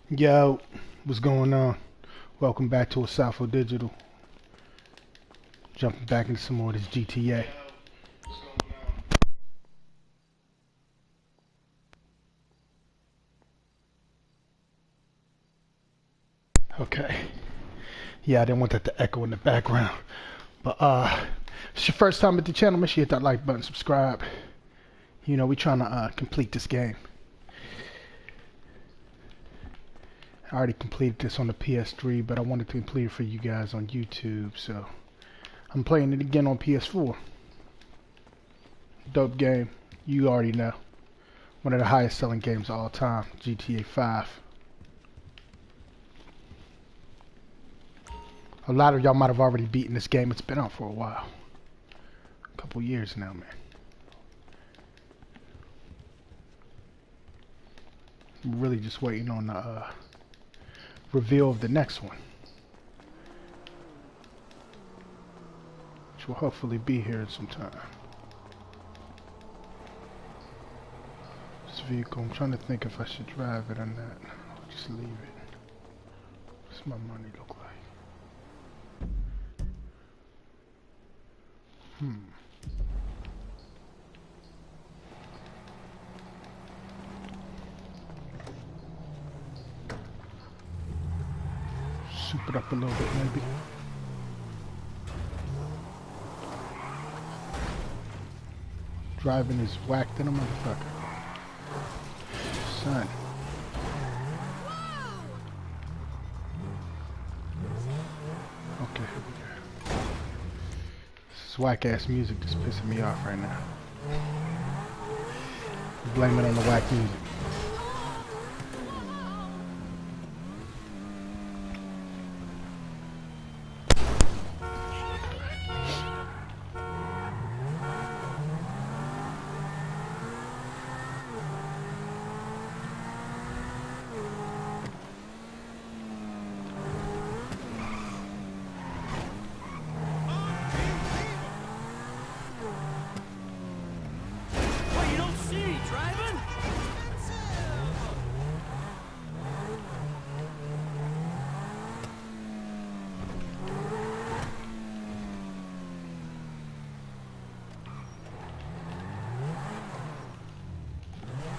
Yo, what's going on? Welcome back to Asafo Digital. Jumping back into some more of this GTA. Okay. Yeah, I didn't want that to echo in the background. But if it's your first time at the channel, make sure you hit that like button, subscribe. You know, we trying to complete this game. I already completed this on the PS3, but I wanted to complete it for you guys on YouTube, so I'm playing it again on PS4. Dope game. You already know. One of the highest selling games of all time, GTA 5. A lot of y'all might have already beaten this game. It's been out for a while. A couple years now, man. I'm really just waiting on the reveal of the next one, which will hopefully be here in some time. This vehicle, I'm trying to think if I should drive it or not. I'll just leave it. What's my money look like? Soup it up a little bit, maybe. Driving is whacked in a motherfucker. Son. Okay, here we go. This whack ass music just pissing me off right now. Blame it on the whack music.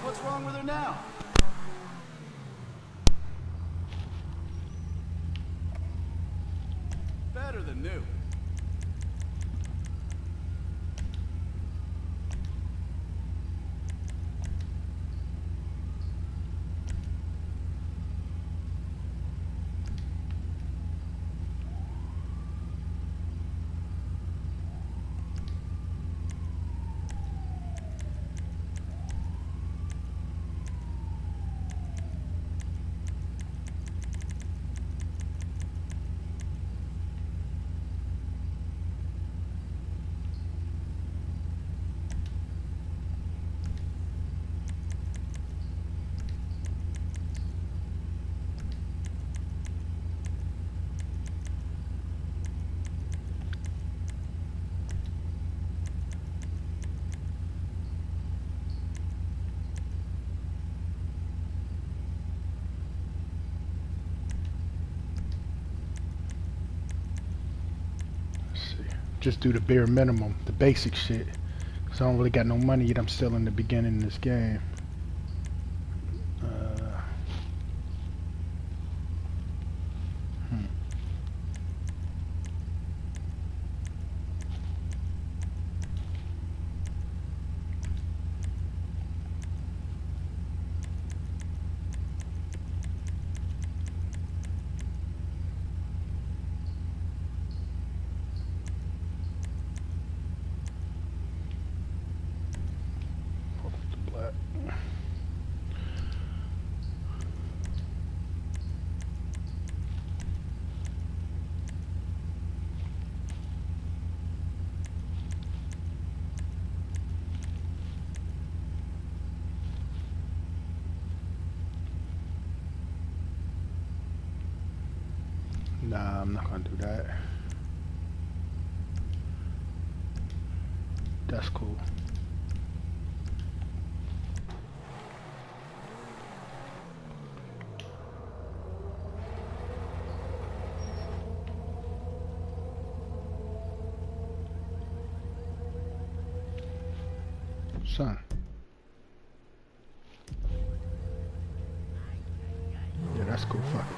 What's wrong with her now? Better than new. Just do the bare minimum, the basic shit. Cause I don't really got no money yet. I'm still in the beginning of this game. Nah, I'm not gonna do that. That's cool. Son. Yeah, that's cool. Fuck it.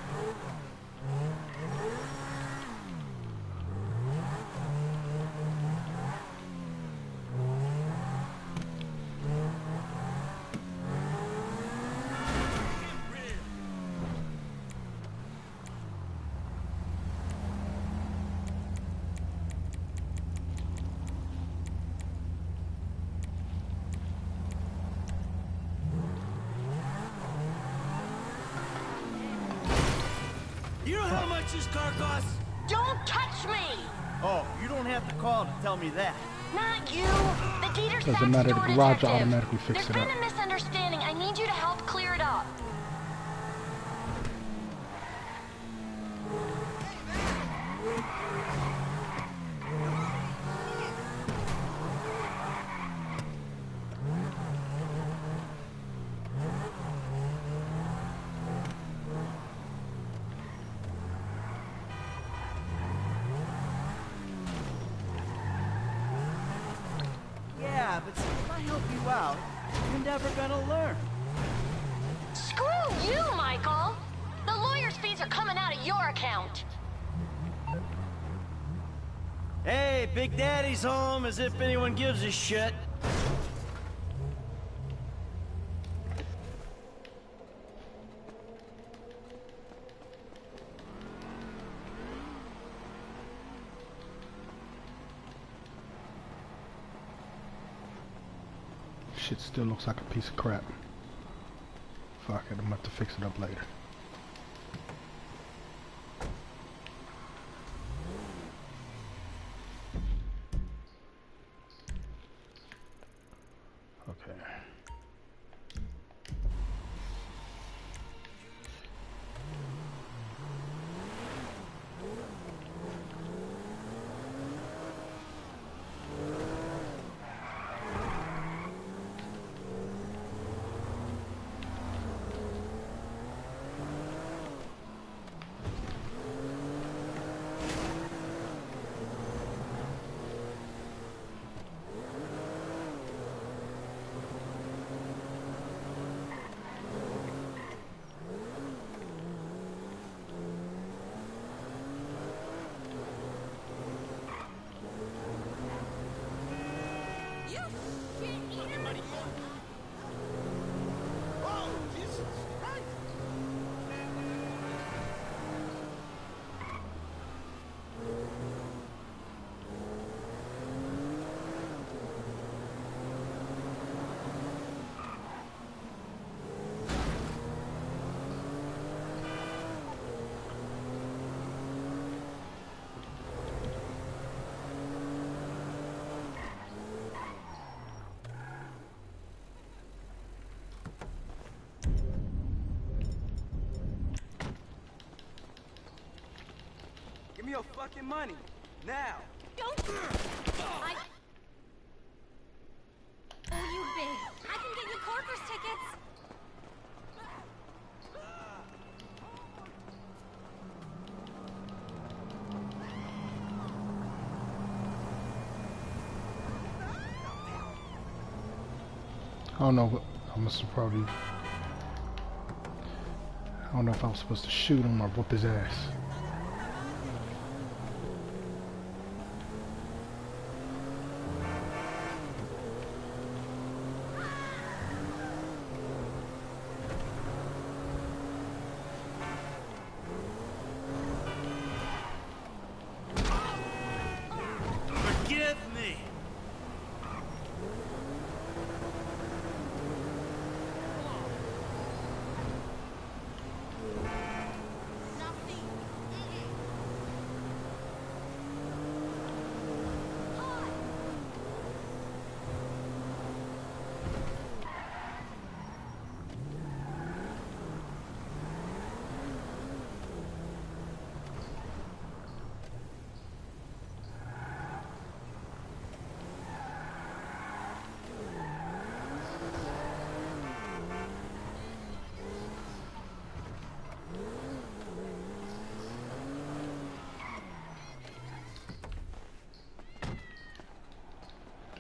You know how much this car costs? Don't touch me! Oh, you don't have to call to tell me that. Not you! The Dieter Doesn't Sack matter, the store garage detective. automatically fixed There's it up. been a misunderstanding. I need you to help clear it up. Yeah, but see, if I help you out, you're never gonna learn. Screw you, Michael! The lawyer's fees are coming out of your account. Hey, Big Daddy's home, as if anyone gives a shit. Shit still looks like a piece of crap. Fuck it, I'm gonna have to fix it up later. Okay. Give me your fucking money, now. Don't... I owe you big. I can get you Corker's tickets. I don't know, I must have probably... I don't know if I was supposed to shoot him or whoop his ass. Forgive me.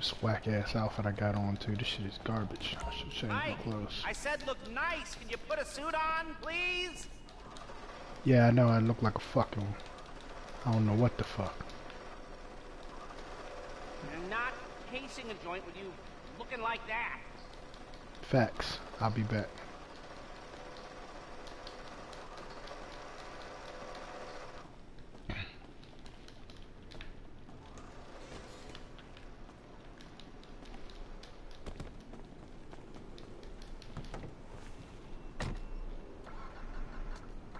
This whack ass outfit I got on too. This shit is garbage. I should change my Mike, clothes. I said look nice. Can you put a suit on, please? Yeah, I know I look like a fucking... I don't know what the fuck. I'm not pacing a joint with you looking like that. Facts. I'll be back.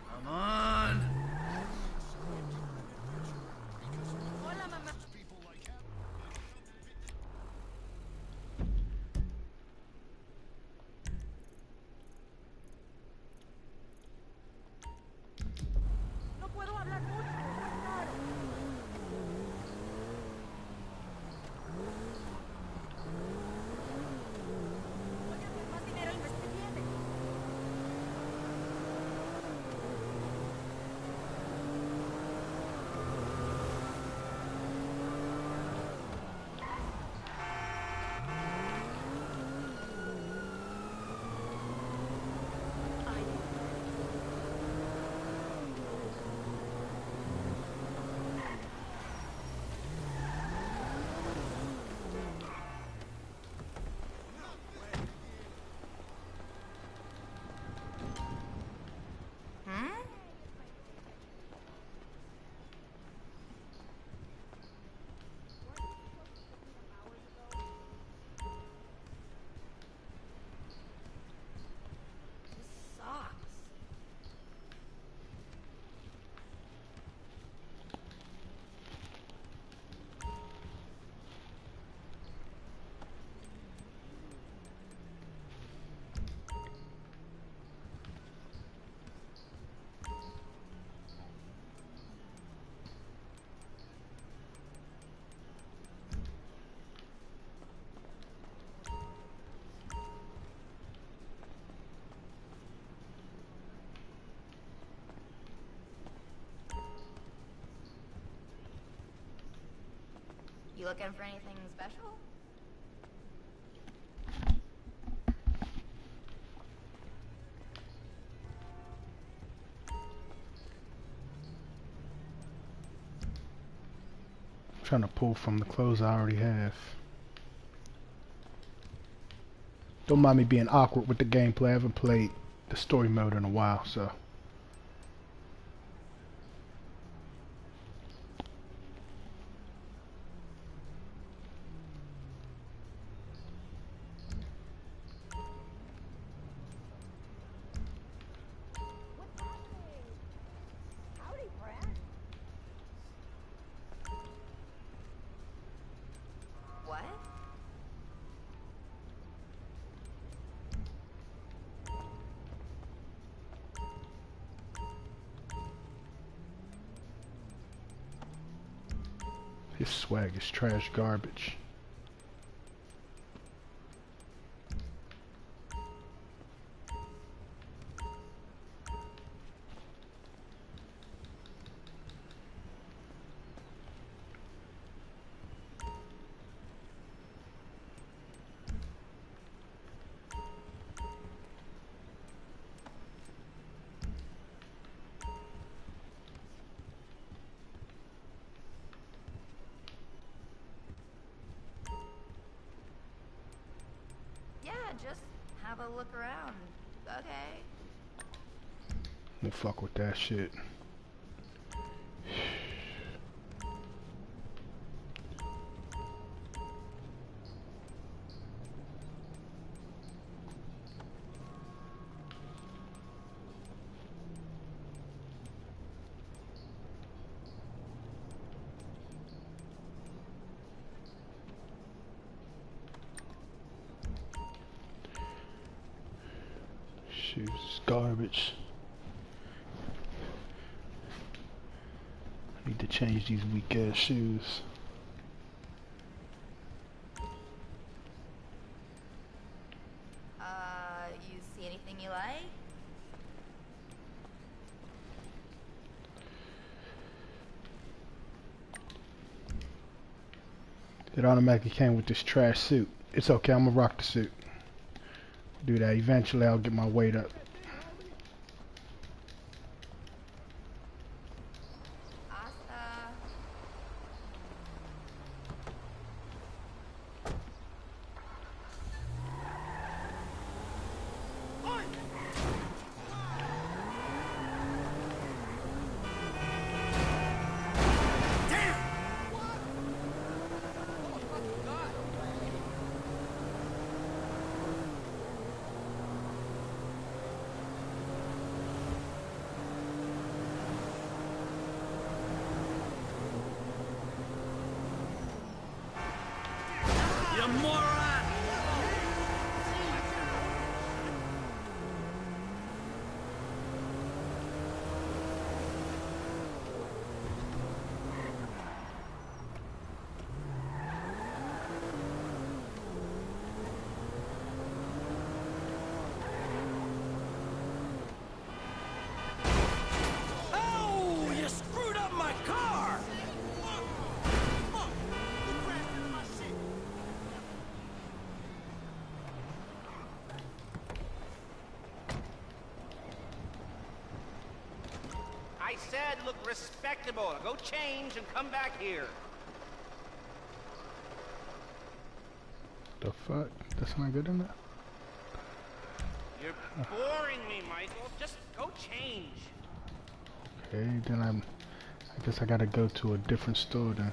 Come on. No puedo hablar mucho. Claro. Voy a hacer más dinero el mes que viene. You looking for anything special? I'm trying to pull from the clothes I already have. Don't mind me being awkward with the gameplay. I haven't played the story mode in a while, so. Howdy, friend. What? His swag is trash garbage. Yeah, just have a look around. Okay. Don't fuck with that shit. Shoes is garbage. Need to change these weak ass shoes. You see anything you like? It automatically came with this trash suit. It's okay, I'm gonna rock the suit. Do that. Eventually I'll get my weight up. Asa. You moron! Oh, you screwed up my car! I said look respectable. Go change and come back here. The fuck? That's not good enough? You're boring me, Michael. Just go change. Okay, then I guess I gotta go to a different store then.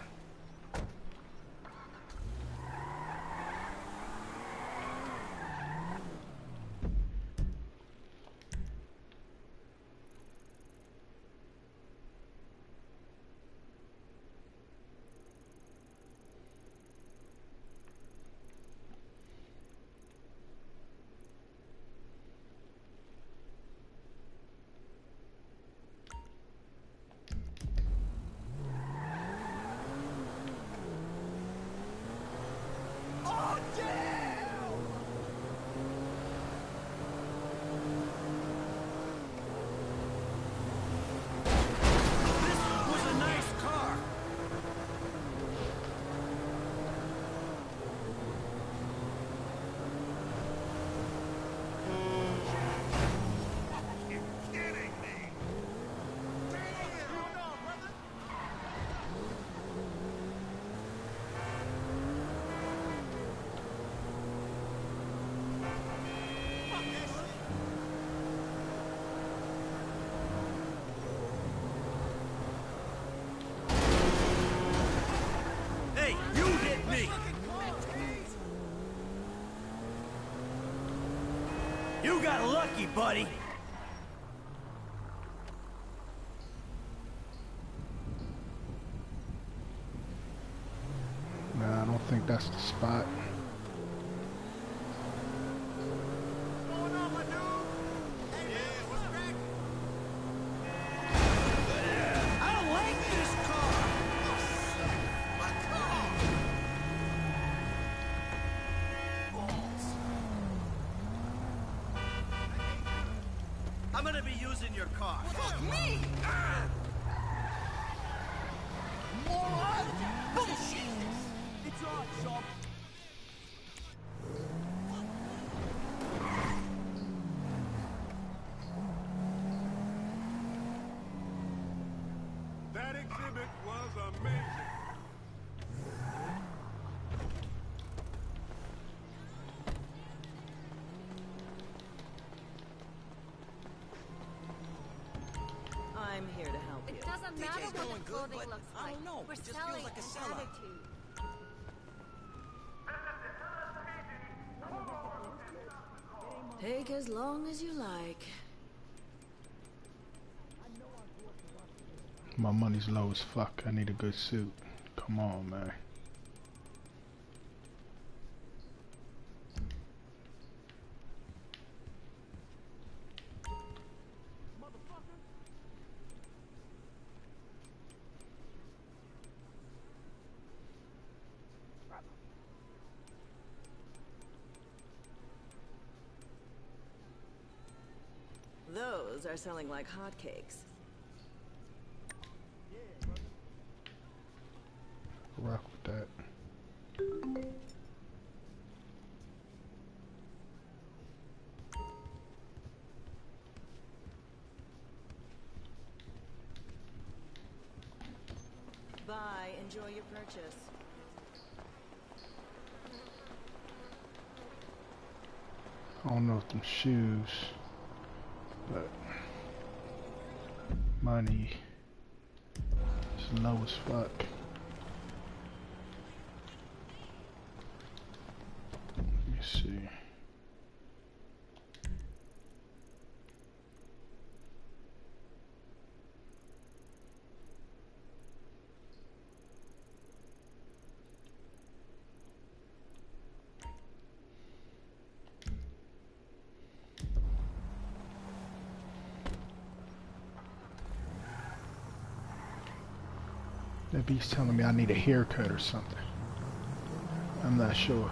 Hey, you hit me! You got lucky, buddy! Nah, I don't think that's the spot. I don't like this car! I'm gonna be using your car. Fuck me! Moron! Bullshit! It's on, Sean. That exhibit was amazing. I'm here to help you. It doesn't matter DJ's what going the good, clothing but looks I like. don't know. We're It just selling feels like a an sellout. attitude. Take as long as you like. My money's low as fuck. I need a good suit. Come on, man. Those are selling like hotcakes. Rock with that. Bye. Enjoy your purchase. I don't know if them shoes, but money is low as fuck. Let me see. That beat's telling me I need a haircut or something. I'm not sure.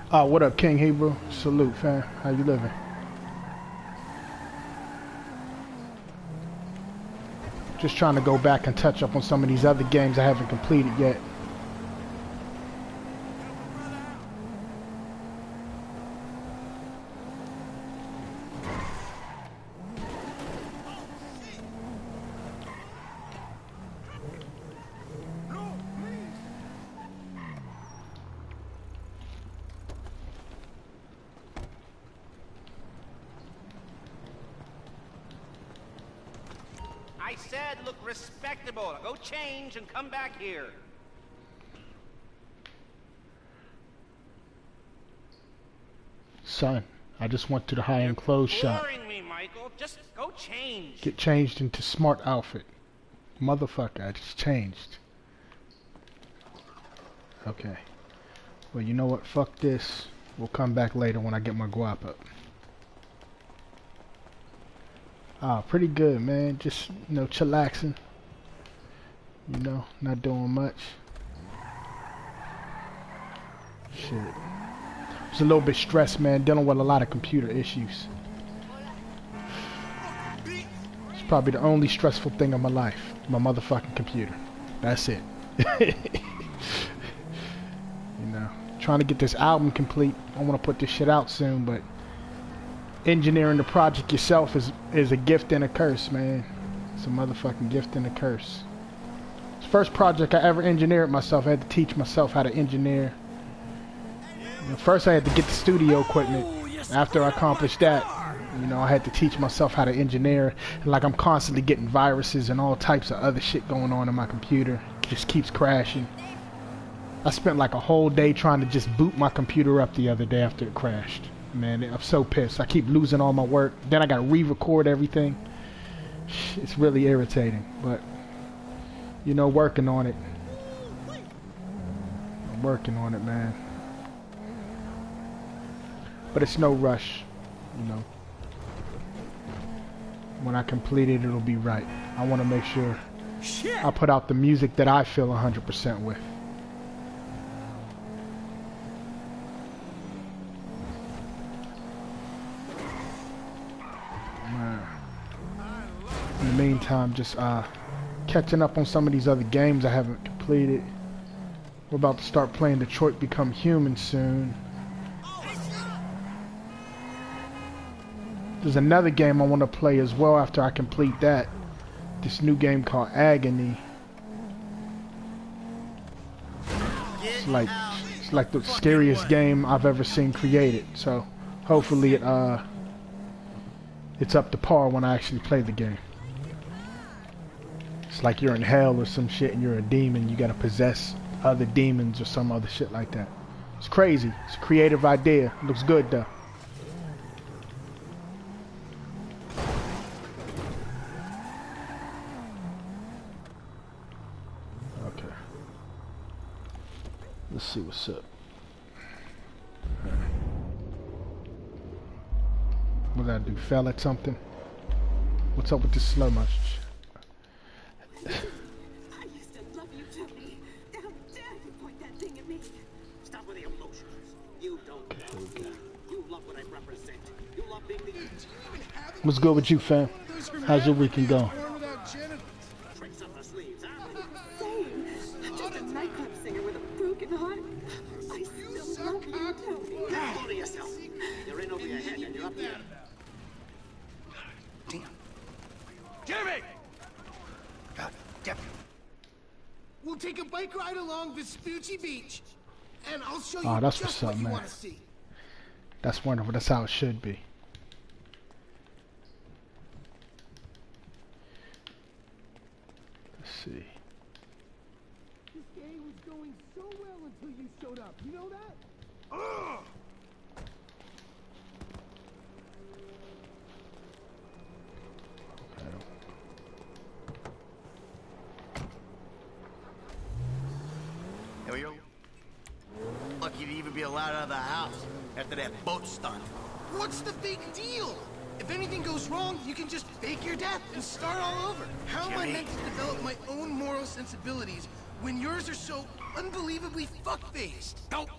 What up, King Hebrew? Salute, fam. How you living? Just trying to go back and touch up on some of these other games I haven't completed yet. I said look respectable. Go change and come back here. Son, I just went to the high-end clothes shop. Boring me, Michael. Just go change. Get changed into smart outfit. Motherfucker, I just changed. Okay. Well, you know what? Fuck this. We'll come back later when I get my guap up. Pretty good, man. Just, you know, chillaxing. You know, not doing much. Shit. It's a little bit stressed, man. Dealing with a lot of computer issues. It's probably the only stressful thing in my life. My motherfucking computer. That's it. You know, trying to get this album complete. I want to put this shit out soon, but engineering the project yourself is a gift and a curse, man. It's a motherfucking gift and a curse. It's the first project I ever engineered myself. I had to teach myself how to engineer. You know, first I had to get the studio equipment. After I accomplished that, you know, I had to teach myself how to engineer. And like, I'm constantly getting viruses and all types of other shit going on in my computer. It just keeps crashing. I spent like a whole day trying to just boot my computer up the other day after it crashed. Man, I'm so pissed. I keep losing all my work. Then I gotta re-record everything. It's really irritating, but you know, working on it. I'm working on it, man. But it's no rush, you know. When I complete it, it'll be right. I want to make sure I put out the music that I feel 100% with. In the meantime, just catching up on some of these other games I haven't completed. We're about to start playing Detroit Become Human soon. There's another game I want to play as well after I complete that. This new game called Agony. It's like the scariest game I've ever seen created. So hopefully it's up to par when I actually play the game. It's like you're in hell or some shit and you're a demon. You gotta possess other demons or some other shit like that. It's crazy. It's a creative idea. It looks good though. Let's see what's up. What did I do? Fell at something? What's up with this slow motion? I used to love you, Tony. How dare you point that thing at me? Stop with the emotions. You don't love me. You love what I represent. You love being the... What's good with you, fam? How's your weekend going? Tricks up the sleeves, huh? Same. Just a nightclub singer with a broken heart. I still love you, Tony. Hold on yourself. You're in over your head and you're up there. Damn. Jimmy! God damn it. We'll take a bike ride along Vespucci Beach, and I'll show you Oh, that's just what's up, what you man. want to see. That's wonderful. That's how it should be. Let's see. This game was going so well until you showed up. You know that? Ugh! Here we go. Lucky to even be allowed out of the house after that boat stunt. What's the big deal? If anything goes wrong, you can just fake your death and start all over. How am I Jimmy. meant to develop my own moral sensibilities when yours are so unbelievably fuck-faced? Don't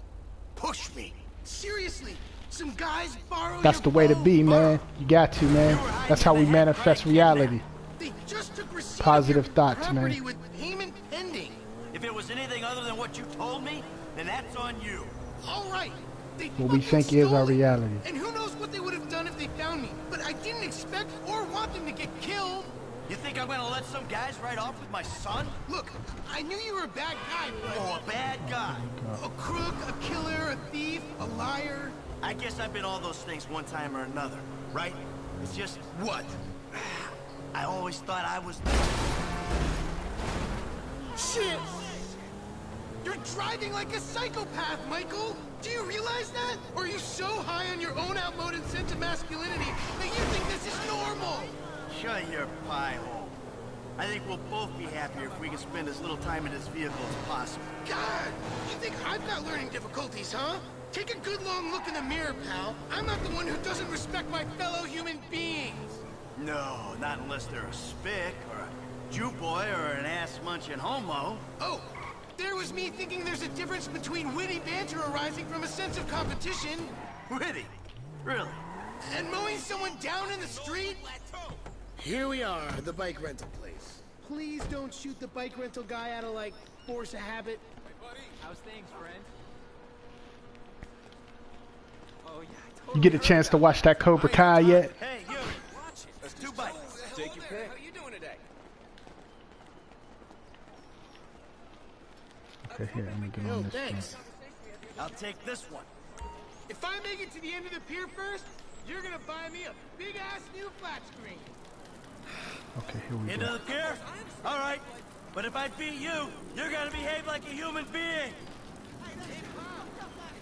push me. Seriously, some guys borrow That's your the way to boat. be, man. You got to, man. That's how we manifest reality. They just took receipt Positive of your thoughts, property man. with payment pending. If it was anything other than what you told me, then that's on you. All right. They What we fucking think is our stole it. reality. And who knows what they would have done if they found me. But I didn't expect or want them to get killed. You think I'm gonna let some guys ride off with my son? Look, I knew you were a bad guy, but... Oh, a bad guy. A crook, a killer, a thief, a liar. I guess I've been all those things one time or another, right? It's just... What? I always thought I was... Shit! You're driving like a psychopath, Michael! Do you realize that? Or are you so high on your own outmoded sense of masculinity that you think this is normal? Shut your pie hole. I think we'll both be happier if we can spend as little time in this vehicle as possible. God! You think I've got learning difficulties, huh? Take a good long look in the mirror, pal. I'm not the one who doesn't respect my fellow human beings. No, not unless they're a spick, or a Jew boy, or an ass-munching homo. Oh, there was me thinking there's a difference between witty banter arising from a sense of competition Witty. Really? and mowing someone down in the street. Here we are, the bike rental place. Please don't shoot the bike rental guy out of, like, force of habit. How's things, friend? Oh, yeah, I totally You get a chance to watch that Cobra Kai yet? Hey, you! Let's do bikes. Take your pick. How you doing today? Okay, here, let me get Yo, on this thanks. thing. I'll take this one. If I make it to the end of the pier first, you're gonna buy me a big-ass new flat screen. Okay, here we Into go. the pier? All right. But if I beat you, you're gonna behave like a human being. Hey, Pop,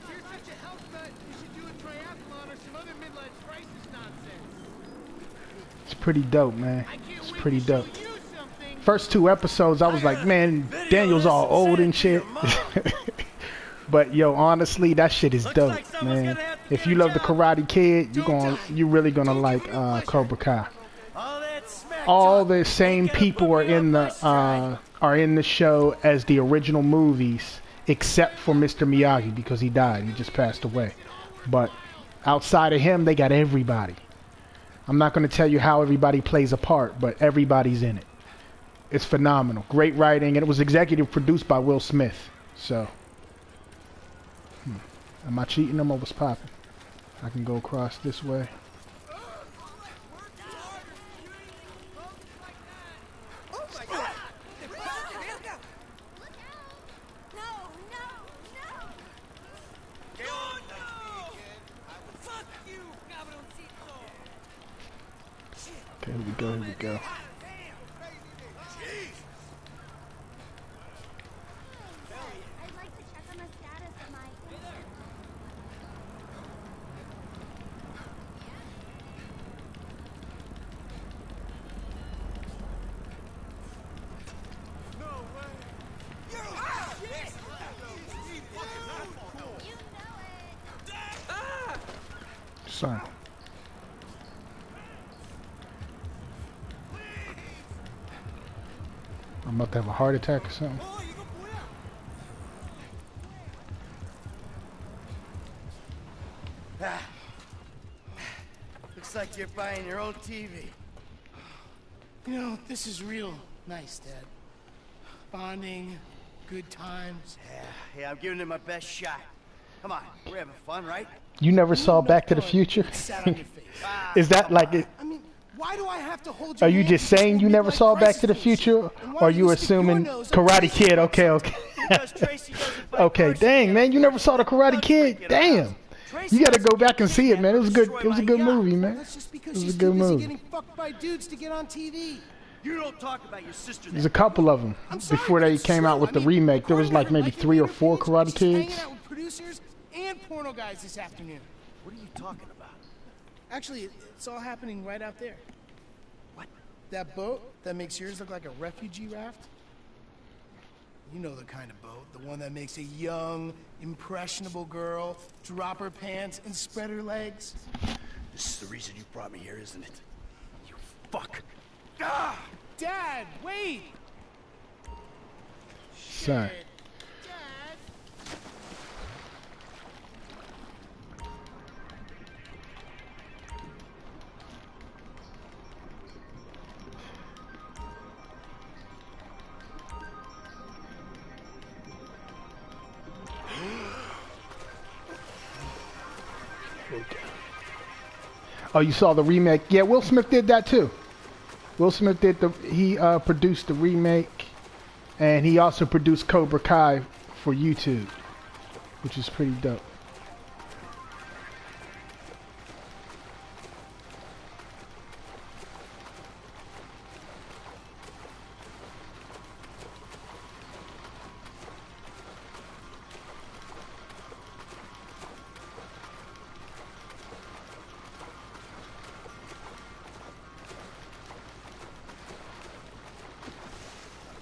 if you're such a health nut, you should do a triathlon or some other midlife crisis nonsense. It's pretty dope, man. I can't It's wait pretty to show dope. you something. First 2 episodes, I was like, man, Daniel's all old and shit. But yo, honestly, that shit is dope, like someone's man. gonna have to If get you a love the job. Karate Kid, Don't you really gonna Don't like give me pleasure. Cobra Kai. All that smack All talk the ain't same gonna people put are me in off my the stride. are in the show as the original movies, except for Mr. Miyagi because he died. He just passed away. But outside of him, they got everybody. I'm not going to tell you how everybody plays a part, but everybody's in it. It's phenomenal. Great writing, and it was executive produced by Will Smith. So, am I cheating them or what's popping? I can go across this way. Okay, here we go, here we go. I'd like to check on the status of my... Son. I'm about to have a heart attack or something. Looks like you're buying your own TV. You know, this is real nice, Dad. Bonding, good times. Yeah, I'm giving it my best shot. Come on, we're having fun, right? You never saw Back to the Future? Sat on your face. Is that like it? I mean, why do I have to hold Are your you hand just in saying this you never midlife saw Back crisis to the face? Future? And why Or do you stick your assuming nose up Karate Tracy's Kid? Okay, nonsense? okay. Because Tracy doesn't fight Okay, first, dang, you man, you never saw the Karate Don't Kid? freak it out. Damn. Tracy You gotta doesn't go back and get see it, that man. It was a good. destroy It was a my good yacht. movie, man. That's just because It was she's a too good busy movie. getting fucked by dudes to get on TV. You don't talk about your sister. There's a couple of them I'm sorry, before but they it's came true. out with I the mean, remake. There was according like to her maybe Like 3 or Twitter 4 page, Karate she's Kids. hanging out with producers and porno guys this afternoon. What are you talking about? Actually, it's all happening right out there. What? That boat that makes yours look like a refugee raft? You know the kind of boat, the one that makes a young, impressionable girl drop her pants and spread her legs. This is the reason you brought me here, isn't it? You fuck. Ah! Dad, wait! Son. Shit. Dad! Oh, you saw the remake? Yeah, Will Smith did that too. Will Smith did he produced the remake, and he also produced Cobra Kai for YouTube, which is pretty dope.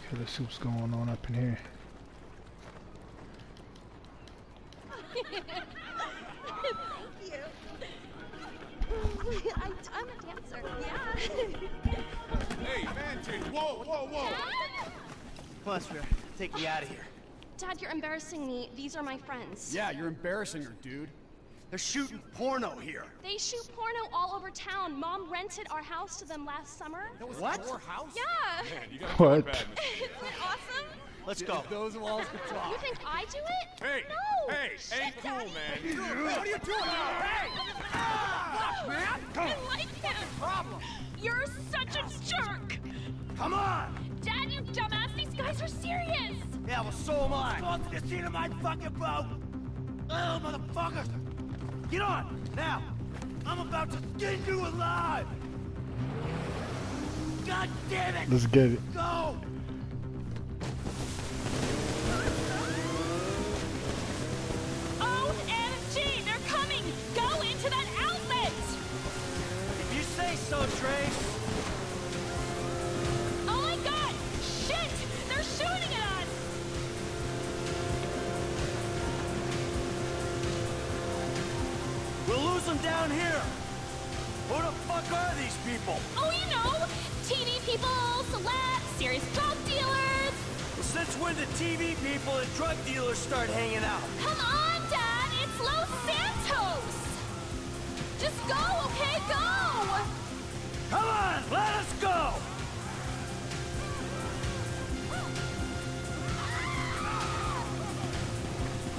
Okay, let's see what's going on up in here. I'm a dancer. Yeah. Hey, man, whoa. Come on, Spirit. Take me out of here. Dad, you're embarrassing me. These are my friends. Yeah, you're embarrassing her, dude. They're shooting porno here. They shoot porno all over town. Mom rented our house to them last summer. What? Your house? Yeah. Man, you got What? bad. Isn't it awesome? Let's go. Those walls could talk. You think I do it? Hey, No. hey, ain't cool, Daddy. man. What are you doing? Hey! Man, I like him. Problem. You're such a jerk. Come on. Dad, you dumbass. These guys are serious. Yeah, well, so am I. Go to the scene of my fucking boat. Oh, motherfuckers. Get on, now. I'm about to skin you alive. God damn it. Let's get it. Go. OMG, they're coming. Go into that outlet. If you say so, Trace. Oh my God. Shit. They're shooting at us. We'll lose them down here. Who the fuck are these people? Oh, you know, TV people, celebs, serious drug dealers. Well, since when did TV people and drug dealers start hanging out? Come on, Dad, it's Los Santos. Just go, okay, go. Come on, let us go!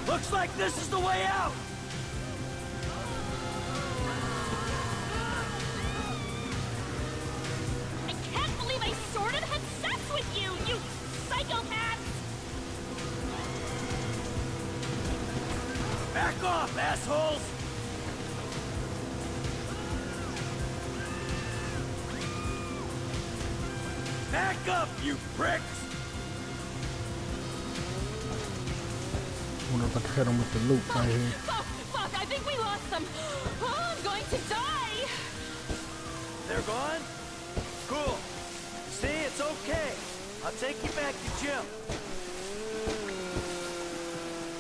Looks like this is the way out! I can't believe I sort of had sex with you, you psychopath. Back off, assholes! Back up, you pricks! Wonder if I can hit him with the loop right here. Fuck, I think we lost them. Oh, I'm going to die. They're gone? Cool. See, it's okay. I'll take you back to Jim.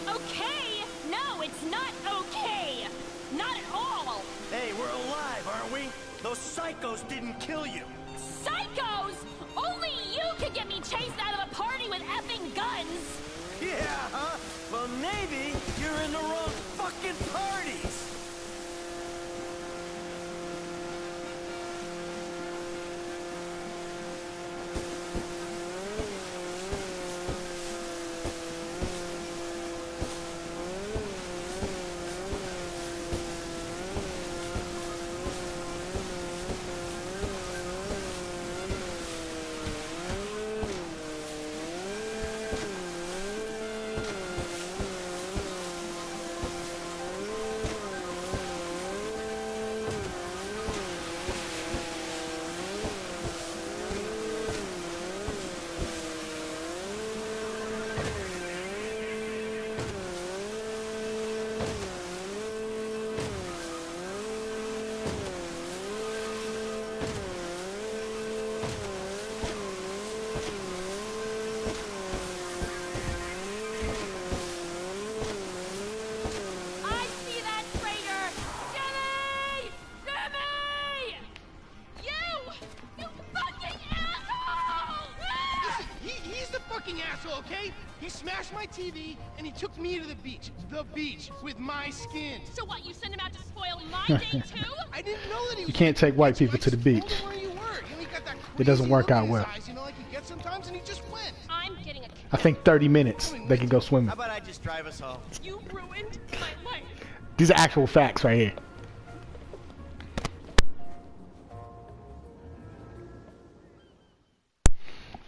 Okay? No, it's not okay. Not at all. Hey, we're alive, aren't we? Those psychos didn't kill you. Psychos! Only you can get me chased out of a party with effing guns! Yeah, huh? Well, maybe you're in the wrong fucking parties. I see that traitor! Jimmy! Jimmy! You fucking asshole! Ah! He's the fucking asshole, okay? He smashed my TV and he took me to the beach. The beach with my skin. So what, you sent him out to spoil my day too? I didn't know that he was. You can't take white people to the beach. Where you were. You know, he got that It doesn't crazy work look out in his well. eyes, you know, like you get sometimes, and he just went. I'm getting a... I think 30 minutes they can go swimming. How about I just drive us home? You ruined my life. These are actual facts right here.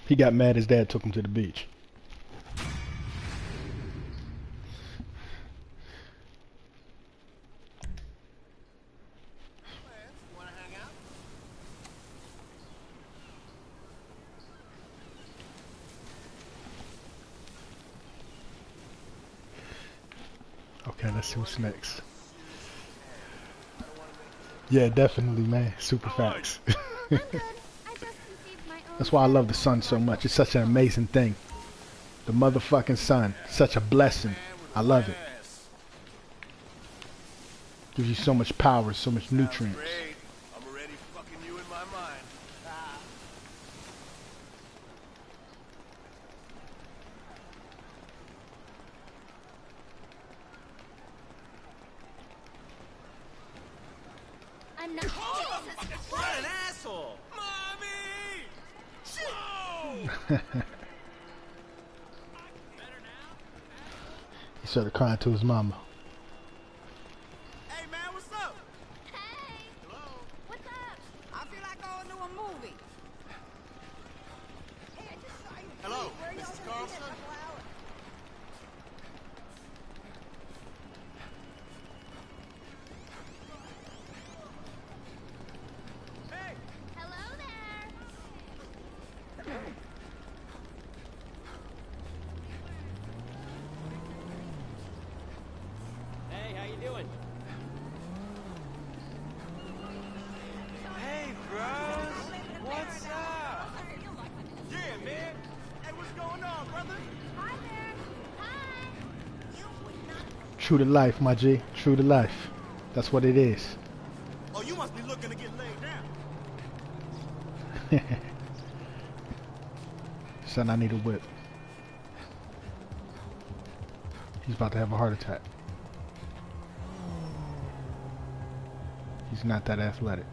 He got mad his dad took him to the beach. Wanna hang out? Okay, let's see what's next. Yeah, definitely, man. Super facts. I'm good. I just conceived my own... That's why I love the sun so much. It's such an amazing thing. The motherfucking sun. Such a blessing. I love it. Gives you so much power, so much nutrients. Great. I'm already fucking you in my mind. I'm not... Jesus! What an asshole! Mommy! He started crying to his mama. Hey man, what's up? Hey! Hello? What's up? I feel like going to a movie. Hey, I just saw you. Hello, Where y'all Mrs. gonna be in a Carlson? couple hours? Hello there! Hey, how you doing? Hey, bros. What's up? Yeah, man. Hey, what's going on, brother? Hi there! Hi! True to life, my G. True to life. That's what it is. Oh, you must be looking to get laid now. Son, I need a whip. He's about to have a heart attack. He's not that athletic.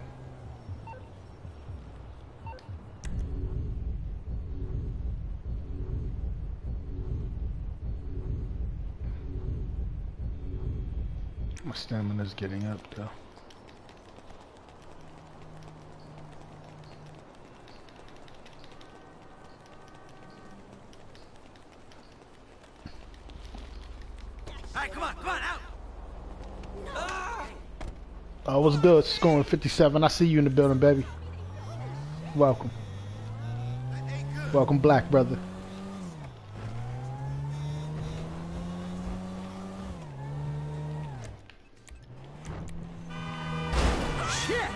My stamina's getting up though. Hey, come on, out! What's good? Scoring 57. I see you in the building, baby. Welcome. Welcome, black brother. Shit!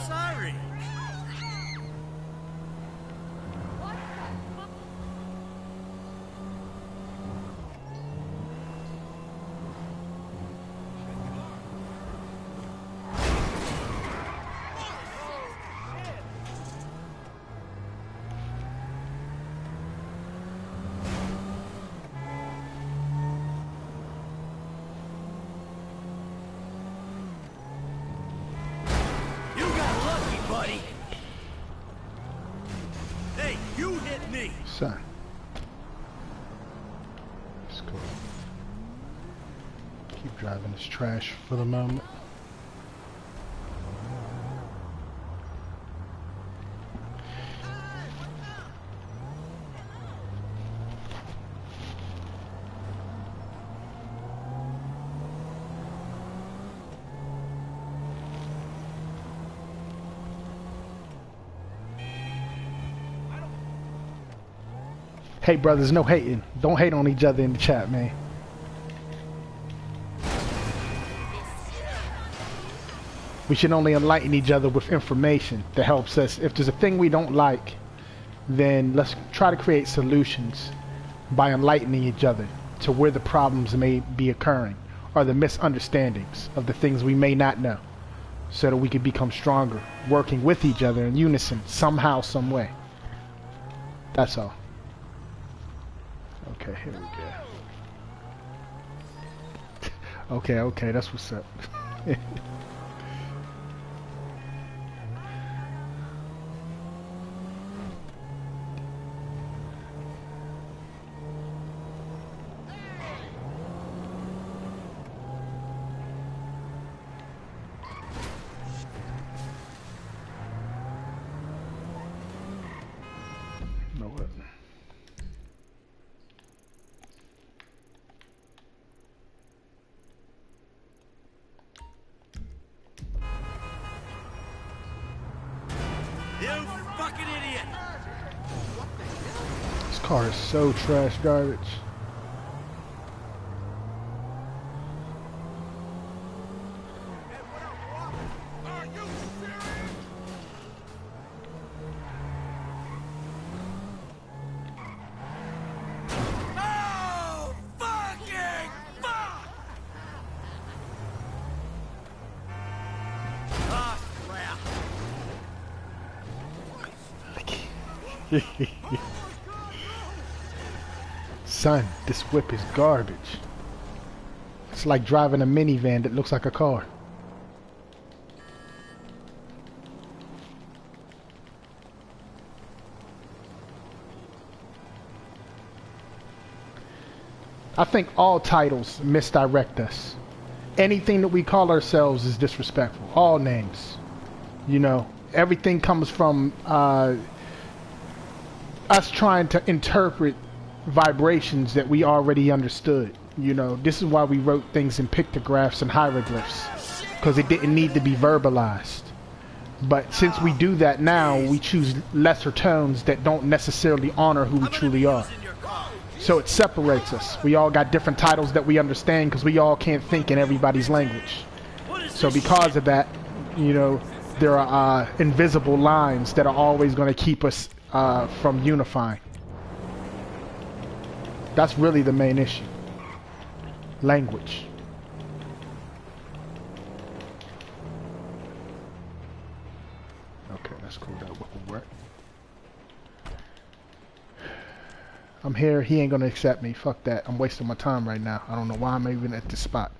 Sorry. You got lucky, buddy. Hey, you hit me. Son. Let's go. Keep driving this trash for the moment. Hey brothers, no hating. Don't hate on each other in the chat, man. We should only enlighten each other with information that helps us. If there's a thing we don't like, then let's try to create solutions by enlightening each other to where the problems may be occurring or the misunderstandings of the things we may not know, so that we can become stronger, working with each other in unison somehow, some way. That's all. Okay, here we go. Okay, that's what's up. Know what? You fucking idiot. This car is so trash garbage. Are you serious? Oh, fucking fuck! Ah, crap. Son, this whip is garbage. It's like driving a minivan that looks like a car. I think all titles misdirect us. Anything that we call ourselves is disrespectful. All names. You know, everything comes from us trying to interpret vibrations that we already understood. You know, this is why we wrote things in pictographs and hieroglyphs, because it didn't need to be verbalized. But since we do that now, we choose lesser tones that don't necessarily honor who we truly are. So it separates us. We all got different titles that we understand because we all can't think in everybody's language. So because of that, you know, there are invisible lines that are always going to keep us from unifying. That's really the main issue. Language. Okay, that's cool. That will work. I'm here. He ain't gonna accept me. Fuck that. I'm wasting my time right now. I don't know why I'm even at this spot.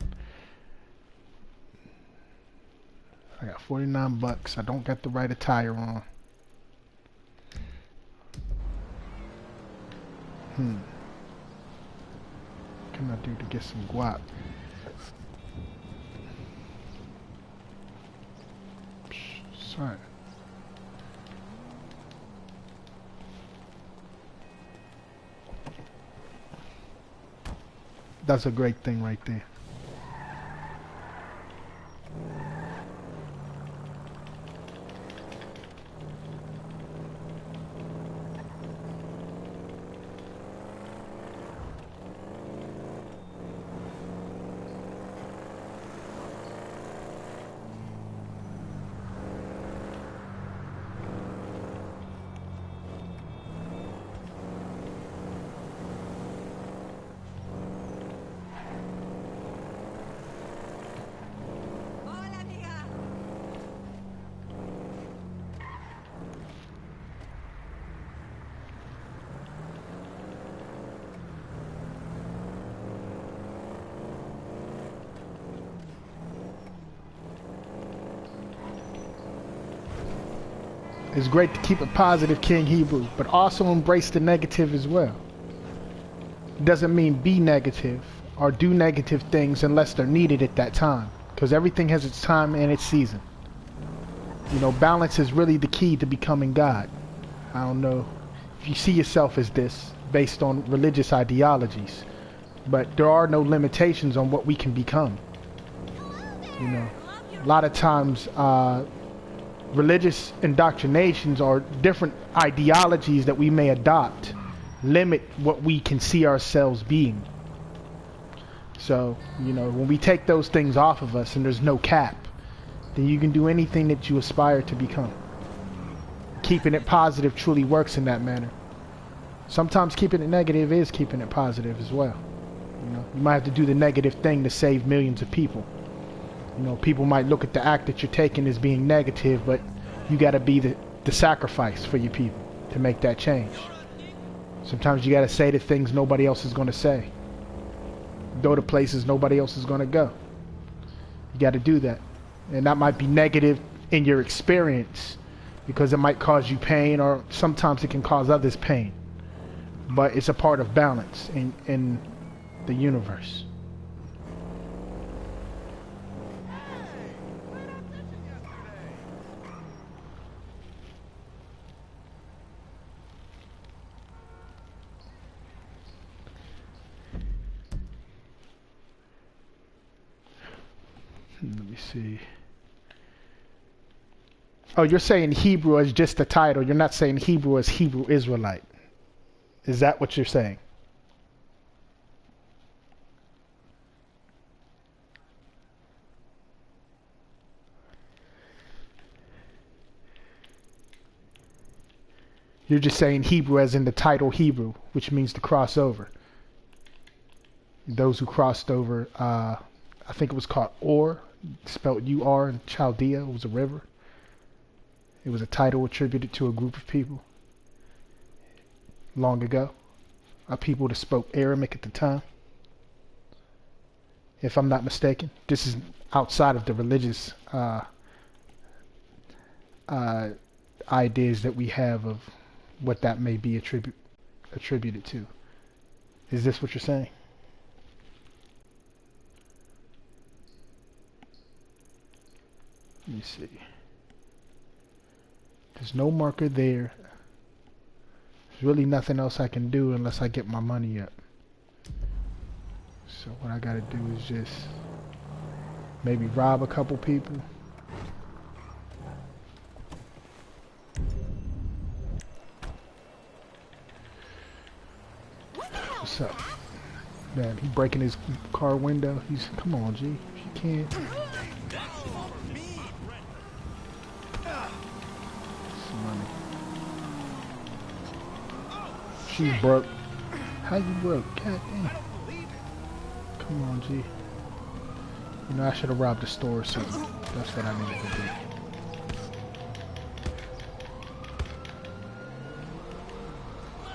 I got 49 bucks. I don't got the right attire on. What can I do to get some guap? Sorry. That's a great thing right there. It's great to keep it positive, King Hebrew, but also embrace the negative as well. It doesn't mean be negative or do negative things unless they're needed at that time, because everything has its time and its season. You know, balance is really the key to becoming God. I don't know if you see yourself as this based on religious ideologies, but there are no limitations on what we can become. You know, a lot of times religious indoctrinations or different ideologies that we may adopt limit what we can see ourselves being. So, you know, when we take those things off of us and there's no cap, then you can do anything that you aspire to become. Keeping it positive truly works in that manner. Sometimes keeping it negative is keeping it positive as well. You know, you might have to do the negative thing to save millions of people. You know, people might look at the act that you're taking as being negative, but you got to be the sacrifice for your people to make that change. Sometimes you got to say the things nobody else is going to say. Go to places nobody else is going to go. You got to do that. And that might be negative in your experience because it might cause you pain, or sometimes it can cause others pain. But it's a part of balance in the universe. Let me see. Oh, you're saying Hebrew as just the title. You're not saying Hebrew as Hebrew Israelite. Is that what you're saying? You're just saying Hebrew as in the title Hebrew, which means to cross over. Those who crossed over, I think it was called Or, spelled U-R in Chaldea. It was a river. It was a title attributed to a group of people long ago. A people that spoke Aramaic at the time. If I'm not mistaken. This is outside of the religious ideas that we have of what that may be attributed to. Is this what you're saying? Let me see. There's no marker there. There's really nothing else I can do unless I get my money up. So what I gotta do is just maybe rob a couple people. What's up? Man, he breaking his car window. Come on, G. If you can't. Some money. She's broke. How you broke? God damn. Come on, G. You know, I should have robbed the store or something. That's what I needed to do.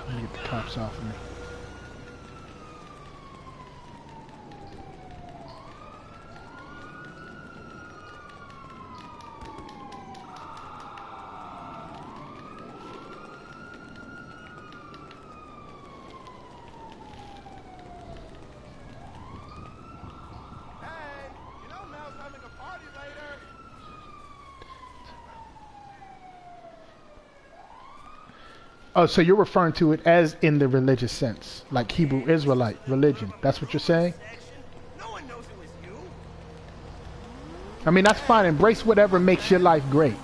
Let me get the cops off of me. Oh, so you're referring to it as in the religious sense, like Hebrew Israelite religion. That's what you're saying? I mean, that's fine. Embrace whatever makes your life great.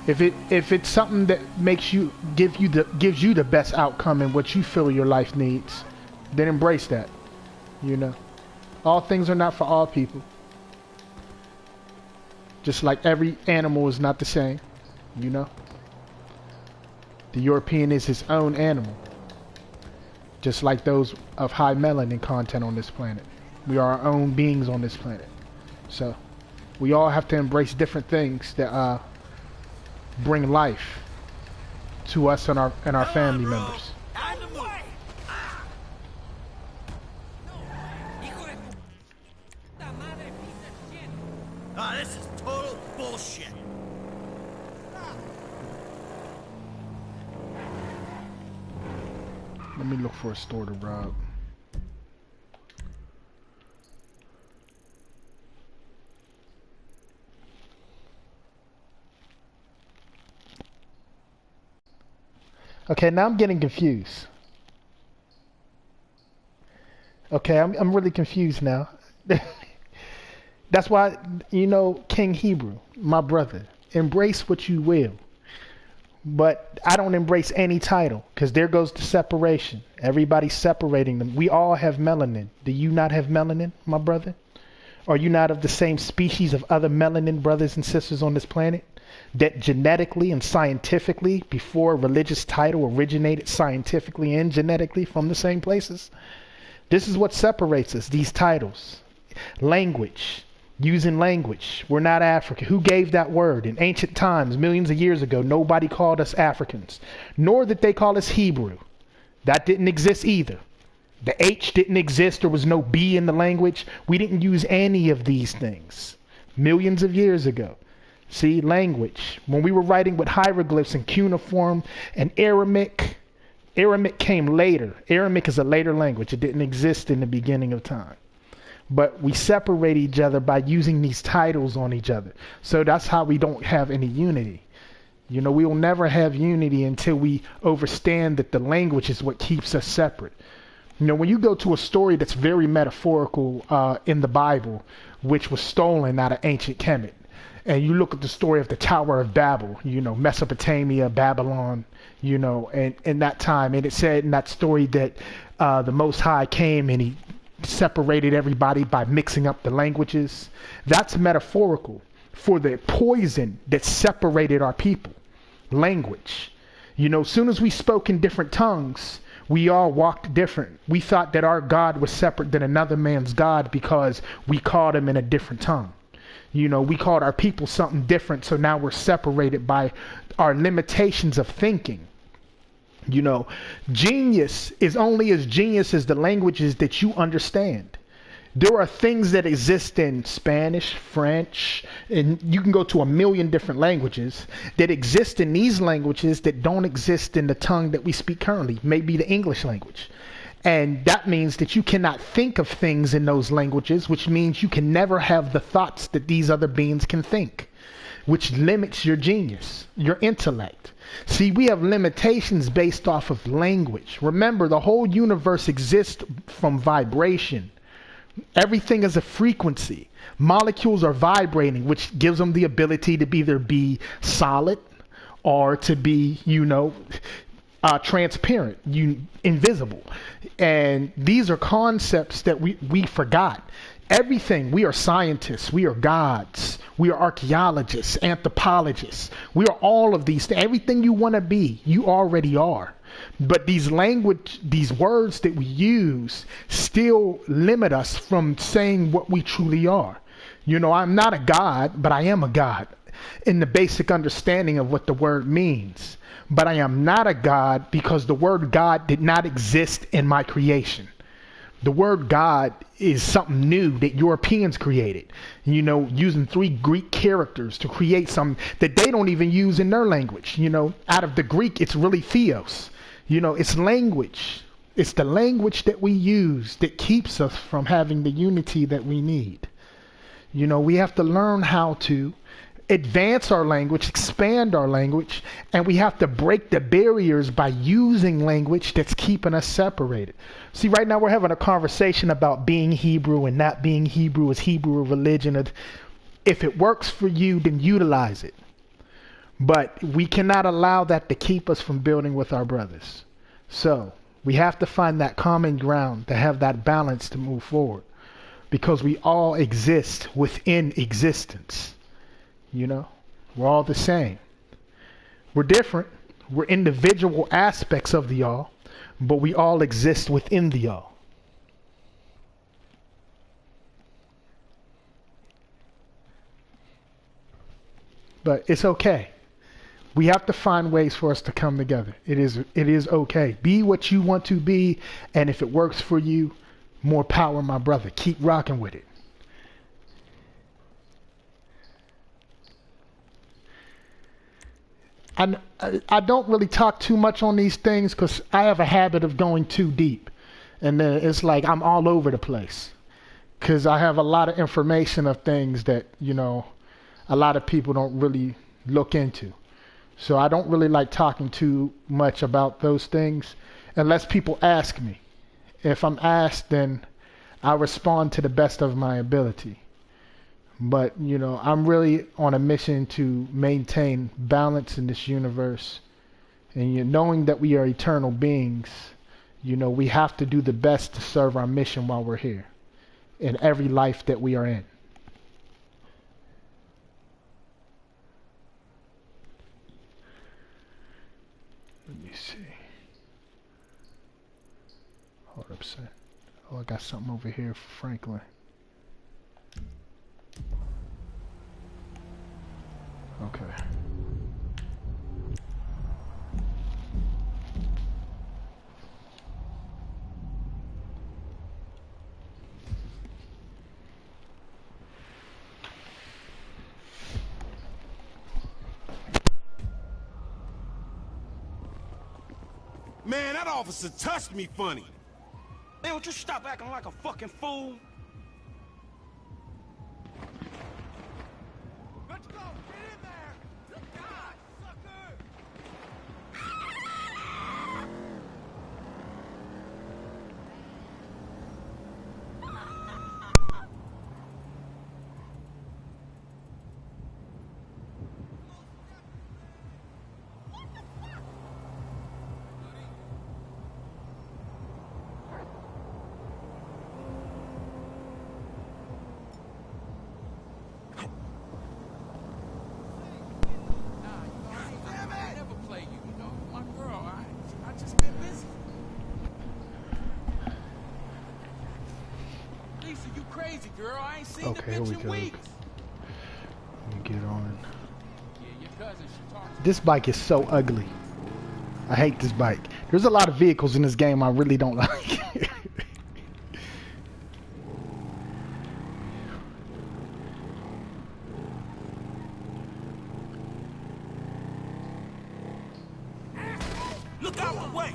If it's something that makes you gives you the best outcome and what you feel your life needs, then embrace that. You know, all things are not for all people. Just like every animal is not the same. You know. The European is his own animal, just like those of high melanin content on this planet. We are our own beings on this planet. So we all have to embrace different things that bring life to us and our family members. This is total bullshit. Let me look for a store to rob. Okay, now I'm getting confused. Okay, I'm really confused now. That's why, you know, King Hebrew, my brother, embrace what you will. But I don't embrace any title, because there goes the separation. Everybody's separating them. We all have melanin. Do you not have melanin, my brother? Are you not of the same species of other melanin brothers and sisters on this planet? That genetically and scientifically, before a religious title originated scientifically and genetically from the same places? This is what separates us, these titles. Language. Using language. We're not African. Who gave that word? In ancient times, millions of years ago, nobody called us Africans. Nor did they call us Hebrew. That didn't exist either. The H didn't exist. There was no B in the language. We didn't use any of these things. Millions of years ago. See, language. When we were writing with hieroglyphs and cuneiform and Aramaic, Aramaic came later. Aramaic is a later language. It didn't exist in the beginning of time. But we separate each other by using these titles on each other. So that's how we don't have any unity. You know, we will never have unity until we understand that the language is what keeps us separate. You know, when you go to a story that's very metaphorical in the Bible, which was stolen out of ancient Kemet, and you look at the story of the Tower of Babel, you know, Mesopotamia, Babylon, you know, and in that time, and it said in that story that the Most High came and he separated everybody by mixing up the languages. That's metaphorical for the poison that separated our people. Language. You know, as soon as we spoke in different tongues, we all walked different. We thought that our God was separate than another man's God because we called him in a different tongue. You know, we called our people something different, so now we're separated by our limitations of thinking. You know, genius is only as genius as the languages that you understand. There are things that exist in Spanish, French, and you can go to a million different languages that exist in these languages that don't exist in the tongue that we speak currently, maybe the English language. And that means that you cannot think of things in those languages, which means you can never have the thoughts that these other beings can think, which limits your genius, your intellect. See, we have limitations based off of language. Remember, the whole universe exists from vibration. Everything is a frequency. Molecules are vibrating, which gives them the ability to either be solid or to be, you know, transparent, invisible. And these are concepts that we forgot. Everything, we are scientists, we are gods, we are archaeologists, anthropologists. We are all of these. Everything you want to be, you already are. But these words that we use still limit us from saying what we truly are. You know, I'm not a god, but I am a god in the basic understanding of what the word means. But I am not a god because the word God did not exist in my creation. The word God is something new that Europeans created, you know, using 3 Greek characters to create something that they don't even use in their language. You know, out of the Greek, it's really theos. You know, it's language. It's the language that we use that keeps us from having the unity that we need. You know, we have to learn how to advance our language, expand our language, and we have to break the barriers by using language that's keeping us separated. See, right now we're having a conversation about being Hebrew and not being Hebrew. Is Hebrew a religion? If it works for you, then utilize it. But we cannot allow that to keep us from building with our brothers. So we have to find that common ground to have that balance to move forward, because we all exist within existence. You know, we're all the same. We're different. We're individual aspects of the all, but we all exist within the all. But it's okay. We have to find ways for us to come together. It is okay. Be what you want to be, and if it works for you, more power, my brother. Keep rocking with it. I don't really talk too much on these things because I have a habit of going too deep. And then it's like I'm all over the place. Because I have a lot of information of things that, you know, a lot of people don't really look into. So I don't really like talking too much about those things unless people ask me. If I'm asked, then I respond to the best of my ability. But, you know, I'm really on a mission to maintain balance in this universe. And knowing that we are eternal beings, you know, we have to do the best to serve our mission while we're here in every life that we are in. Let me see. Hold up a second. Oh, I got something over here for Franklin. Okay. Man, that officer touched me funny. Man, won't you stop acting like a fucking fool? Let's go! Get in there! Good God, sucker! Girl, I ain't seen Okay, the here we bitch in go. weeks. Let me get on. Yeah, your cousin should talk to This bike is so ugly. I hate this bike. There's a lot of vehicles in this game I really don't like. Look out the way!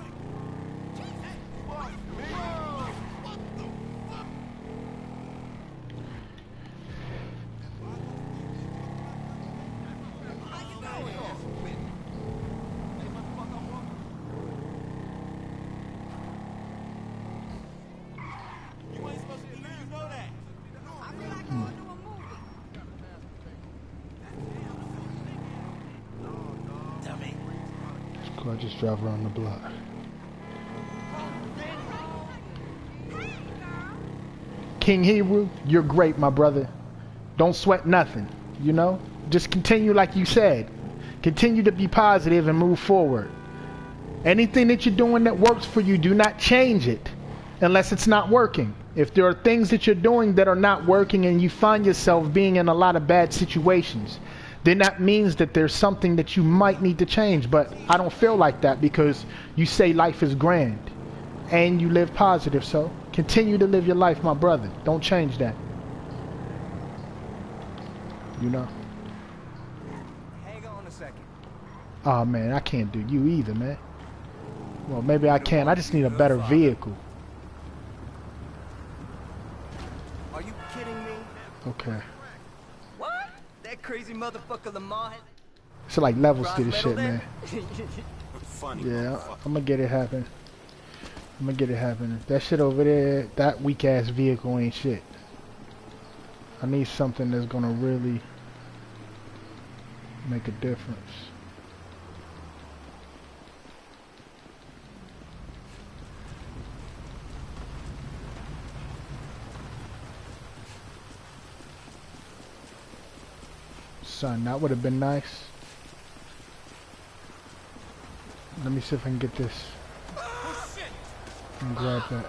I just drive around the block. King Hebrew, you're great, my brother. Don't sweat nothing, you know? Just continue like you said. Continue to be positive and move forward. Anything that you're doing that works for you, do not change it unless it's not working. If there are things that you're doing that are not working and you find yourself being in a lot of bad situations, then that means that there's something that you might need to change. But I don't feel like that because you say life is grand and you live positive. So continue to live your life, my brother. Don't change that. You know? Hang on a second. Oh man, I can't do you either, man. Well, maybe I can. I just need a better vehicle. Are you kidding me? Okay. What? That crazy motherfucker Lamar had So like levels to this bronze shit, medal man. there? Funny Yeah, motherfucker. I'm gonna get it happen. I'm gonna get it happen. That shit over there, that weak ass vehicle ain't shit. I need something that's gonna really make a difference. Son, that would have been nice. Let me see if I can get this. And grab that.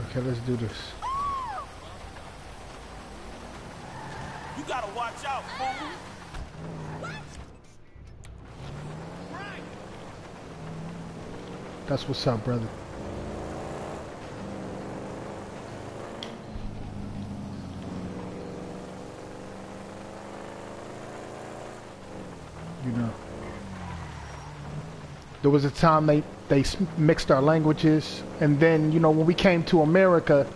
Okay, let's do this. You gotta watch out, fool. That's what's up, brother. You know, there was a time they mixed our languages, and then, you know, when we came to America,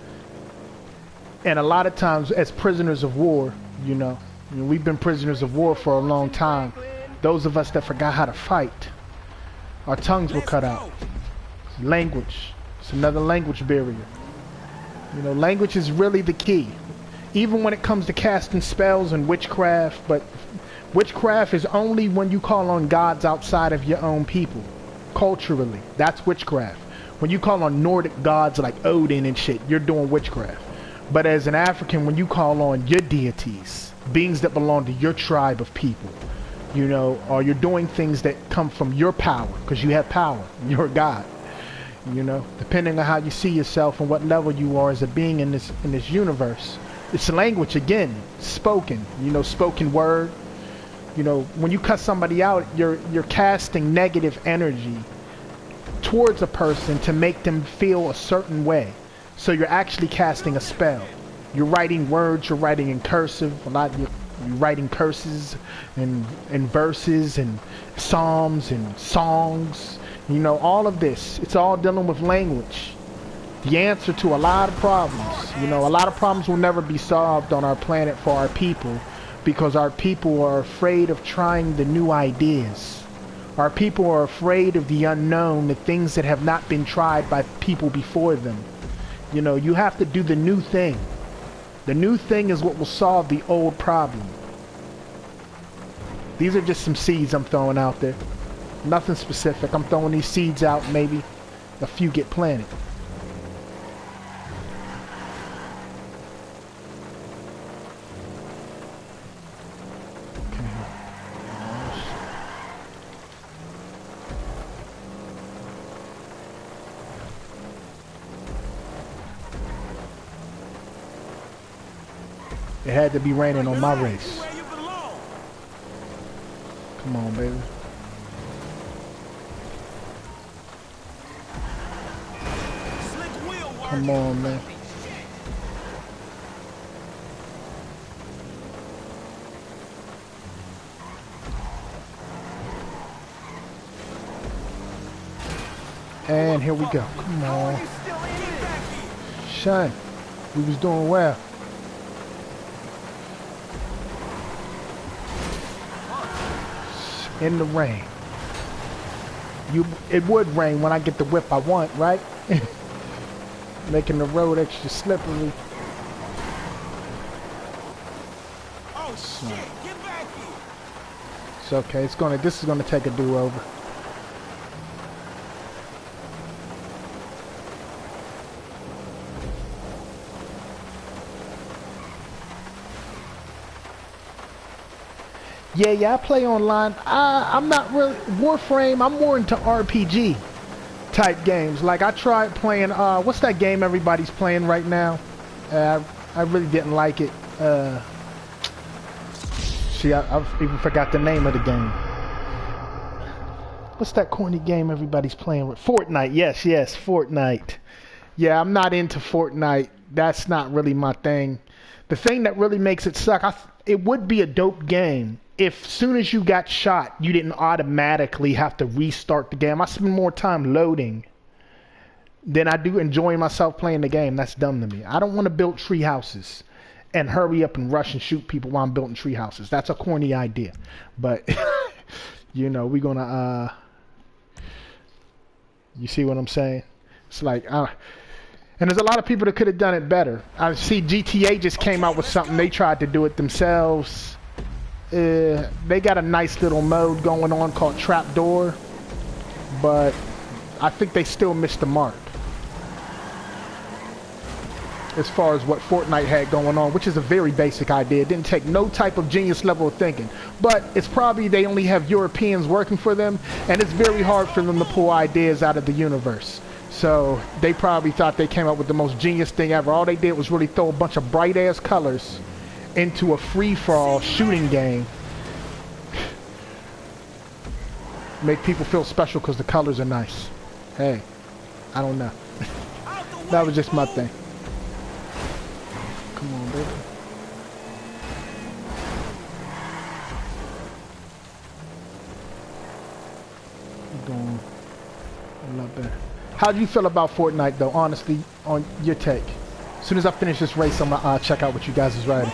and a lot of times as prisoners of war, you know, we've been prisoners of war for a long time. Those of us that forgot how to fight, our tongues were cut out. Language, it's another language barrier. You know, language is really the key, even when it comes to casting spells and witchcraft. But witchcraft is only when you call on gods outside of your own people. Culturally, that's witchcraft. When you call on Nordic gods like Odin and shit, you're doing witchcraft. But as an African, when you call on your deities, beings that belong to your tribe of people, you know, or you're doing things that come from your power, because you have power, you're a god. You know, depending on how you see yourself and what level you are as a being in this universe. It's language, again, spoken, you know, spoken word. You know, when you cut somebody out, you're casting negative energy towards a person to make them feel a certain way. So you're actually casting a spell. You're writing words, you're writing in cursive, you're writing curses and verses and psalms and songs. You know, all of this, it's all dealing with language. The answer to a lot of problems. You know, a lot of problems will never be solved on our planet for our people, because our people are afraid of trying the new ideas. Our people are afraid of the unknown, the things that have not been tried by people before them. You know, you have to do the new thing. The new thing is what will solve the old problem. These are just some seeds I'm throwing out there. Nothing specific. I'm throwing these seeds out, maybe a few get planted. It had to be raining on my race. Come on, baby. Come on, man. And here we go. Come on. Shine. We was doing well. In the rain. It would rain when I get the whip I want, right? Making the road extra slippery. Oh shit, get back here. It's okay. This is gonna take a do-over. Yeah, I play online. I'm not really Warframe. I'm more into RPG type games. Like I tried playing. What's that game everybody's playing right now? I really didn't like it. See, I've even forgot the name of the game. What's that corny game everybody's playing with? Fortnite. Yes, Fortnite. Yeah, I'm not into Fortnite. That's not really my thing. The thing that really makes it suck, it would be a dope game if soon as you got shot, you didn't automatically have to restart the game. I spend more time loading than I do enjoying myself playing the game. That's dumb to me. I don't want to build tree houses and hurry up and rush and shoot people while I'm building tree houses. That's a corny idea. But, you know, we're going to, you see what I'm saying? It's like, and there's a lot of people that could have done it better. I see GTA just came out with something. They tried to do it themselves. They got a nice little mode going on called Trapdoor, but I think they still missed the mark as far as what Fortnite had going on, which is a very basic idea. It didn't take no type of genius level of thinking, but it's probably they only have Europeans working for them, and it's very hard for them to pull ideas out of the universe. So they probably thought they came up with the most genius thing ever. All they did was really throw a bunch of bright ass colors into a free-for-all shooting game. Make people feel special because the colors are nice. Hey, I don't know. That was just my thing. Come on, baby. Going a lot better. How do you feel about Fortnite, though? Honestly, on your take. As soon as I finish this race, I'm gonna check out what you guys is riding.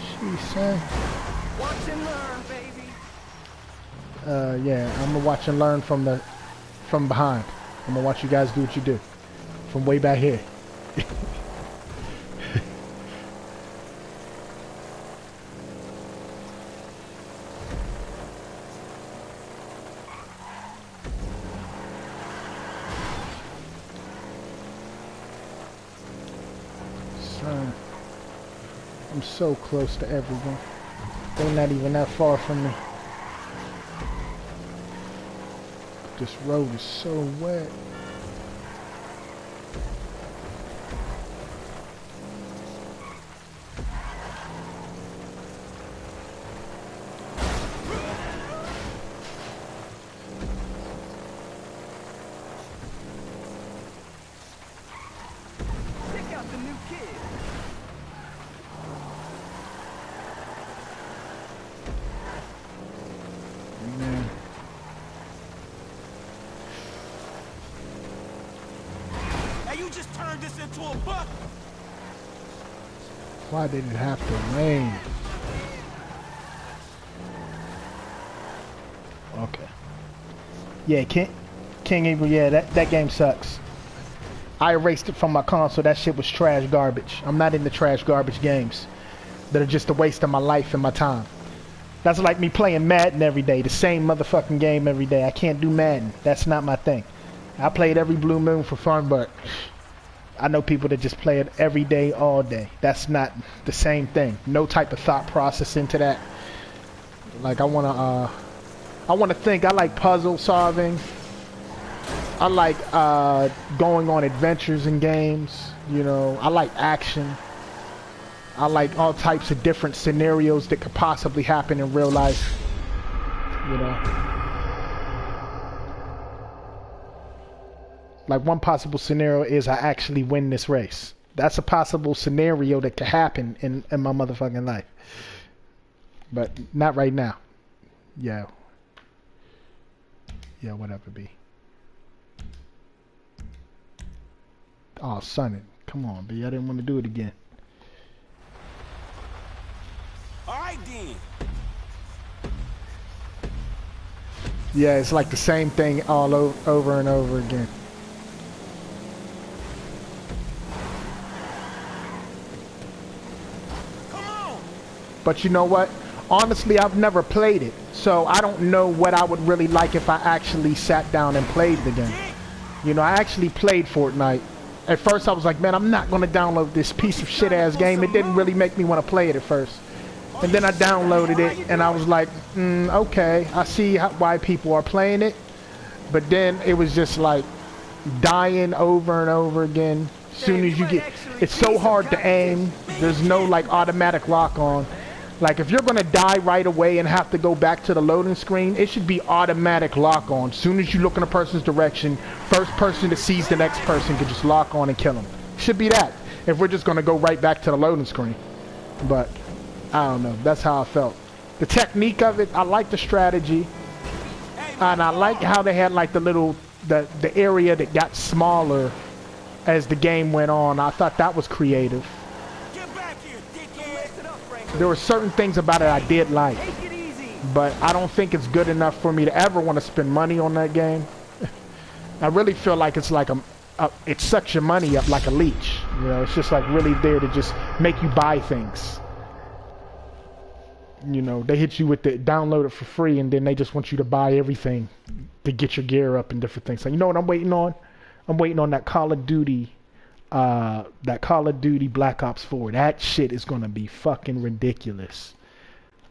She's saying. Watch and learn, baby. Yeah, I'm gonna watch and learn from behind. I'm gonna watch you guys do what you do from way back here. Son, I'm so close to everyone. They're not even that far from me. This road is so wet. Check out the new kid. Man. Hey, you just turned this into a buck. Why did it have to rain? Okay. Yeah, King Eagle, yeah, that game sucks. I erased it from my console. That shit was trash garbage. I'm not into trash garbage games that are just a waste of my life and my time. That's like me playing Madden every day, the same motherfucking game every day. I can't do Madden. That's not my thing. I play it every blue moon for fun, but I know people that just play it every day, all day. That's not the same thing. No type of thought process into that. Like I wanna think. I like puzzle solving. I like going on adventures in games. You know, I like action. I like all types of different scenarios that could possibly happen in real life. You know, like one possible scenario is I actually win this race. That's a possible scenario that could happen in my motherfucking life. But not right now. Yeah. Yeah, whatever, B. Oh, Sonny. Come on, B. I didn't want to do it again. All right, then. Yeah, it's like the same thing all over and over again. Come on. But you know what? Honestly, I've never played it, so I don't know what I would really like if I actually sat down and played the game. You know, I actually played Fortnite. At first, I was like, man, I'm not going to download this piece of shit-ass game. It didn't really make me want to play it at first. And then I downloaded it, and I was like, okay, I see why people are playing it. But then it was just like dying over and over again. As soon as you get, it's so hard to aim. There's no like automatic lock on. Like if you're gonna die right away and have to go back to the loading screen, it should be automatic lock on. As soon as you look in a person's direction, first person that sees the next person can just lock on and kill them. Should be that. If we're just gonna go right back to the loading screen. But I don't know. That's how I felt. The technique of it, I like the strategy, and I like how they had like the area that got smaller as the game went on. I thought that was creative. There were certain things about it I did like, but I don't think it's good enough for me to ever want to spend money on that game. I really feel like it's like it sucks your money up like a leech. You know, it's just like really there to just make you buy things. You know, they hit you with the download it for free, and then they just want you to buy everything to get your gear up and different things. So you know what I'm waiting on? I'm waiting on that Call of Duty Black Ops 4. That shit is gonna be fucking ridiculous.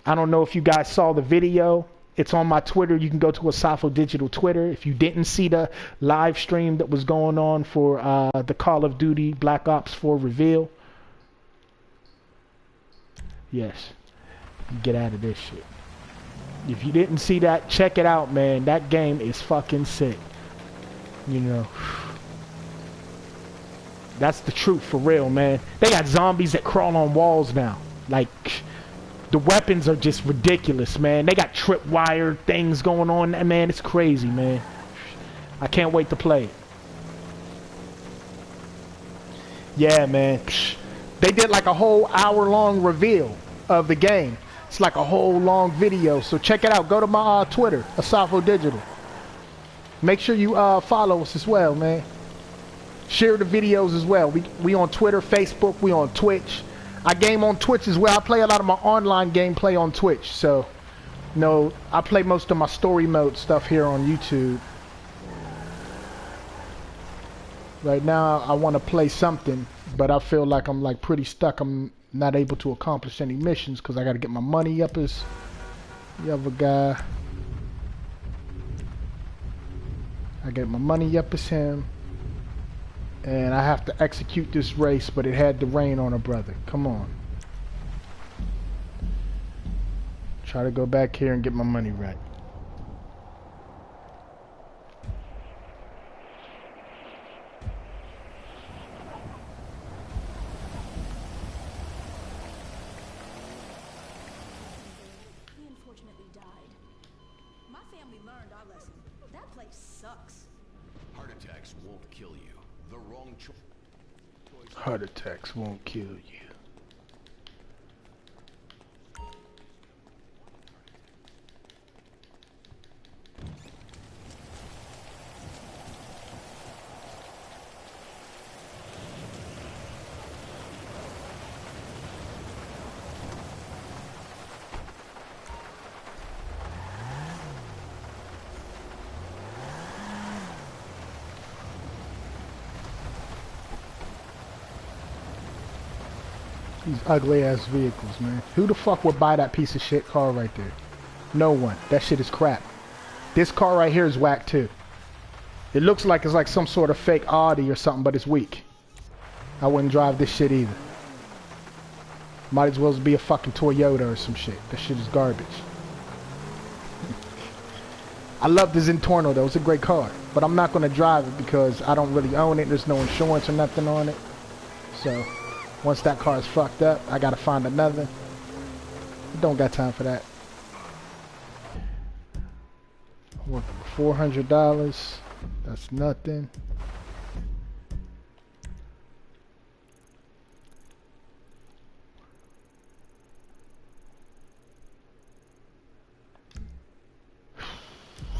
I don't know if you guys saw the video. It's on my Twitter. You can go to Asafo Digital Twitter. If you didn't see the live stream that was going on for the Call of Duty Black Ops 4 reveal, Yes. Get out of this shit. If you didn't see that, check it out, man. That game is fucking sick. You know. That's the truth for real, man. They got zombies that crawl on walls now. Like, the weapons are just ridiculous, man. They got tripwire things going on. Man, it's crazy, man. I can't wait to play it. Yeah, man. They did like a whole hour-long reveal of the game. It's like a whole long video. So check it out. Go to my Twitter, Asafo Digital. Make sure you follow us as well, man. Share the videos as well. We on Twitter, Facebook, we on Twitch. I game on Twitch as well. I play a lot of my online gameplay on Twitch. So, you know, I play most of my story mode stuff here on YouTube. Right now, I want to play something, but I feel like I'm like pretty stuck. I'm not able to accomplish any missions because I got to get my money up as the other guy. I get my money up as him. And I have to execute this race, but it had to rain on a brother. Come on. Try to go back here and get my money right. He unfortunately died. My family learned our lesson. That place sucks. Heart attacks won't kill you. The wrong choice. Heart attacks won't kill you. These ugly ass vehicles, man. Who the fuck would buy that piece of shit car right there? No one. That shit is crap. This car right here is whack too. It looks like it's like some sort of fake Audi or something, but it's weak. I wouldn't drive this shit either. Might as well be a fucking Toyota or some shit. That shit is garbage. I love the Zentorno though. It's a great car. But I'm not going to drive it because I don't really own it. There's no insurance or nothing on it. So once that car is fucked up, I gotta find another. I don't got time for that. Working for $400. That's nothing.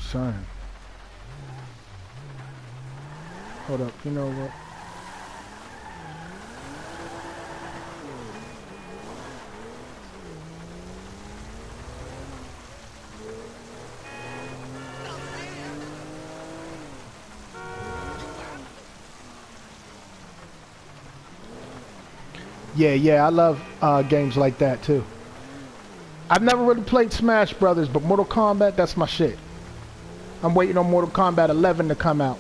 Son. Hold up, you know what? Yeah, I love games like that too. I've never really played Smash Brothers, but Mortal Kombat, that's my shit. I'm waiting on Mortal Kombat 11 to come out.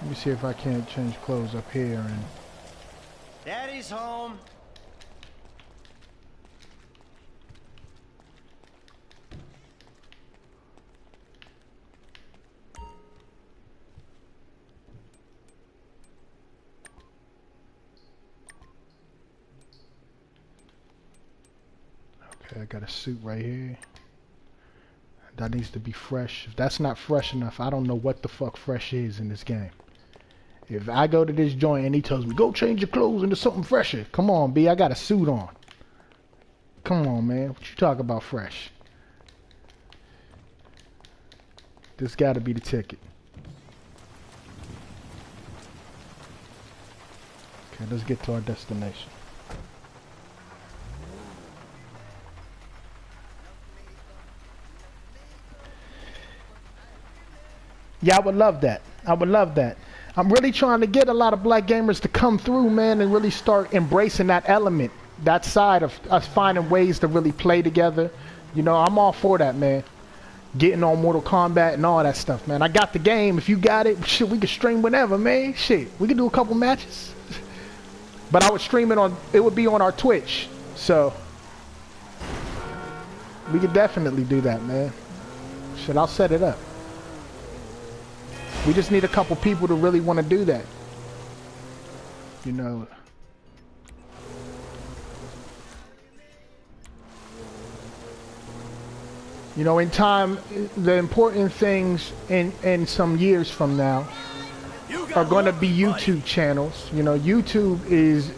Let me see if I can't change clothes up here and... Daddy's home. Okay, I got a suit right here. That needs to be fresh. If that's not fresh enough, I don't know what the fuck fresh is in this game. If I go to this joint and he tells me, go change your clothes into something fresher. Come on, B, I got a suit on. Come on, man. What you talk about fresh? This gotta be the ticket. Okay, let's get to our destination. Yeah, I would love that. I would love that. I'm really trying to get a lot of black gamers to come through, man, and really start embracing that element. that side of us finding ways to really play together, you know, I'm all for that, man. Getting on Mortal Kombat and all that stuff, man. I got the game. If you got it, shit, we can stream whenever, man. Shit, we can do a couple matches. But I would stream it on, it would be on our Twitch. So, we could definitely do that, man. Shit, I'll set it up. We just need a couple people to really want to do that. You know. You know, in time, the important things in some years from now are going to be YouTube channels. You know, YouTube is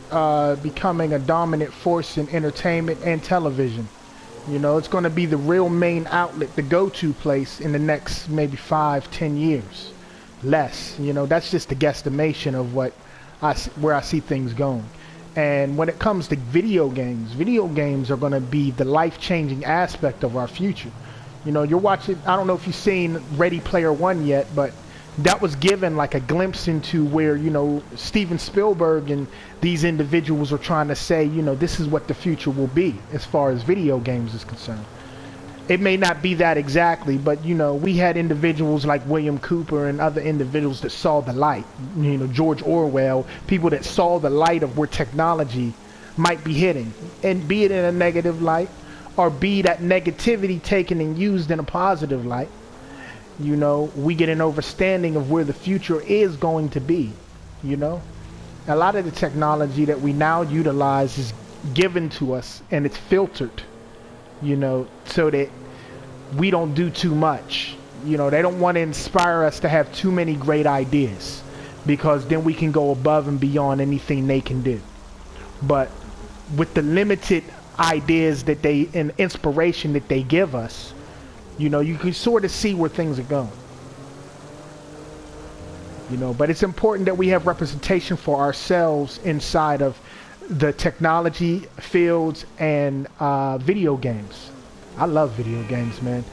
becoming a dominant force in entertainment and television. You know, it's going to be the real main outlet, the go-to place in the next maybe 5-10 years. Less. You know, that's just a guesstimation of where I see things going. And when it comes to video games are going to be the life-changing aspect of our future. You know, you're watching, I don't know if you've seen Ready Player One yet, but that was given like a glimpse into where, you know, Steven Spielberg and these individuals are trying to say, you know, this is what the future will be as far as video games is concerned. It may not be that exactly, but, you know, we had individuals like William Cooper and other individuals that saw the light. You know, George Orwell, people that saw the light of where technology might be hitting. And be it in a negative light, or be that negativity taken and used in a positive light. You know, we get an understanding of where the future is going to be. You know, a lot of the technology that we now utilize is given to us and it's filtered, you know, so that we don't do too much. You know, they don't want to inspire us to have too many great ideas, because then we can go above and beyond anything they can do. But with the limited ideas that they and inspiration that they give us, you know, you can sort of see where things are going. You know, but it's important that we have representation for ourselves inside of the technology fields and video games. I love video games, man.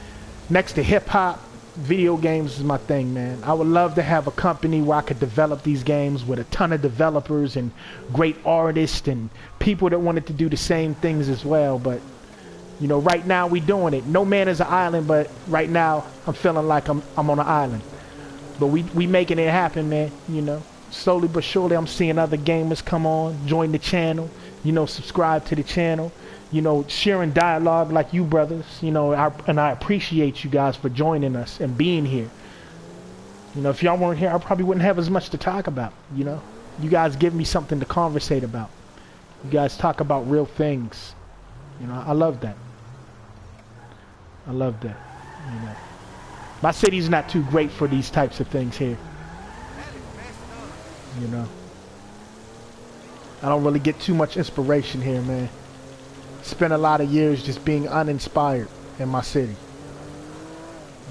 Next to hip hop, video games is my thing, man. I would love to have a company where I could develop these games with a ton of developers and great artists and people that wanted to do the same things as well. But, you know, right now we doing it. No man is an island, but right now I'm feeling like I'm on an island. But we making it happen, man. You know, slowly but surely I'm seeing other gamers come on, join the channel, you know, subscribe to the channel. You know, sharing dialogue like you brothers, you know, I appreciate you guys for joining us and being here. You know, if y'all weren't here, I probably wouldn't have as much to talk about, you know. You guys give me something to conversate about. You guys talk about real things. You know, I love that. I love that, you know. My city's not too great for these types of things here. You know. I don't really get too much inspiration here, man. Spent a lot of years just being uninspired in my city.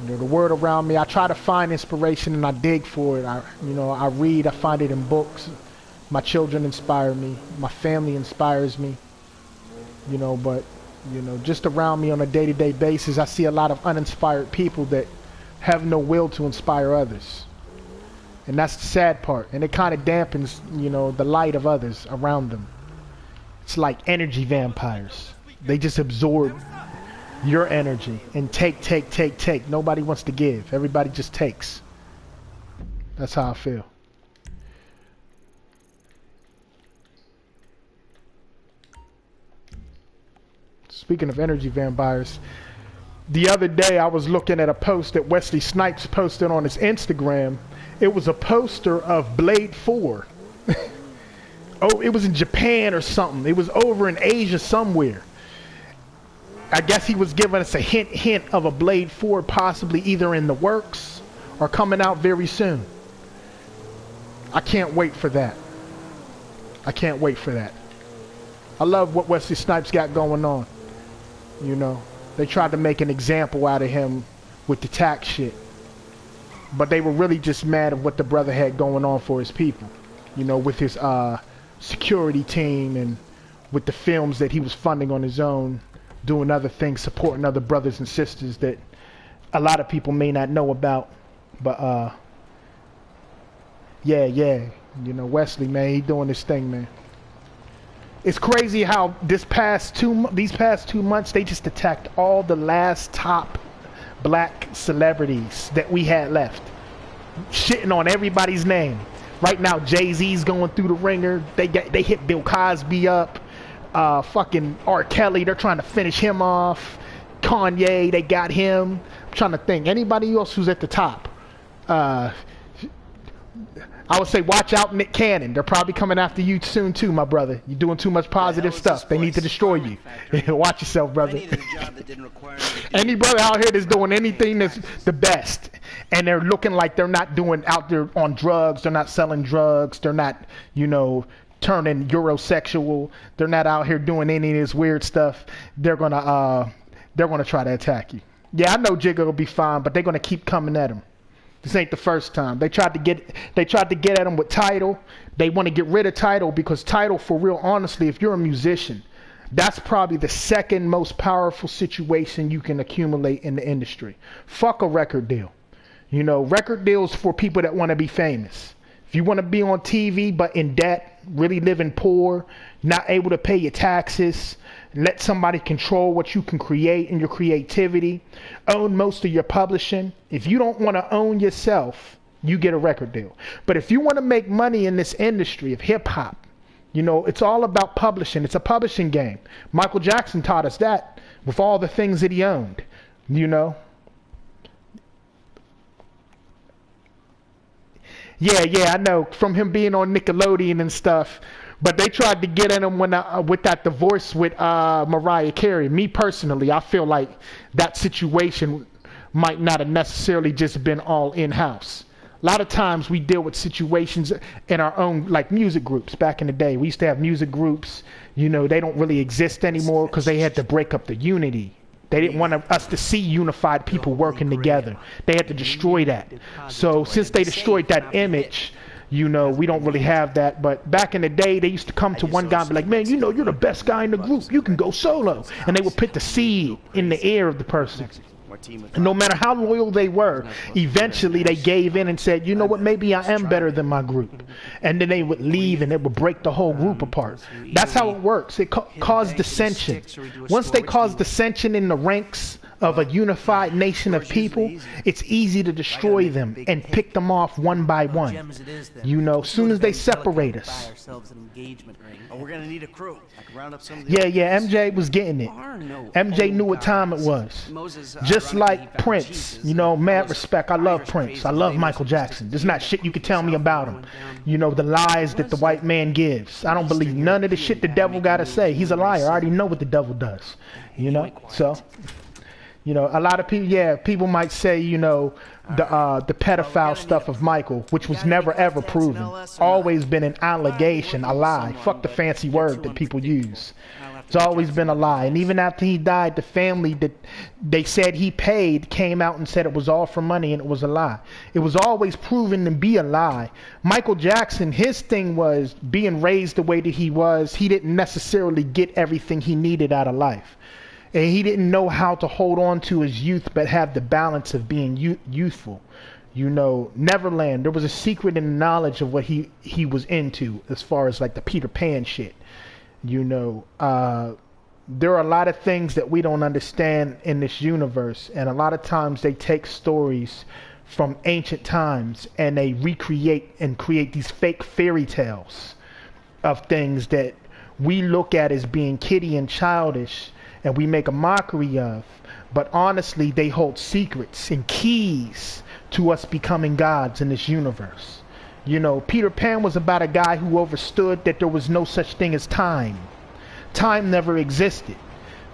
You know, the word around me, I try to find inspiration and I dig for it. I read, I find it in books. My children inspire me. My family inspires me. You know, but, you know, just around me on a day-to-day basis, I see a lot of uninspired people that have no will to inspire others. And that's the sad part. And it kind of dampens, you know, the light of others around them. It's like energy vampires. They just absorb your energy and take. Nobody wants to give. Everybody just takes. That's how I feel. Speaking of energy vampires, the other day I was looking at a post that Wesley Snipes posted on his Instagram. It was a poster of Blade 4. Oh, it was in Japan or something. It was over in Asia somewhere. I guess he was giving us a hint of a Blade 4 possibly either in the works or coming out very soon. I can't wait for that. I can't wait for that. I love what Wesley Snipes got going on. You know, they tried to make an example out of him with the tax shit. But they were really just mad at what the brother had going on for his people. You know, with his security team and with the films that he was funding on his own, doing other things, supporting other brothers and sisters that a lot of people may not know about. But yeah, you know, Wesley, man, he doing this thing, man. It's crazy how these past 2 months they just attacked all the last top black celebrities that we had left, shitting on everybody's name. Right now, Jay-Z's going through the ringer. They hit Bill Cosby up. Fucking R. Kelly, they're trying to finish him off. Kanye, they got him. I'm trying to think. Anybody else who's at the top? I would say watch out, Nick Cannon. They're probably coming after you soon too, my brother. You're doing too much positive stuff. They need to destroy you. Watch yourself, brother. Any brother out here that's doing anything that's the best, and they're looking like they're not doing out there on drugs, they're not selling drugs, they're not, you know, turning Eurosexual, they're not out here doing any of this weird stuff, they're gonna try to attack you. Yeah, I know Jigga will be fine, but they're gonna keep coming at him. This ain't the first time. They tried to get at him with Tidal. They want to get rid of Tidal because Tidal, for real, honestly, if you're a musician, that's probably the second most powerful situation you can accumulate in the industry. Fuck a record deal. You know, record deals for people that want to be famous. If you want to be on TV but in debt, really living poor, not able to pay your taxes, let somebody control what you can create and your creativity, own most of your publishing. If you don't want to own yourself, you get a record deal. But if you want to make money in this industry of hip hop, you know, it's all about publishing. It's a publishing game. Michael Jackson taught us that with all the things that he owned, you know. Yeah, I know, from him being on Nickelodeon and stuff. But they tried to get at him when with that divorce with Mariah Carey. Me personally, I feel like that situation might not have necessarily just been all in-house. A lot of times we deal with situations in our own, like music groups. Back in the day, we used to have music groups. You know, they don't really exist anymore because they had to break up the unity. They didn't want us to see unified people working together. They had to destroy that. So since they destroyed that image, you know, we don't really have that. But back in the day, they used to come to one guy and be like, man, you know, you're the best guy in the group. You can go solo. And they would put the seed in the ear of the person. And no matter how loyal they were, eventually they gave in and said, you know what, maybe I am better than my group. And then they would leave and it would break the whole group apart. That's how it works. It caused dissension. Once they cause dissension in the ranks of a unified nation of people, it's easy to destroy them and pick them off one by one. You know, as soon as they separate us. Oh, we're gonna need a crew. I can round up some of the Yeah, MJ was getting it. MJ knew what time it was. Just like Prince, you know, mad respect. I love Prince. I love Michael Jackson. There's not shit you can tell me about him. You know, the lies that the white man gives. I don't believe none of the shit the devil gotta say. He's a liar. I already know what the devil does. You know, so. You know, a lot of people, people might say, you know, the pedophile stuff of Michael, which was never ever proven, always been an allegation, a lie. Fuck the fancy word that people use. It's always been a lie. And even after he died, the family that they said he paid came out and said it was all for money and it was a lie. It was always proven to be a lie. Michael Jackson, his thing was being raised the way that he was. He didn't necessarily get everything he needed out of life. And he didn't know how to hold on to his youth but have the balance of being youthful. You know, Neverland, there was a secret in the knowledge of what he was into as far as like the Peter Pan shit. You know, there are a lot of things that we don't understand in this universe. And a lot of times they take stories from ancient times and they recreate and create these fake fairy tales of things that we look at as being kiddie and childish. And we make a mockery of, but honestly, they hold secrets and keys to us becoming gods in this universe. You know, Peter Pan was about a guy who understood that there was no such thing as time. Time never existed.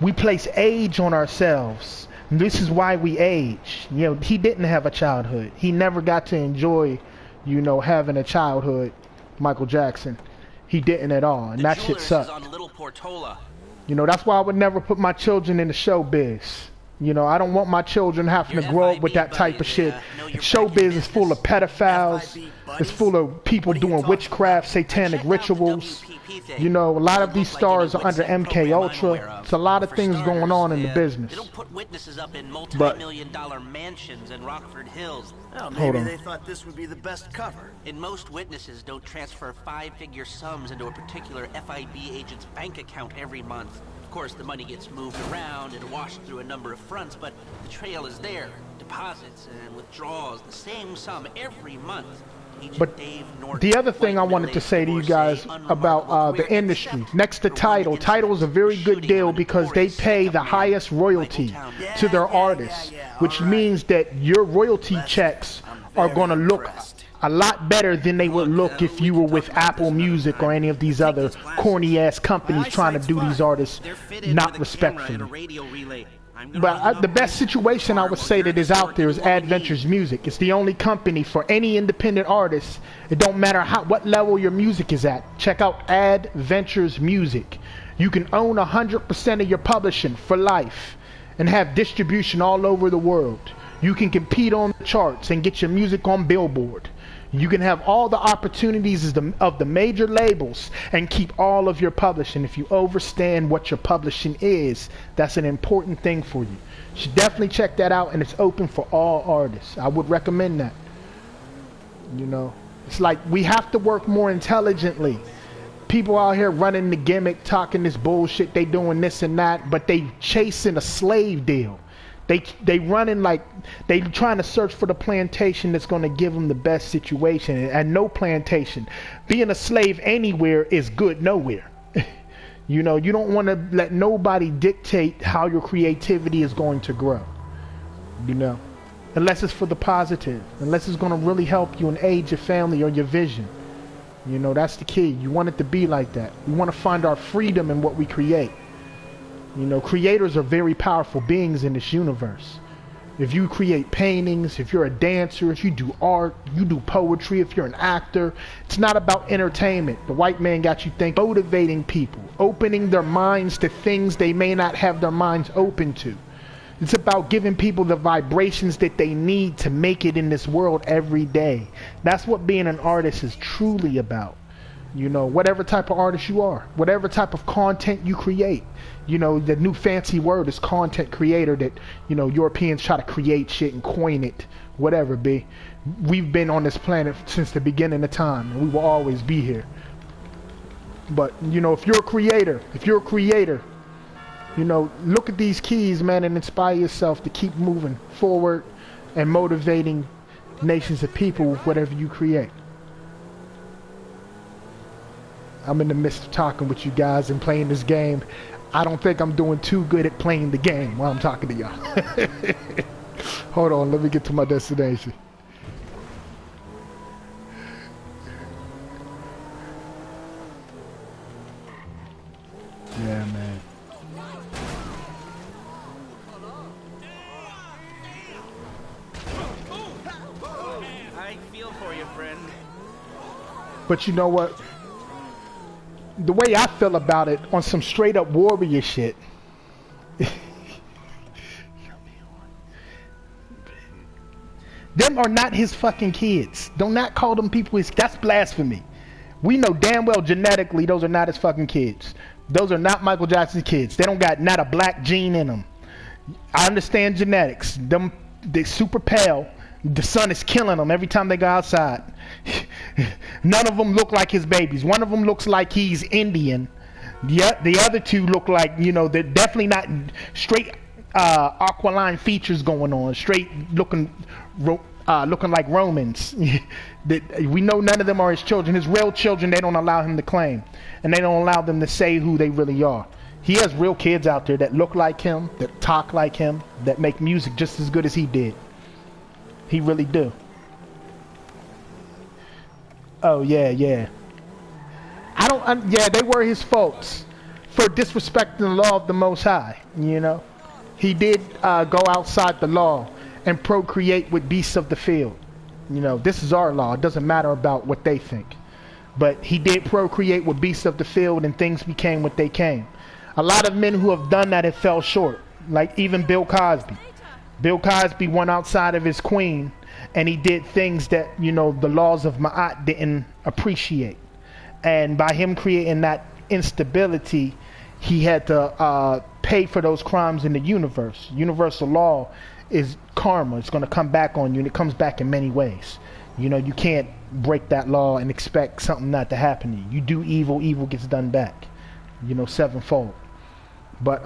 We place age on ourselves. This is why we age. You know, he didn't have a childhood. He never got to enjoy, you know, having a childhood, Michael Jackson. He didn't at all, and that shit sucked. You know, that's why I would never put my children in the showbiz. You know, I don't want my children having to grow up with that type of shit. Showbiz is full of pedophiles. It's full of people doing witchcraft, satanic rituals. VIP thing. You know, a lot of Doesn't these look like stars any are under Wixit MK program I'm Ultra. aware of. It's a lot of For things going starters, on in the business. They don't put witnesses up in But- multi-million-dollar mansions in Rockford Hills. Well, Hold maybe on. they thought this would be the best cover. And most witnesses don't transfer five-figure sums into a particular FIB agent's bank account every month. Of course, the money gets moved around and washed through a number of fronts, but the trail is there. Deposits and withdrawals, the same sum every month. Agent But Dave Norton, the other thing I white wanted to say to you guys divorcee, about unremarkable the career, industry, except next to for one Tidal, incident, Tidal is a very good shooting deal of a because they notorious pay the stuntman, highest royalty Michael to their artists, which means that your royalty checks are going to look a lot better than they would look if you were with Apple Music or any of these other corny ass companies trying to do these artists not respectfully. But the best situation I would say that is out there is Adventures Music. It's the only company for any independent artist. It don't matter what level your music is at. Check out Adventures Music. You can own 100% of your publishing for life and have distribution all over the world. You can compete on the charts and get your music on Billboard. You can have all the opportunities of the major labels and keep all of your publishing. If you understand what your publishing is, that's an important thing for you. You should definitely check that out, and it's open for all artists. I would recommend that. You know, it's like we have to work more intelligently. People out here running the gimmick, talking this bullshit, they doing this and that, but they chasing a slave deal. They running like they trying to search for the plantation that's going to give them the best situation, and no plantation. Being a slave anywhere is good nowhere. You know, you don't want to let nobody dictate how your creativity is going to grow. You know, unless it's for the positive, unless it's going to really help you and aid your family or your vision. You know, that's the key. You want it to be like that. We want to find our freedom in what we create. You know, creators are very powerful beings in this universe. If you create paintings, if you're a dancer, if you do art, you do poetry, if you're an actor, it's not about entertainment. The white man got you thinking, motivating people, opening their minds to things they may not have their minds open to. It's about giving people the vibrations that they need to make it in this world every day. That's what being an artist is truly about. You know, whatever type of artist you are, whatever type of content you create. You know, the new fancy word is content creator that, you know, Europeans try to create shit and coin it, whatever, B. We've been on this planet since the beginning of time, and we will always be here. But, you know, if you're a creator, you know, look at these keys, man, and inspire yourself to keep moving forward and motivating nations of people with whatever you create. I'm in the midst of talking with you guys and playing this game. I don't think I'm doing too good at playing the game while I'm talking to y'all. Hold on, let me get to my destination. Yeah, man. I feel for you, friend. But you know what? The way I feel about it, on some straight up warrior shit. Them are not his fucking kids. Do not call them people his. That's blasphemy. We know damn well genetically those are not his fucking kids. Those are not Michael Jackson's kids. They don't got not a black gene in them. I understand genetics. They're super pale. The sun is killing them every time they go outside. None of them look like his babies. One of them looks like he's Indian. The other two look like, you know, they're definitely not straight aquiline features going on. Straight looking like Romans. We know none of them are his children. His real children, they don't allow him to claim. And they don't allow them to say who they really are. He has real kids out there that look like him, that talk like him, that make music just as good as he did. He really do. Oh yeah. Yeah, they were his folks for disrespecting the law of the Most High. You know, he did go outside the law and procreate with beasts of the field. You know, this is our law. It doesn't matter about what they think. But he did procreate with beasts of the field, and things became what they came. A lot of men who have done that have fell short. Like even Bill Cosby. Bill Cosby went outside of his queen, and he did things that, you know, the laws of Ma'at didn't appreciate. And by him creating that instability, he had to pay for those crimes in the universe. Universal law is karma. It's going to come back on you, and it comes back in many ways. You know, you can't break that law and expect something not to happen to you. You do evil, evil gets done back. You know, sevenfold. But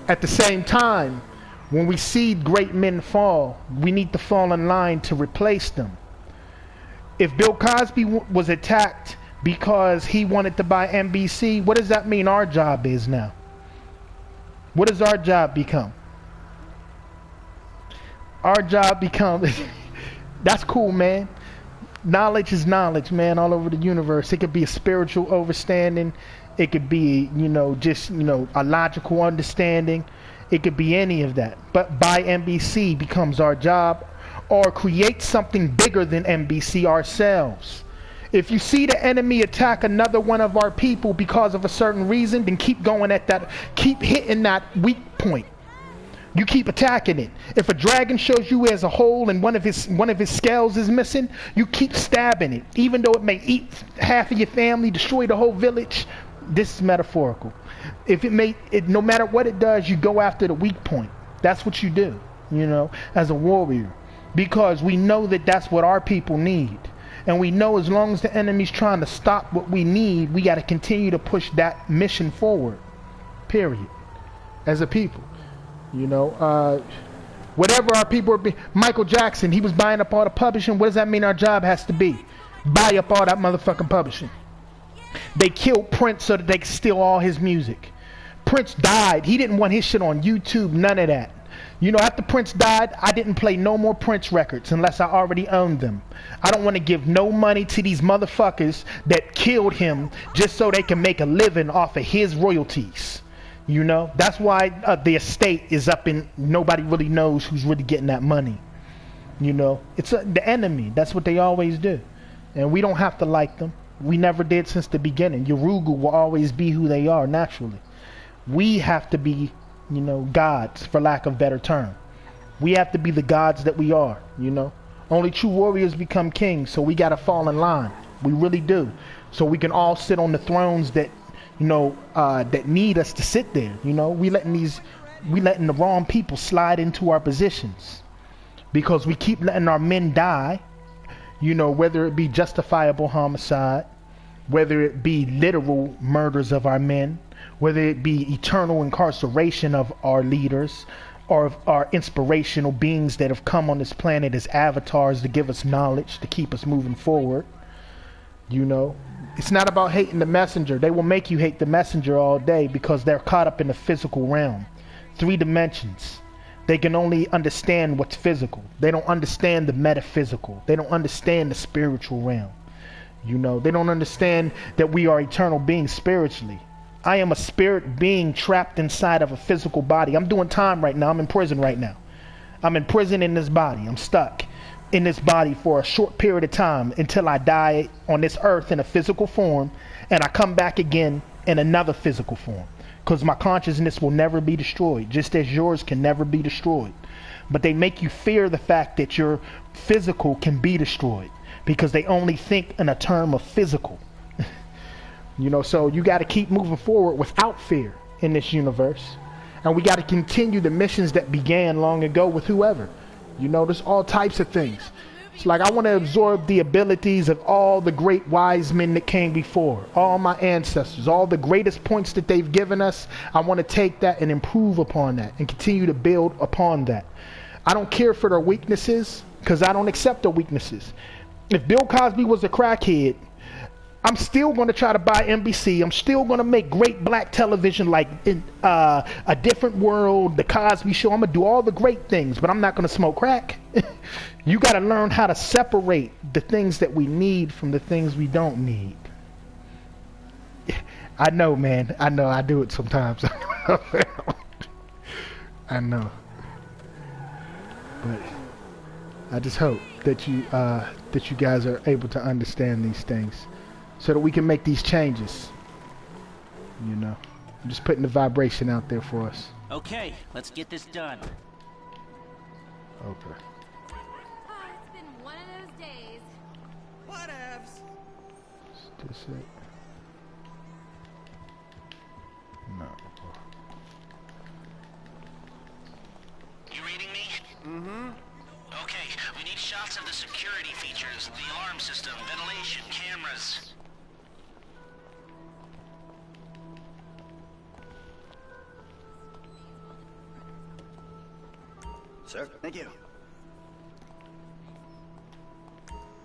at the same time, when we see great men fall, we need to fall in line to replace them. If Bill Cosby was attacked because he wanted to buy NBC, what does that mean our job is now? What does our job become? Our job becomes, that's cool, man. Knowledge is knowledge, man, all over the universe. It could be a spiritual understanding. It could be, you know, just, you know, a logical understanding. It could be any of that. But buy NBC becomes our job, or create something bigger than NBC ourselves. If you see the enemy attack another one of our people because of a certain reason, then keep going at that. Keep hitting that weak point. You keep attacking it. If a dragon shows you as a whole and one of his scales is missing, you keep stabbing it. Even though it may eat half of your family, destroy the whole village. This is metaphorical. No matter what it does, you go after the weak point. That's what you do, you know, as a warrior. Because we know that that's what our people need. And we know as long as the enemy's trying to stop what we need, we got to continue to push that mission forward. Period. As a people. You know, whatever our people are Michael Jackson, he was buying up all the publishing. What does that mean our job has to be? Buy up all that motherfucking publishing. They killed Prince so that they could steal all his music. Prince died. He didn't want his shit on YouTube, none of that. You know, after Prince died, I didn't play no more Prince records unless I already owned them. I don't want to give no money to these motherfuckers that killed him just so they can make a living off of his royalties. You know, that's why the estate is up in, nobody really knows who's really getting that money. You know, it's the enemy. That's what they always do. And we don't have to like them. We never did since the beginning. Yorugu will always be who they are naturally. We have to be, you know, gods, for lack of a better term. We have to be the gods that we are, you know. Only true warriors become kings, so we got to fall in line. We really do. So we can all sit on the thrones that, you know, that need us to sit there. You know, we letting the wrong people slide into our positions because we keep letting our men die. You know, whether it be justifiable homicide, whether it be literal murders of our men, whether it be eternal incarceration of our leaders, or of our inspirational beings that have come on this planet as avatars to give us knowledge, to keep us moving forward. You know, it's not about hating the messenger. They will make you hate the messenger all day because they're caught up in the physical realm. 3 dimensions. They can only understand what's physical. They don't understand the metaphysical. They don't understand the spiritual realm. You know, they don't understand that we are eternal beings spiritually. I am a spirit being trapped inside of a physical body. I'm doing time right now. I'm in prison right now. I'm in prison in this body. I'm stuck in this body for a short period of time until I die on this earth in a physical form, and I come back again in another physical form. Because my consciousness will never be destroyed, just as yours can never be destroyed. But they make you fear the fact that your physical can be destroyed because they only think in a term of physical. You know, so you got to keep moving forward without fear in this universe. And we got to continue the missions that began long ago with whoever. You know, there's all types of things. It's like I want to absorb the abilities of all the great wise men that came before, all my ancestors, all the greatest points that they've given us. I want to take that and improve upon that and continue to build upon that. I don't care for their weaknesses because I don't accept their weaknesses. If Bill Cosby was a crackhead, I'm still going to try to buy NBC. I'm still going to make great black television like A Different World, The Cosby Show. I'm going to do all the great things, but I'm not going to smoke crack. You got to learn how to separate the things that we need from the things we don't need. I know, man. I know. I do it sometimes. I know. But I just hope that you guys are able to understand these things so that we can make these changes. You know, I'm just putting the vibration out there for us. Okay, let's get this done. Okay. Oh, it's been one of those days. Whatevs. This it? No. You reading me? Mm-hmm. Okay, we need shots of the security features, the alarm system, ventilation, cameras. Sir, thank you.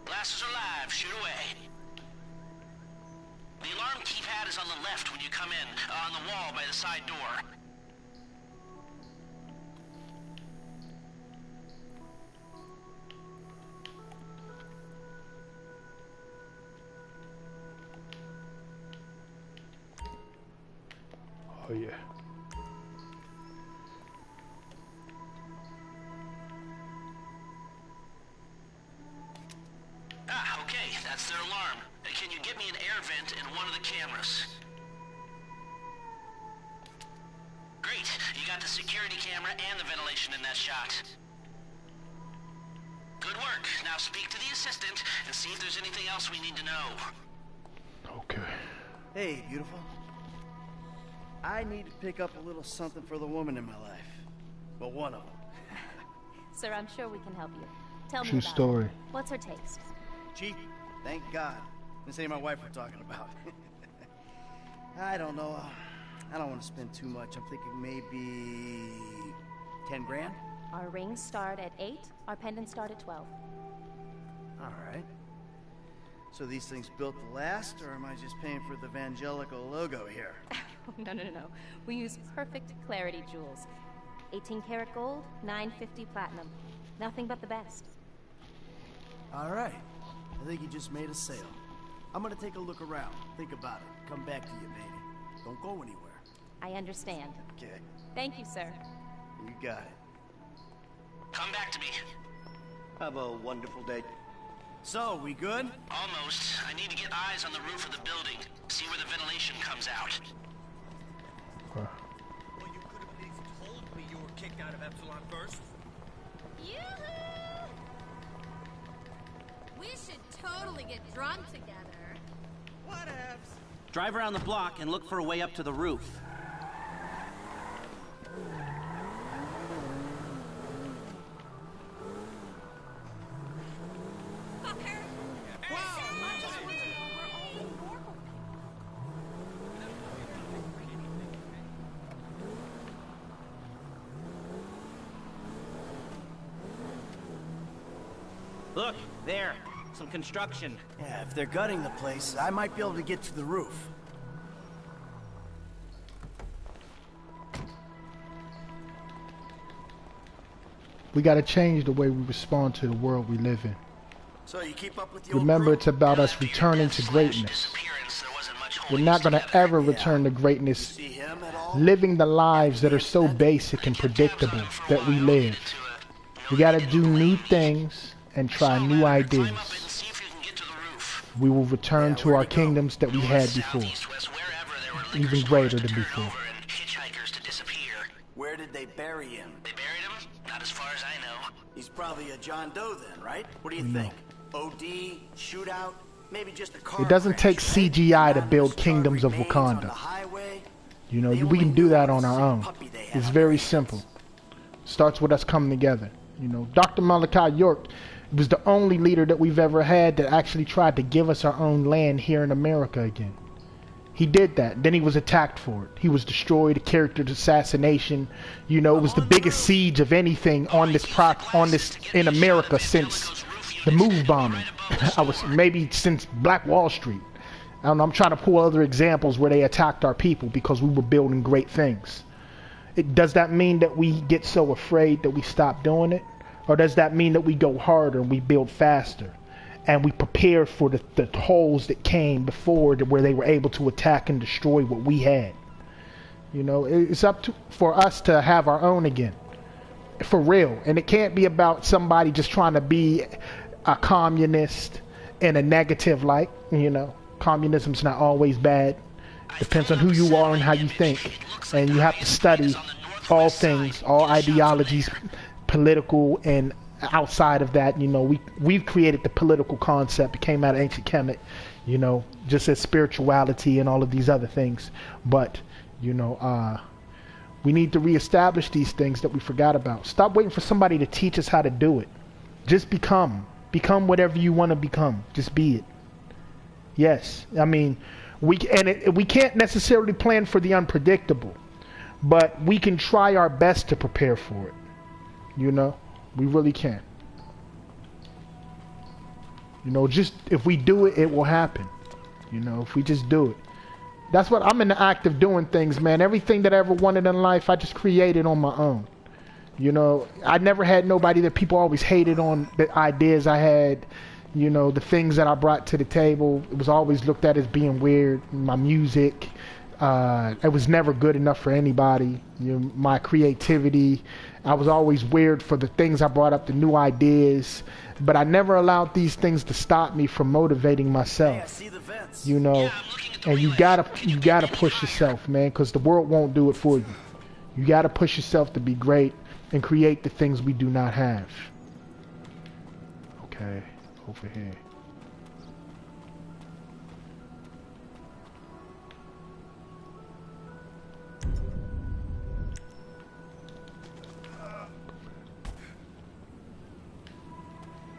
Blasters are live, shoot away. The alarm keypad is on the left when you come in, on the wall by the side door. Oh yeah. Ah, okay, that's their alarm. Can you get me an air vent in one of the cameras? Great, you got the security camera and the ventilation in that shot. Good work. Now speak to the assistant and see if there's anything else we need to know. Okay. Hey, beautiful. I need to pick up a little something for the woman in my life. Well, one of them. Sir, I'm sure we can help you. Tell me True about story. it. What's her taste? Cheap. Thank God. This ain't my wife we're talking about. I don't know. I don't want to spend too much. I'm thinking maybe 10 grand. Our rings start at 8. Our pendants start at 12. All right. So these things built to last, or am I just paying for the Evangelical logo here? No. We use perfect clarity jewels. 18 karat gold, 950 platinum. Nothing but the best. All right. I think you just made a sale. I'm gonna take a look around. Think about it. Come back to you, baby. Don't go anywhere. I understand. Okay. Thank you, sir. You got it. Come back to me. Have a wonderful day. So, we good? Almost. I need to get eyes on the roof of the building. See where the ventilation comes out. Well, you could have at least told me you were kicked out of Epsilon first. Yoo-hoo! We should totally get drunk together. Whatevs. Drive around the block and look for a way up to the roof. Look, there. Some construction. Yeah, if they're gutting the place, I might be able to get to the roof. We got to change the way we respond to the world we live in. So you keep up with the Remember, it's about us returning to greatness. We're not going to ever return to greatness living the lives that are so basic and predictable that we live. We got to do new things and try new ideas. We will return to our kingdoms that we had before, even greater than before. Where did they bury him? They buried him? Not as far as I know. He's probably a John Doe then, right? What do you think? OD, shootout, maybe just a car It doesn't take crash, right? CGI to build kingdoms of Wakanda. You know, we can do that on our own. It's very simple. Starts with us coming together. You know, Dr. Malachi York was the only leader that we've ever had that actually tried to give us our own land here in America again. He did that. Then he was attacked for it. He was destroyed, a character assassination. You know, it was the biggest siege of anything on this in America since the move bombing. Maybe since Black Wall Street. I don't know, I'm trying to pull other examples where they attacked our people because we were building great things. Does that mean that we get so afraid that we stop doing it? Or does that mean that we go harder and we build faster? And we prepare for the holes that came before where they were able to attack and destroy what we had. You know, it's up for us to have our own again. For real. And it can't be about somebody just trying to be a communist in a negative light. You know, communism's not always bad. Depends on who you are and how you think. And you have to study all things, all ideologies, political and outside of that. You know, we've created the political concept. It came out of ancient Kemet. you know, just as spirituality and all of these other things. But, you know, we need to reestablish these things that we forgot about. Stop waiting for somebody to teach us how to do it. Just become whatever you want to become. Just be it. Yes, I mean, we can't necessarily plan for the unpredictable, but we can try our best to prepare for it. You know, we really can. You know, just if we do it, it will happen. You know, if we just do it. That's what I'm in the act of doing things, man. Everything that I ever wanted in life, I just created on my own. You know, I never had nobody that people always hated on the ideas I had. You know, the things that I brought to the table, it was always looked at as being weird. My music, it was never good enough for anybody. You know, my creativity, I was always weird for the things I brought up, the new ideas. But I never allowed these things to stop me from motivating myself. Hey, I see the vents. You know, yeah, and you gotta push yourself, man, because the world won't do it for you. You gotta push yourself to be great and create the things we do not have. Okay. Over here.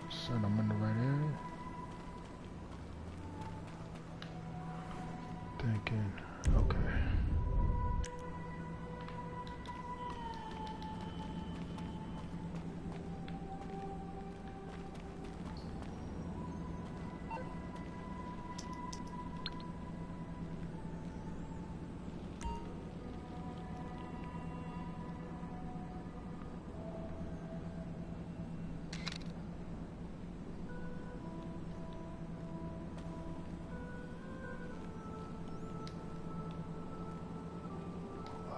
Son, I'm in the right area. Thinking. Okay.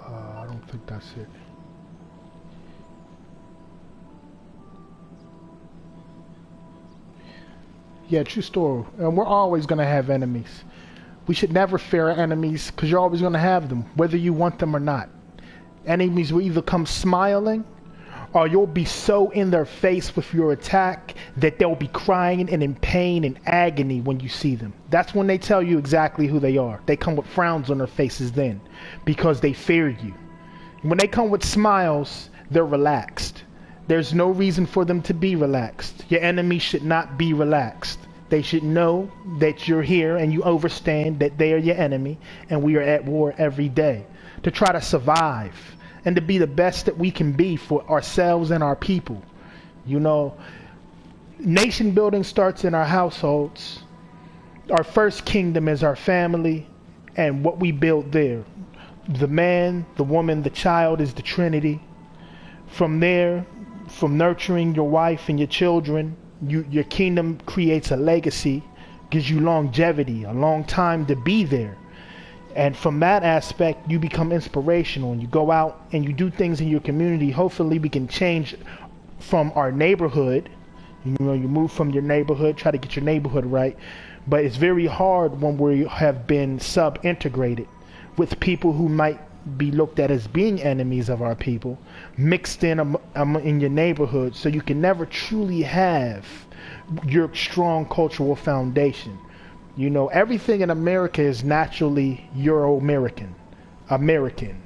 I think that's it. Yeah, true story. And we're always going to have enemies. We should never fear enemies because you're always going to have them, whether you want them or not. Enemies will either come smiling or you'll be so in their face with your attack that they'll be crying and in pain and agony when you see them. That's when they tell you exactly who they are. They come with frowns on their faces then because they fear you. When they come with smiles, they're relaxed. There's no reason for them to be relaxed. Your enemy should not be relaxed. They should know that you're here and you understand that they are your enemy and we are at war every day to try to survive and to be the best that we can be for ourselves and our people. You know, nation building starts in our households. Our first kingdom is our family and what we build there. The man, the woman, the child is the Trinity. From there, from nurturing your wife and your children, your kingdom creates a legacy, gives you longevity, a long time to be there. And from that aspect, you become inspirational and you go out and you do things in your community. Hopefully we can change from our neighborhood. You know, you move from your neighborhood, try to get your neighborhood right. But it's very hard when we have been sub-integrated with people who might be looked at as being enemies of our people, mixed in your neighborhood, so you can never truly have your strong cultural foundation. You know, everything in America is naturally Euro-American, American.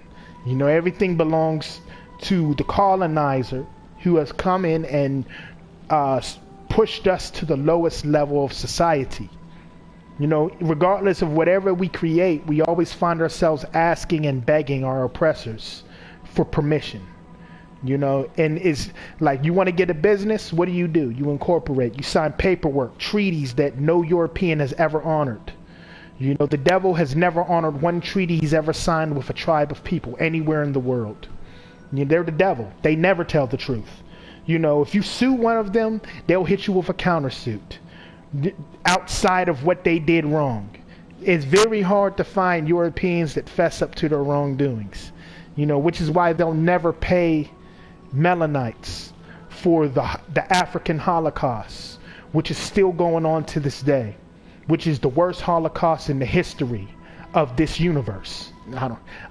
You know, everything belongs to the colonizer who has come in and pushed us to the lowest level of society. You know, regardless of whatever we create, we always find ourselves asking and begging our oppressors for permission. You know, and it's like, you want to get a business, what do? You incorporate, you sign paperwork, treaties that no European has ever honored. You know, the devil has never honored one treaty he's ever signed with a tribe of people anywhere in the world. You know, they're the devil. They never tell the truth. You know, if you sue one of them, they'll hit you with a countersuit outside of what they did wrong. It's very hard to find Europeans that fess up to their wrongdoings. You know, which is why they'll never pay Melanites for the African Holocaust, which is still going on to this day, which is the worst Holocaust in the history of this universe.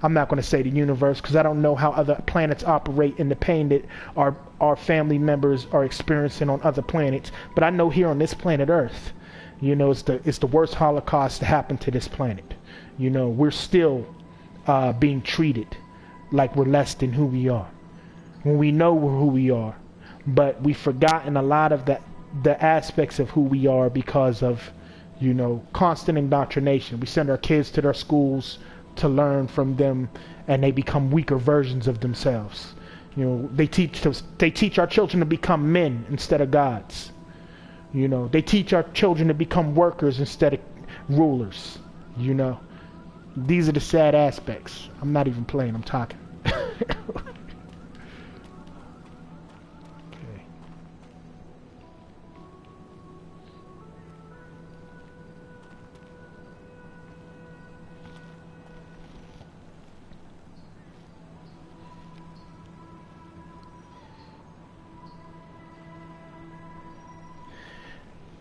I'm not going to say the universe because I don't know how other planets operate in the pain that our family members are experiencing on other planets, but I know here on this planet Earth, You know, it's the worst Holocaust to happen to this planet. You know, we're still being treated like we're less than who we are, when we know we're who we are. But we've forgotten a lot of the aspects of who we are because of, you know, constant indoctrination. We send our kids to their schools to learn from them, and they become weaker versions of themselves. You know, they teach our children to become men instead of gods. You know, they teach our children to become workers instead of rulers. You know, these are the sad aspects. I'm not even playing, I'm talking.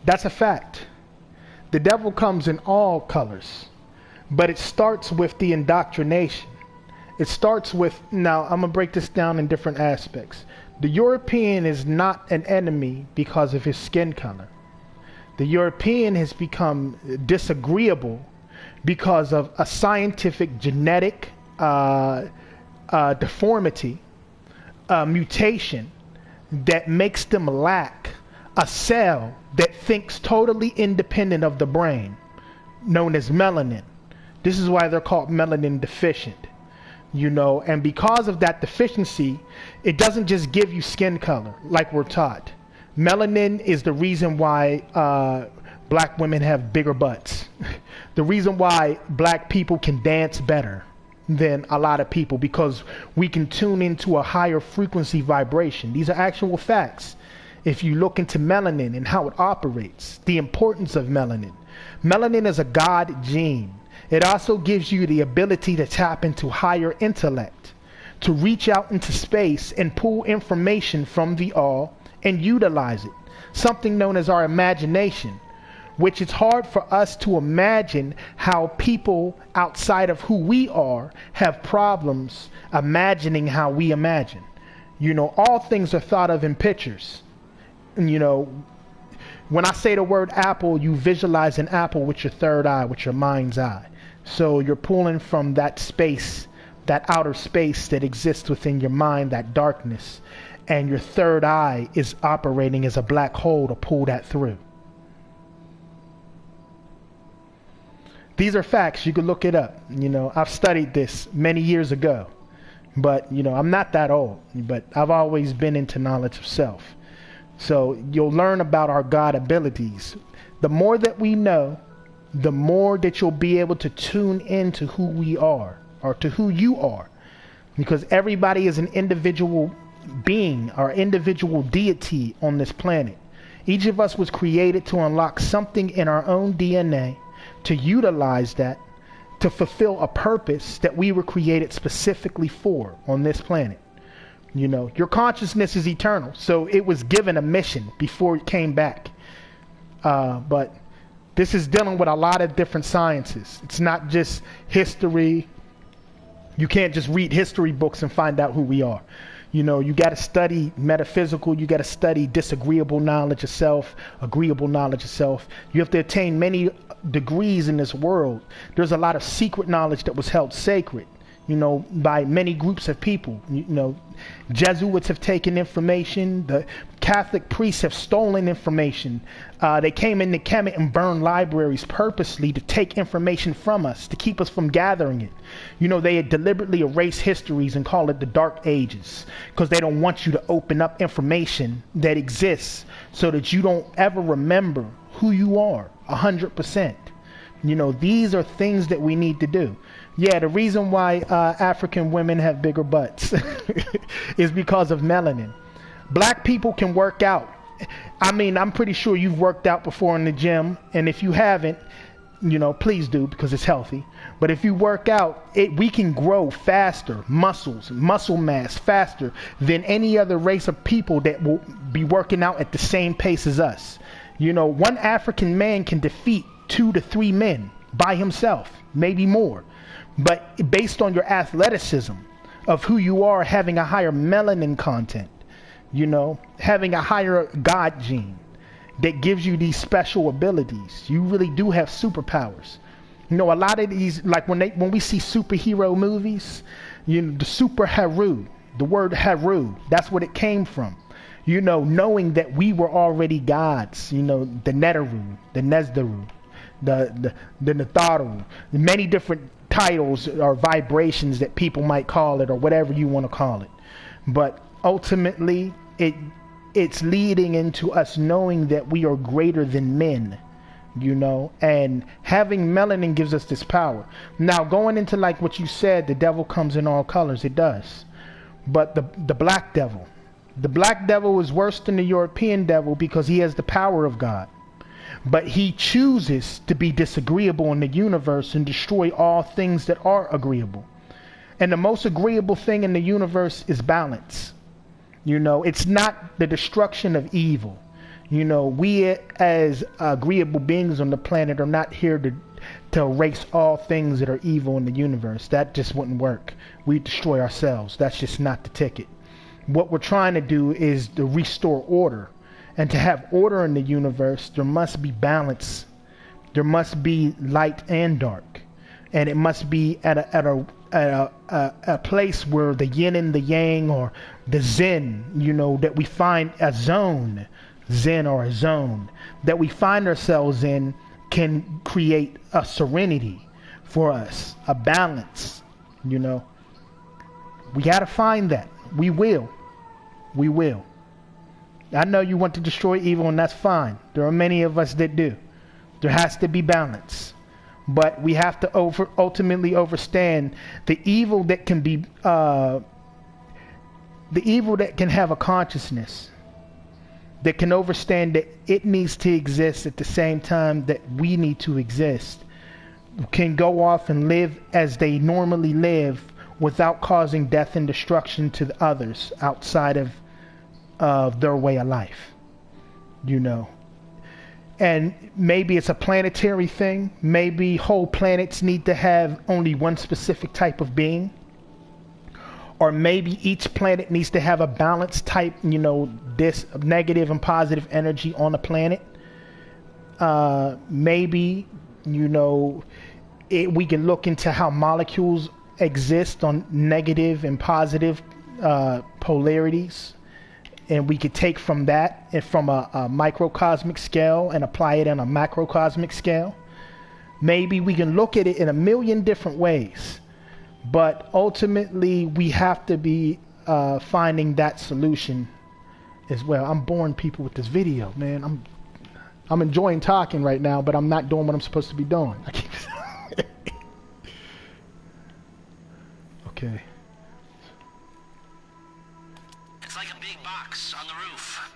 That's a fact. The devil comes in all colors, but it starts with the indoctrination. It starts with, now I'm going to break this down in different aspects. The European is not an enemy because of his skin color. The European has become disagreeable because of a scientific genetic deformity, mutation that makes them lack a cell that thinks totally independent of the brain, known as melanin. This is why they're called melanin deficient. You know, and because of that deficiency, it doesn't just give you skin color like we're taught. Melanin is the reason why black women have bigger butts. The reason why black people can dance better than a lot of people, because we can tune into a higher frequency vibration. These are actual facts. If you look into melanin and how it operates, the importance of melanin. Melanin is a God gene. It also gives you the ability to tap into higher intellect, to reach out into space and pull information from the all and utilize it. Something known as our imagination, which it's hard for us to imagine how people outside of who we are have problems imagining how we imagine. You know, all things are thought of in pictures. You know, when I say the word apple, you visualize an apple with your third eye, with your mind's eye. So you're pulling from that space, that outer space that exists within your mind, that darkness, and your third eye is operating as a black hole to pull that through. These are facts. You can look it up. You know, I've studied this many years ago, but you know, I'm not that old, but I've always been into knowledge of self. So you'll learn about our God abilities. The more that we know, the more that you'll be able to tune into who we are, or to who you are. Because everybody is an individual being, or individual deity on this planet. Each of us was created to unlock something in our own DNA, to utilize that, to fulfill a purpose that we were created specifically for on this planet. You know, your consciousness is eternal, so it was given a mission before it came back. But this is dealing with a lot of different sciences. It's not just history. You can't just read history books and find out who we are. You know, you got to study metaphysical. You got to study disagreeable knowledge of self, agreeable knowledge of self. You have to attain many degrees in this world. There's a lot of secret knowledge that was held sacred, you know, by many groups of people. You know, Jesuits have taken information. The Catholic priests have stolen information. They came into Kemet and burned libraries purposely to take information from us, to keep us from gathering it. You know, they had deliberately erased histories and call it the Dark Ages, because they don't want you to open up information that exists so that you don't ever remember who you are 100%. You know, these are things that we need to do. Yeah, the reason why African women have bigger butts is because of melanin. Black people can work out. I mean, I'm pretty sure you've worked out before in the gym, and if you haven't, you know, please do, because it's healthy. But if you work out, we can grow faster, muscle mass faster than any other race of people that will be working out at the same pace as us. You know, one African man can defeat 2 to 3 men by himself, maybe more. But based on your athleticism of who you are, having a higher melanin content, you know, having a higher God gene, that gives you these special abilities. You really do have superpowers. You know, a lot of these, like when we see superhero movies, you know, the super Haru, the word Haru, that's what it came from. You know, knowing that we were already gods, you know, the Neteru, the Nezdaru, the Natharu, many different titles or vibrations that people might call it, or whatever you want to call it. But ultimately, it's leading into us knowing that we are greater than men, you know, and having melanin gives us this power. Now, going into like what you said, the devil comes in all colors. It does. But the black devil is worse than the European devil because he has the power of God. But he chooses to be disagreeable in the universe and destroy all things that are agreeable. And the most agreeable thing in the universe is balance. You know, it's not the destruction of evil. You know, we as agreeable beings on the planet are not here to erase all things that are evil in the universe. That just wouldn't work. We destroy ourselves. That's just not the ticket. What we're trying to do is to restore order. And to have order in the universe, there must be balance. There must be light and dark. And it must be at a place where the yin and the yang, or the zen, you know, that we find a zone, zen or a zone, that we find ourselves in, can create a serenity for us, a balance, you know. We got to find that. We will. We will. I know you want to destroy evil, and that's fine. There are many of us that do. There has to be balance. But we have to ultimately understand the evil that can be, the evil that can have a consciousness, that can understand that it needs to exist at the same time that we need to exist, can go off and live as they normally live without causing death and destruction to the others outside of their way of life, you know. And maybe it's a planetary thing. Maybe whole planets need to have only one specific type of being. Or maybe each planet needs to have a balanced type, you know, this negative and positive energy on the planet. Maybe, you know, we can look into how molecules exist on negative and positive polarities. And we could take from that and from a microcosmic scale and apply it on a macrocosmic scale. Maybe we can look at it in a million different ways. But ultimately, we have to be finding that solution as well. I'm boring people with this video, man. I'm enjoying talking right now, but I'm not doing what I'm supposed to be doing. I keep okay. It's like a big box on the roof.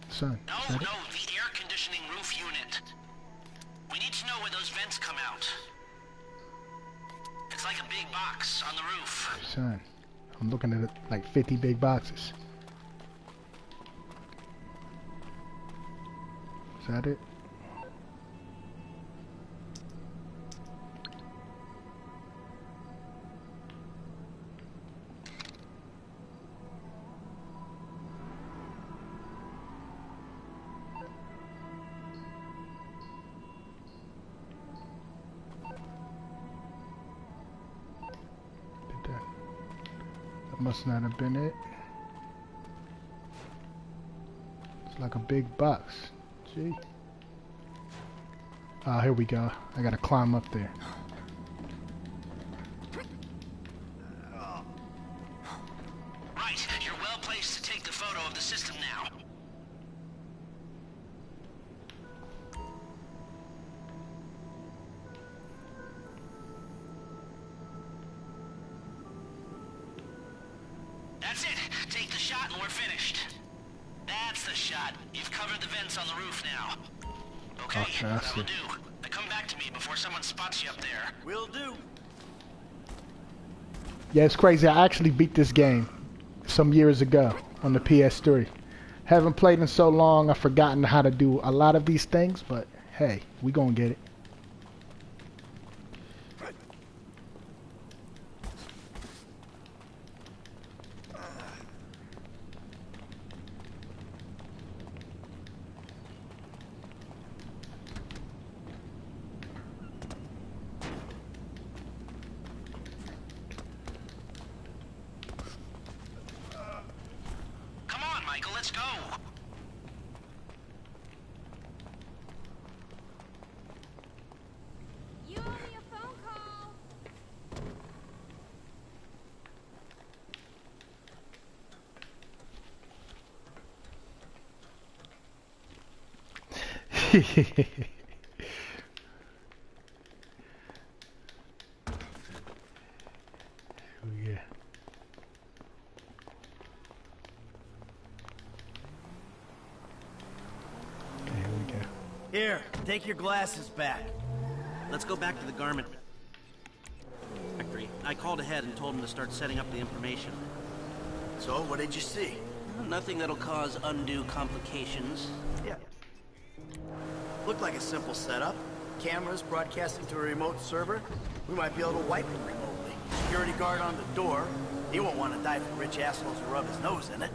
Son, no, the air conditioning roof unit. We need to know where those vents come out. It's like a big box on the roof. Son, I'm looking at it like 50 big boxes. Is that it? Must not have been it. It's like a big box. Gee. Ah, here we go. I gotta climb up there. Right, you're well placed to take the photo of the system now. That's it. Take the shot and we're finished. That's the shot. You've covered the vents on the roof now. Okay, that'll do. Now come back to me before someone spots you up there. Will do. Yeah, it's crazy. I actually beat this game some years ago on the PS3. Haven't played in so long, I've forgotten how to do a lot of these things, but hey, we gonna get it. Let's go. You owe me a phone call. Yeah. Okay, here we go. Here, take your glasses back. Let's go back to the garment factory. I called ahead and told him to start setting up the information. So, what did you see? Nothing that'll cause undue complications. Yeah. Looked like a simple setup. Cameras broadcasting to a remote server. We might be able to wipe them remotely. Security guard on the door. He won't want to die for rich assholes who rub his nose in it.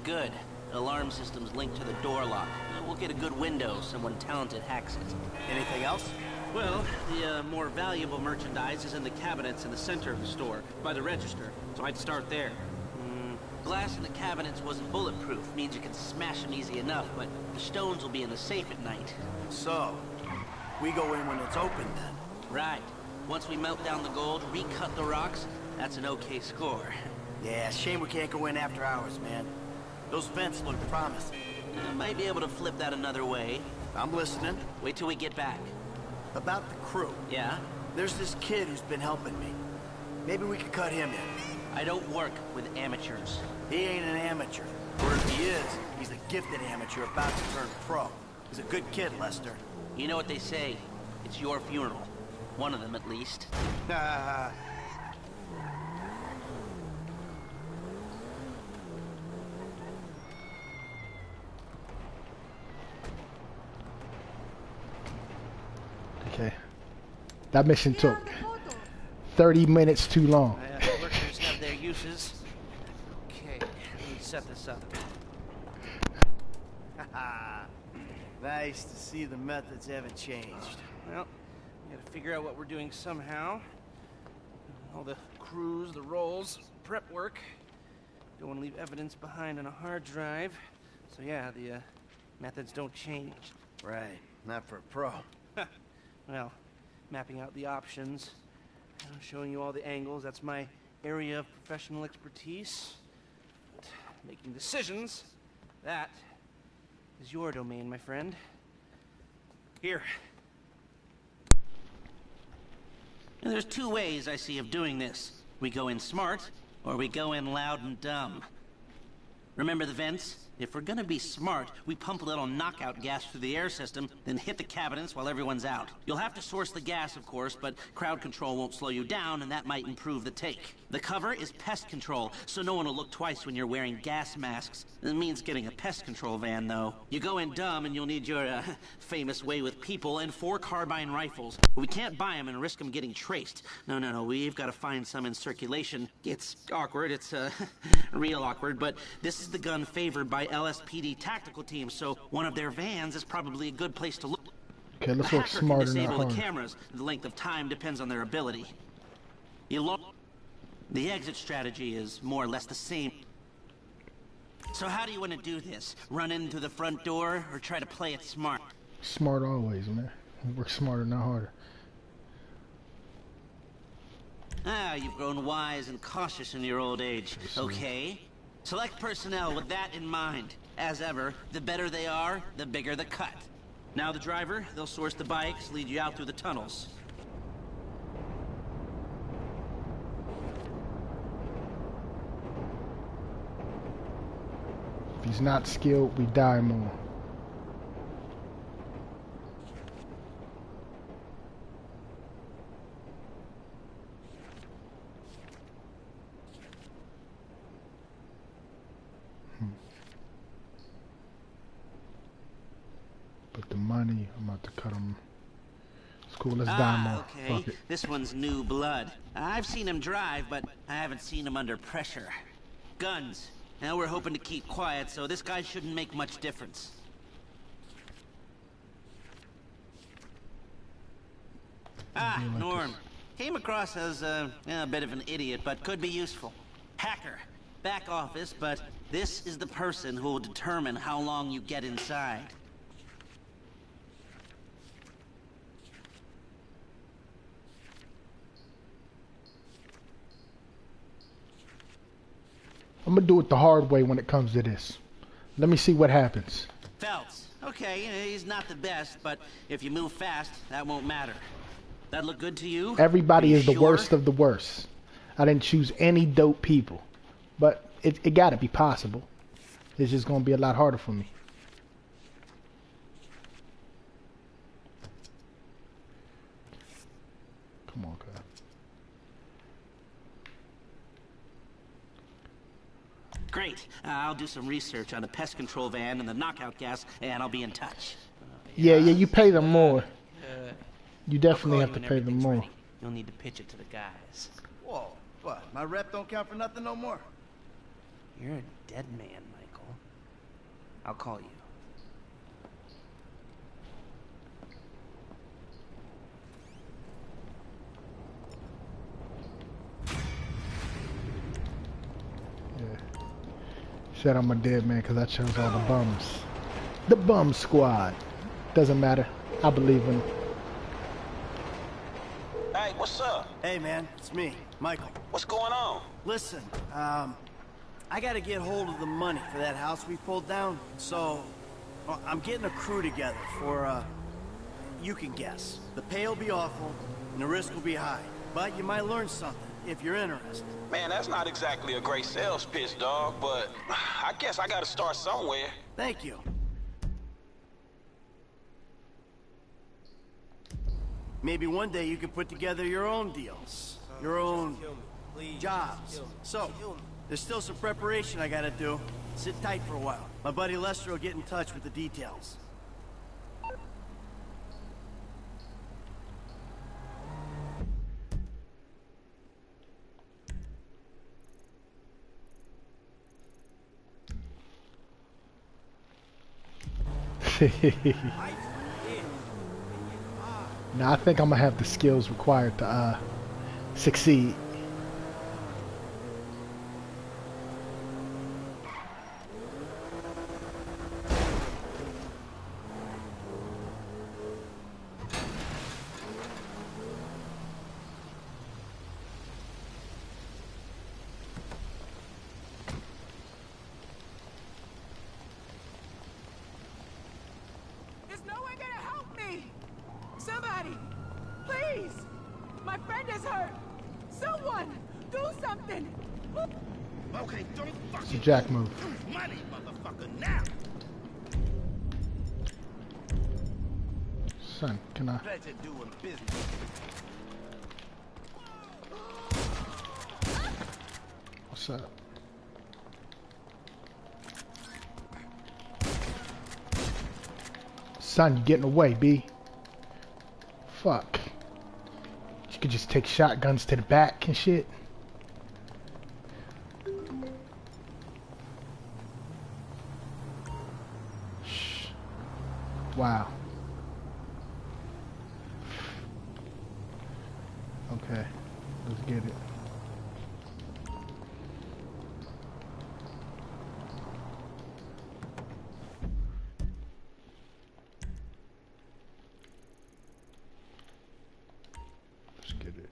Good. Alarm system's linked to the door lock. We'll get a good window. Someone talented hacks it. Anything else? Well, the more valuable merchandise is in the cabinets in the center of the store, by the register, so I'd start there. Glass in the cabinets wasn't bulletproof, means you can smash them easy enough, but the stones will be in the safe at night. So, we go in when it's open then? Right. Once we melt down the gold, recut the rocks, that's an okay score. Yeah, shame we can't go in after hours, man. Those vents look promising. I might be able to flip that another way. I'm listening. Wait till we get back. About the crew. Yeah? There's this kid who's been helping me. Maybe we could cut him in. I don't work with amateurs. He ain't an amateur. Or if he is, he's a gifted amateur about to turn pro. He's a good kid, Lester. You know what they say. It's your funeral. One of them, at least. Okay. That mission took 30 minutes too long. Workers have their uses. Okay, let me set this up. Nice to see the methods haven't changed. Well, we gotta figure out what we're doing somehow. All the crews, the rolls, prep work. Don't want to leave evidence behind on a hard drive. So yeah, the methods don't change. Right, not for a pro. Well, mapping out the options, showing you all the angles, that's my area of professional expertise. But making decisions, that is your domain, my friend. Here. And there's two ways I see of doing this. We go in smart, or we go in loud and dumb. Remember the vents? If we're gonna be smart, we pump a little knockout gas through the air system, then hit the cabinets while everyone's out. You'll have to source the gas, of course, but crowd control won't slow you down, and that might improve the take. The cover is pest control, so no one will look twice when you're wearing gas masks. It means getting a pest control van, though. You go in dumb, and you'll need your, famous way with people and 4 carbine rifles. We can't buy them and risk them getting traced. No, we've got to find some in circulation. It's awkward, it's, real awkward, but this is the gun favored by LSPD tactical teams, so one of their vans is probably a good place to look. Okay, let's The work hacker smarter, can not disable the harder. cameras. The length of time depends on their ability. The exit strategy is more or less the same. So how do you want to do this? Run in through the front door, or try to play it smart? Smart always, man. Work smarter, not harder. Ah, you've grown wise and cautious in your old age. Okay. Select personnel with that in mind. As ever, the better they are, the bigger the cut. Now the driver, they'll source the bikes, lead you out through the tunnels. If he's not skilled, we die more. But the money, I'm about to cut him. It's cool, let's die more. Okay. Fuck it. This one's new blood. I've seen him drive, but I haven't seen him under pressure. Guns. Now we're hoping to keep quiet, so this guy shouldn't make much difference. Ah, like Norm. Came across as a bit of an idiot, but could be useful. Hacker. back office, but this is the person who will determine how long you get inside. I'm gonna do it the hard way when it comes to this. Let me see what happens. Phelps. Okay, he's not the best, but if you move fast, that won't matter. That look good to you? Everybody is the sure? worst of the worst. I didn't choose any dope people. But it gotta be possible. It's just gonna be a lot harder for me. Come on, God. Great. I'll do some research on the pest control van and the knockout gas, and I'll be in touch. Yeah, you pay them more. You definitely have to pay them more. Ready. You'll need to pitch it to the guys. Whoa, what? My rep don't count for nothing no more? You're a dead man, Michael. I'll call you. Yeah. Said I'm a dead man because I chose all the bums. The bum squad. Doesn't matter. I believe in them. Hey, what's up? Hey, man, it's me, Michael. What's going on? Listen, I gotta get hold of the money for that house we pulled down, so well, I'm getting a crew together for, you can guess. The pay will be awful, and the risk will be high, but you might learn something if you're interested. Man, that's not exactly a great sales pitch, dog, but I guess I gotta start somewhere. Thank you. Maybe one day you could put together your own deals, your own jobs. So, there's still some preparation I gotta do. Sit tight for a while. My buddy Lester will get in touch with the details. Now I think I'm gonna have the skills required to succeed. Is no one gonna help me? Somebody! Please! My friend is hurt! Someone! Do something! Okay, don't It's a jack move. money, motherfucker, now! Son, can I? Pleasure doing business. What's up? Son, you getting away, B. Fuck. You could just take shotguns to the back and shit. Shh. Wow. Okay, let's get it. Let's get it.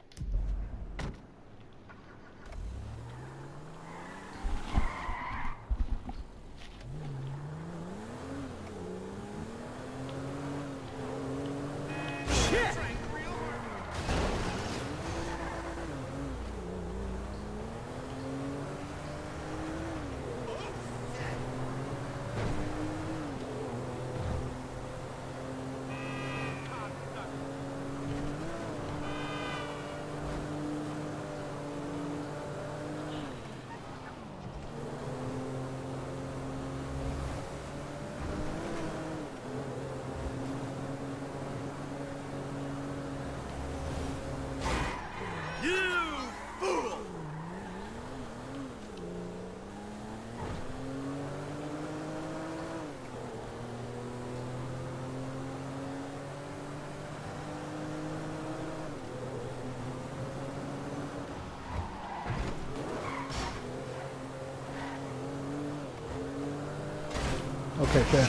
Okay, fair.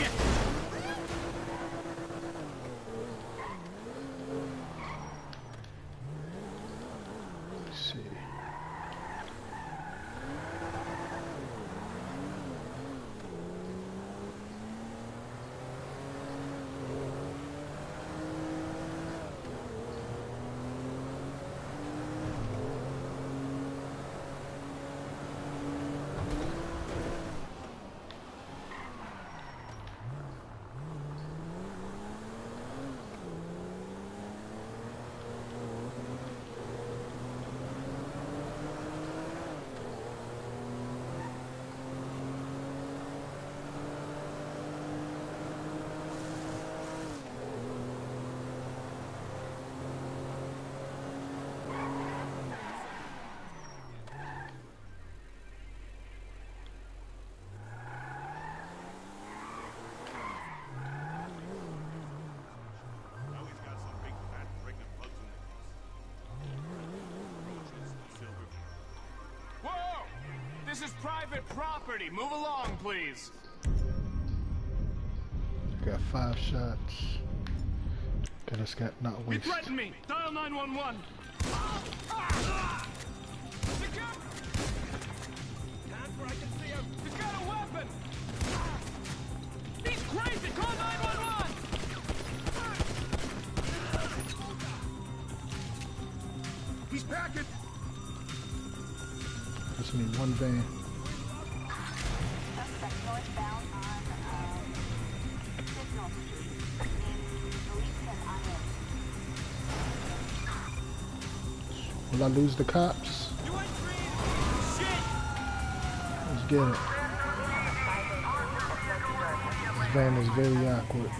Let's see. This is private property. Move along, please. Got 5 shots. Okay, let's get not You waste. threatened me. Dial 911. I can see him. He's got a weapon. He's crazy. Call 911. He's packing. Just need one van. Will I lose the cops? Let's get it. This van is very awkward.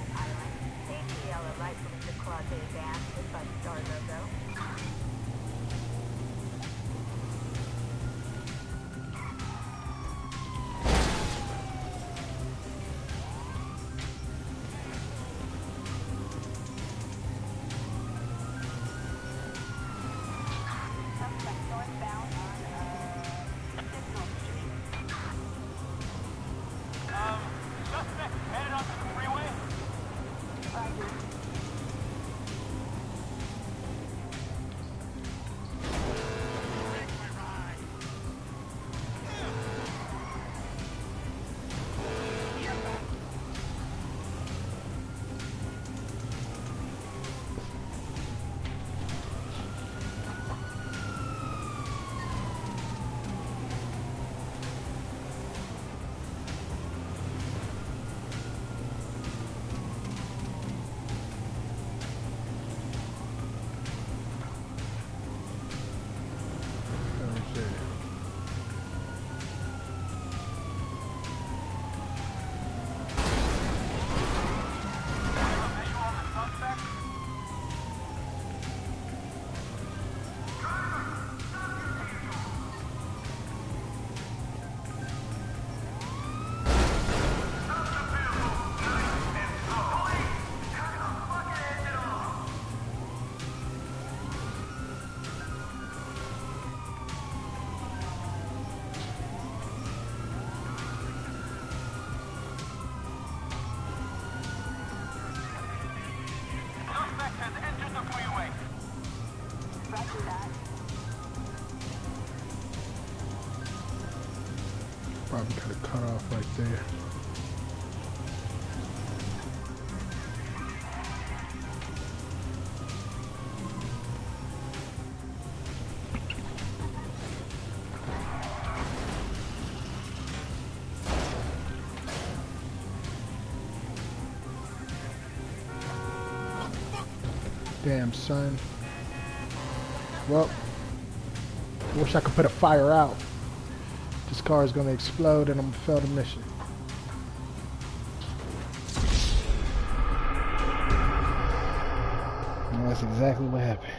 Probably could have cut off right there. Damn, son. Well, I wish I could put a fire out. This car is going to explode and I'm going to fail the mission. And that's exactly what happened.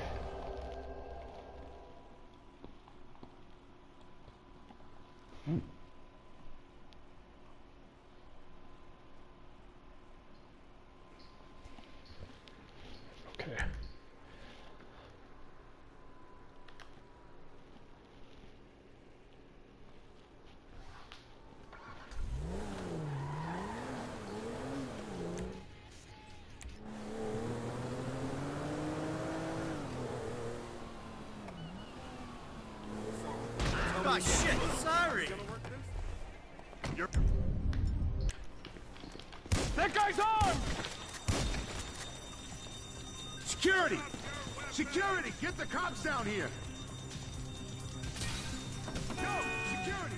Okay. Oh shit, sorry. That guy's armed! Security! Security! Get the cops down here! Yo, security!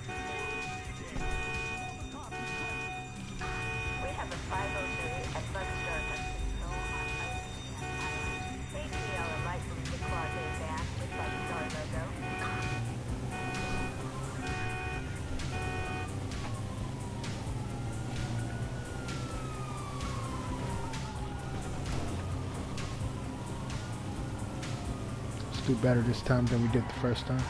We have a 503 at Bug Service Control on Island. ATL light from the Quadray van with Bug Star logo. Let's do better this time than we did the first time.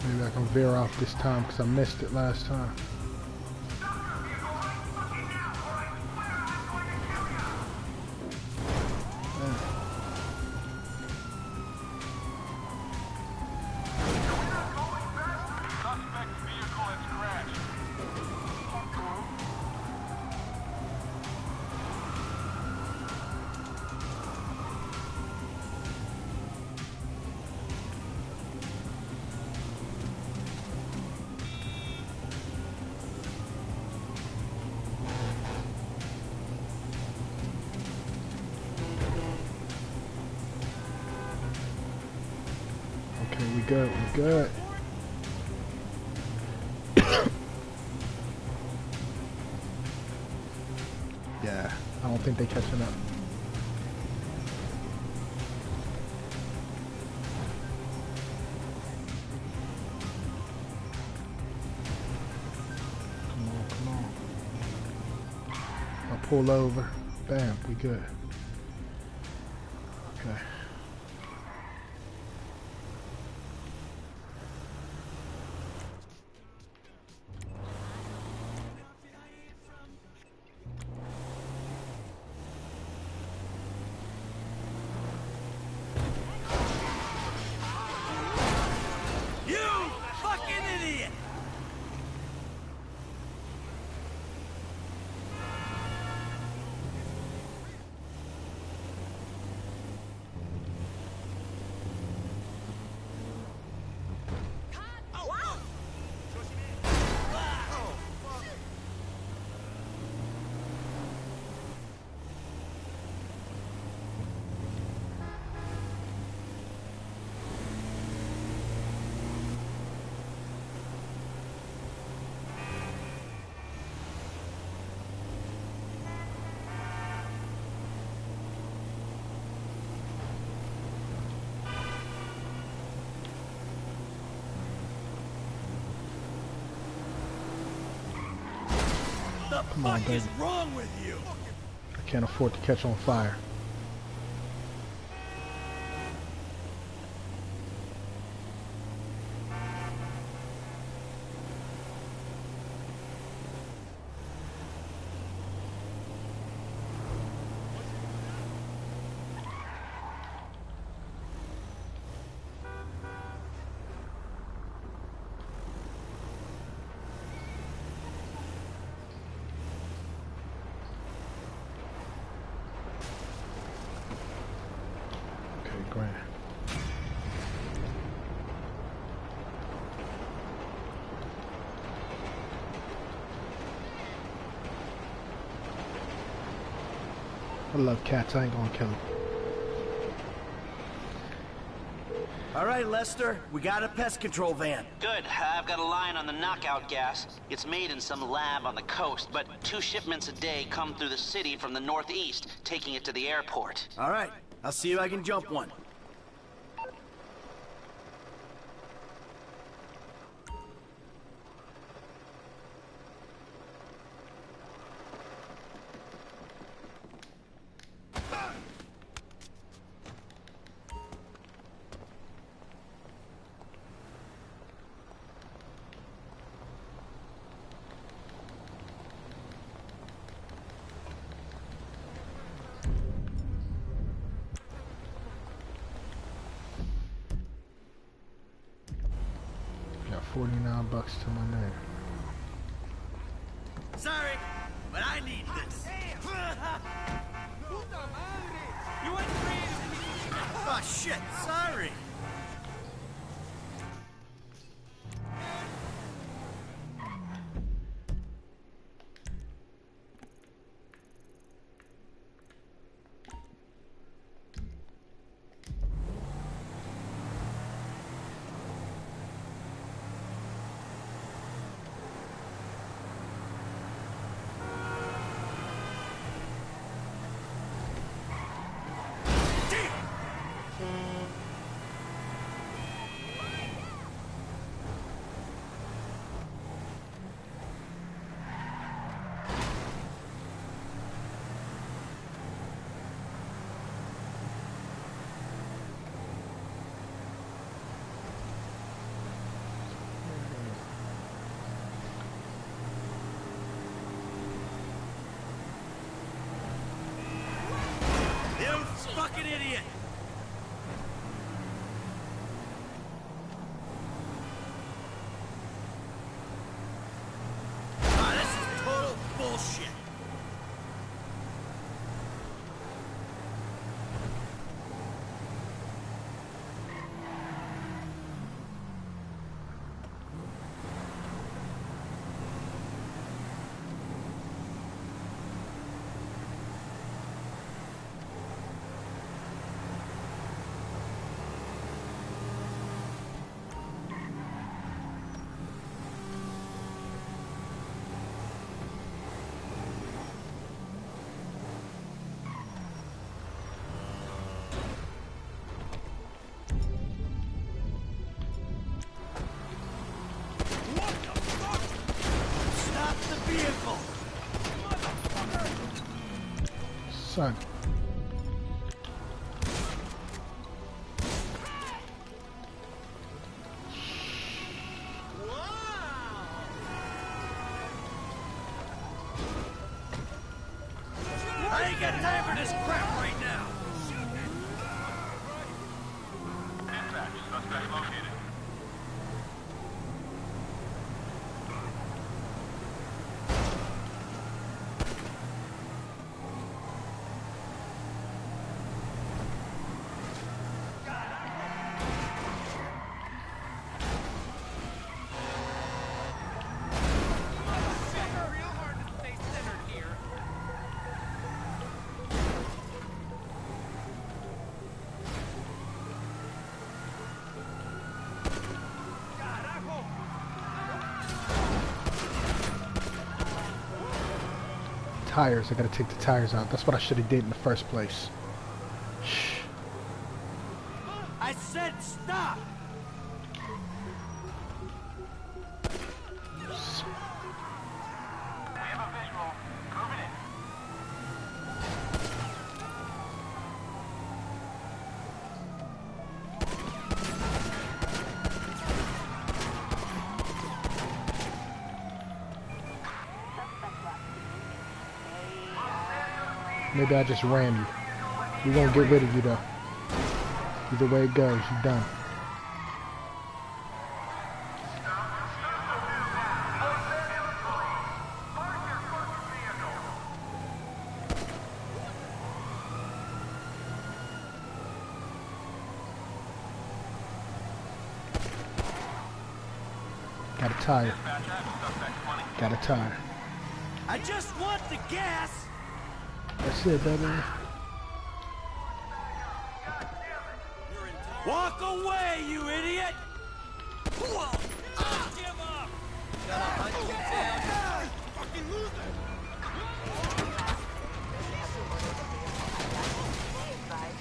Maybe I can veer off this time because I missed it last time. Okay, we good, we good. Yeah, I don't think they catching up. Come on, come on. I'll pull over. Bam, we good. Okay. Come on, baby. What is wrong with you? I can't afford to catch on fire. Grand. I love cats. I ain't gonna kill them. All right, Lester, we got a pest control van. Good. I've got a line on the knockout gas. It's made in some lab on the coast, but 2 shipments a day come through the city from the northeast, taking it to the airport. All right, I'll see if I can jump one. $49 to my name. Sorry, but I need this. Oh shit, sorry. Fucking idiot! Ah, this is total bullshit. Son. I ain't got time for this crap right now. Dispatch, suspect located. Tires, I gotta take the tires out. That's what I should have did in the first place. Shh. I said stop! We have a visual. Moving in. Maybe I just ran you. We won't get rid of you though. Either way it goes, you're done. Got a tire. Got a tire. I just want the gas! That's it, baby. Walk away, you idiot!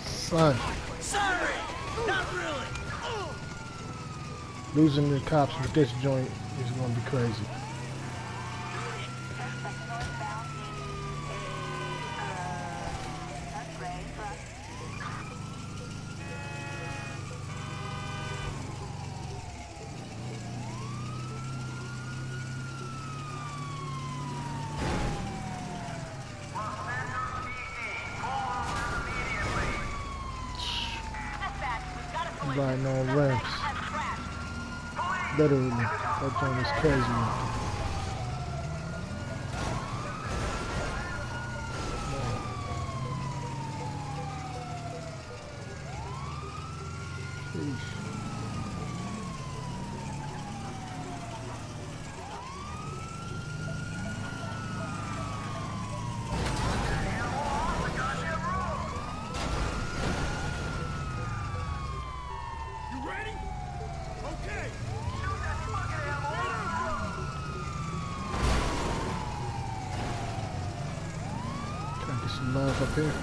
Son. Sorry! Not really! Losing the cops with this joint is gonna be crazy. Riding on ramps. Literally, that joint is crazy. You ready? Okay. Trying to get some love up here.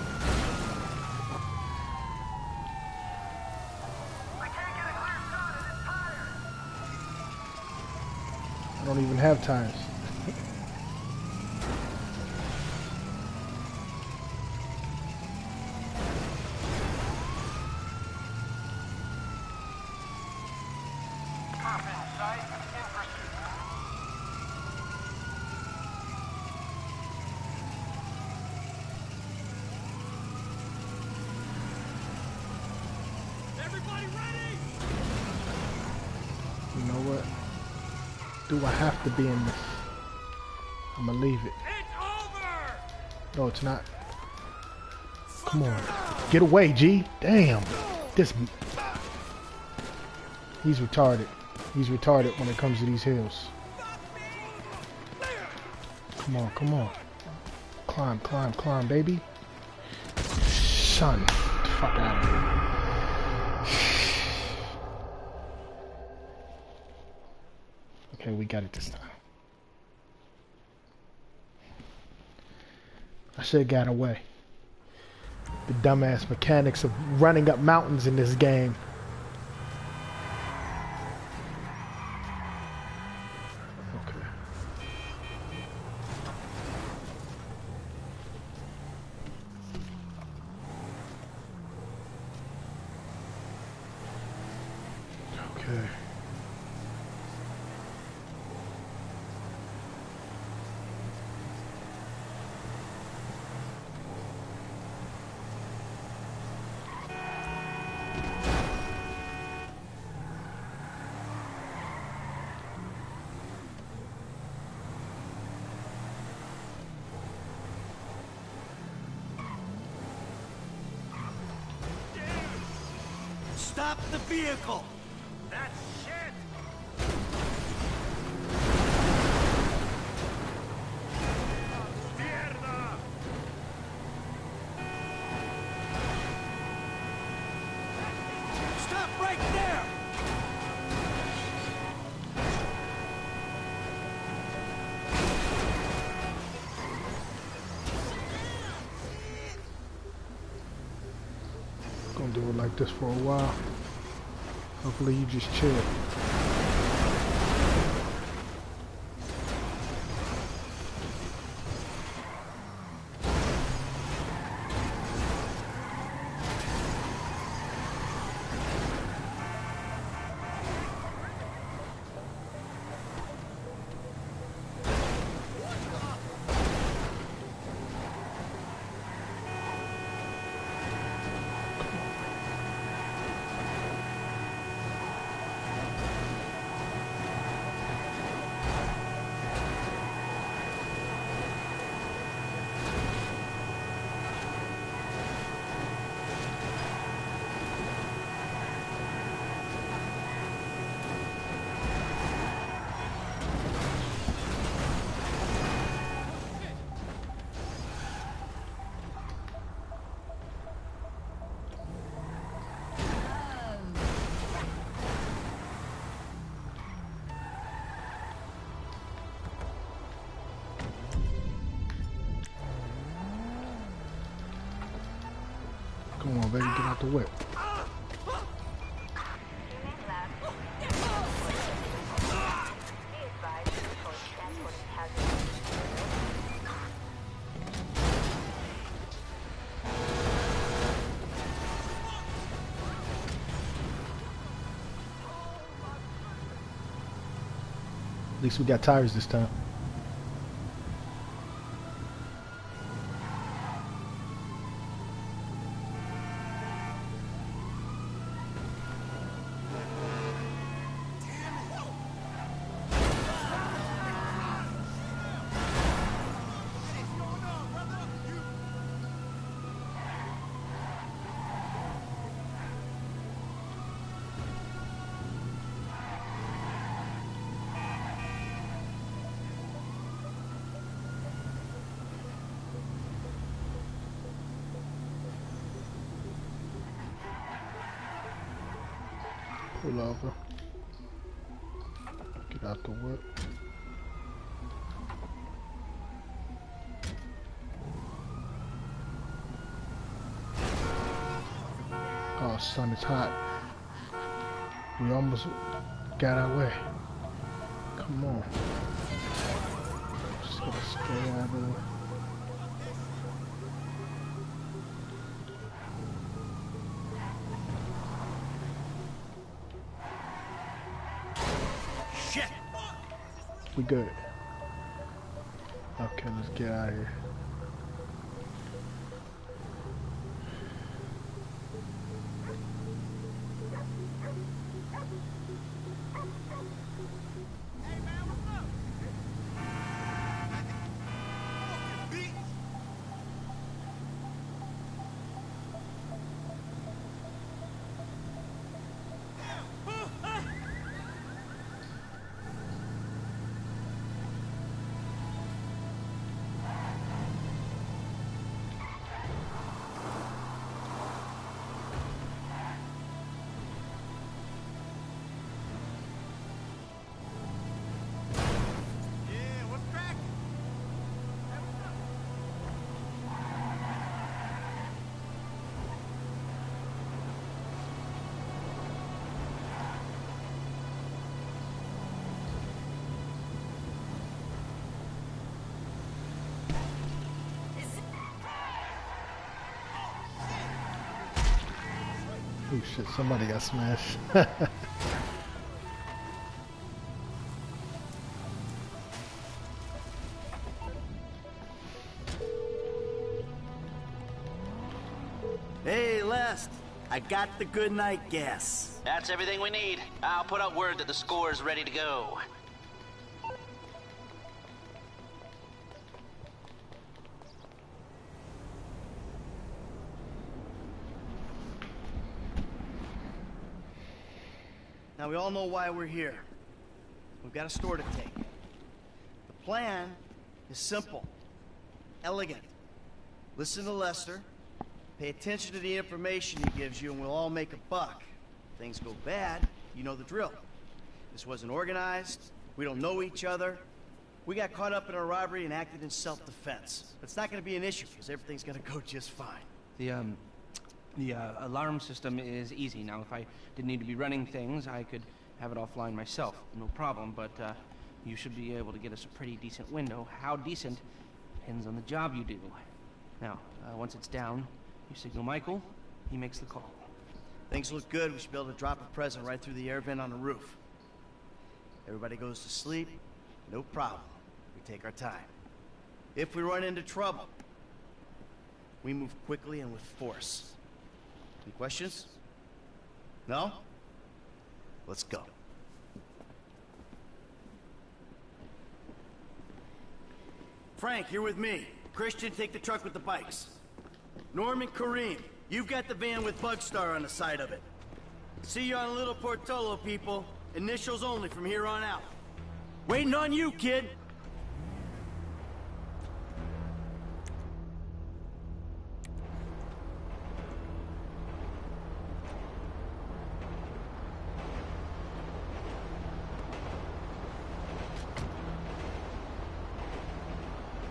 I don't even have tires. Everybody ready? You know what? Do I have to be in this? I'm gonna leave it. It's over! No, it's not. Come on. Get away, G. Damn. This... He's retarded. He's retarded when it comes to these hills. Come on, come on. Climb, climb, climb, baby. Son. Get the fuck out of here. Okay, we got it this time. I should have got away. The dumbass mechanics of running up mountains in this game. Okay. Okay. Stop the vehicle! That shit! Mierda! Stop right there! Gonna do it like this for a while. Hopefully you just chill. Come on, baby, get out the whip. At least we got tires this time. Pull over. Get out the whip. Oh, son, it's hot. We almost got our way. Come on. Just gotta stay out of the... Shit! We good. Okay, let's get out of here. Oh shit, somebody got smashed. Hey, Lest. I got the good night gas. That's everything we need. I'll put out word that the score is ready to go. Now, we all know why we're here. We've got a store to take. The plan is simple, elegant. Listen to Lester, pay attention to the information he gives you, and we'll all make a buck. If things go bad, you know the drill. This wasn't organized, we don't know each other. We got caught up in a robbery and acted in self-defense. But it's not gonna be an issue, because everything's gonna go just fine. The alarm system is easy. Now, if I didn't need to be running things, I could have it offline myself. No problem, but you should be able to get us a pretty decent window. How decent depends on the job you do. Now, once it's down, you signal Michael, he makes the call. Things look good. We should be able to drop a present right through the air vent on the roof. Everybody goes to sleep, no problem. We take our time. If we run into trouble, we move quickly and with force. Any questions? No? Let's go. Frank, you're with me. Christian, take the truck with the bikes. Norman, Kareem, you've got the van with Bugstar on the side of it. See you on Little Portola, people. Initials only from here on out. Waiting on you, kid.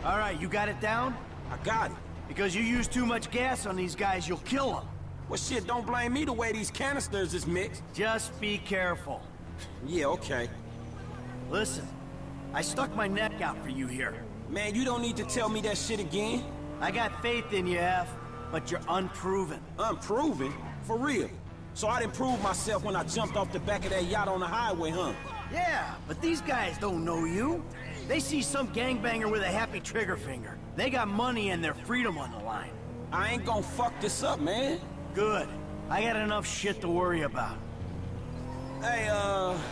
All right, you got it down? I got it. Because you use too much gas on these guys, you'll kill them. Well, shit, don't blame me the way these canisters is mixed. Just be careful. Yeah, okay. Listen, I stuck my neck out for you here. Man, you don't need to tell me that shit again. I got faith in you, F, but you're unproven. Unproven? For real? So I didn't prove myself when I jumped off the back of that yacht on the highway, huh? Yeah, but these guys don't know you. They see some gangbanger with a happy trigger finger. They got money and their freedom on the line. I ain't gonna fuck this up, man. Good. I got enough shit to worry about. Hey,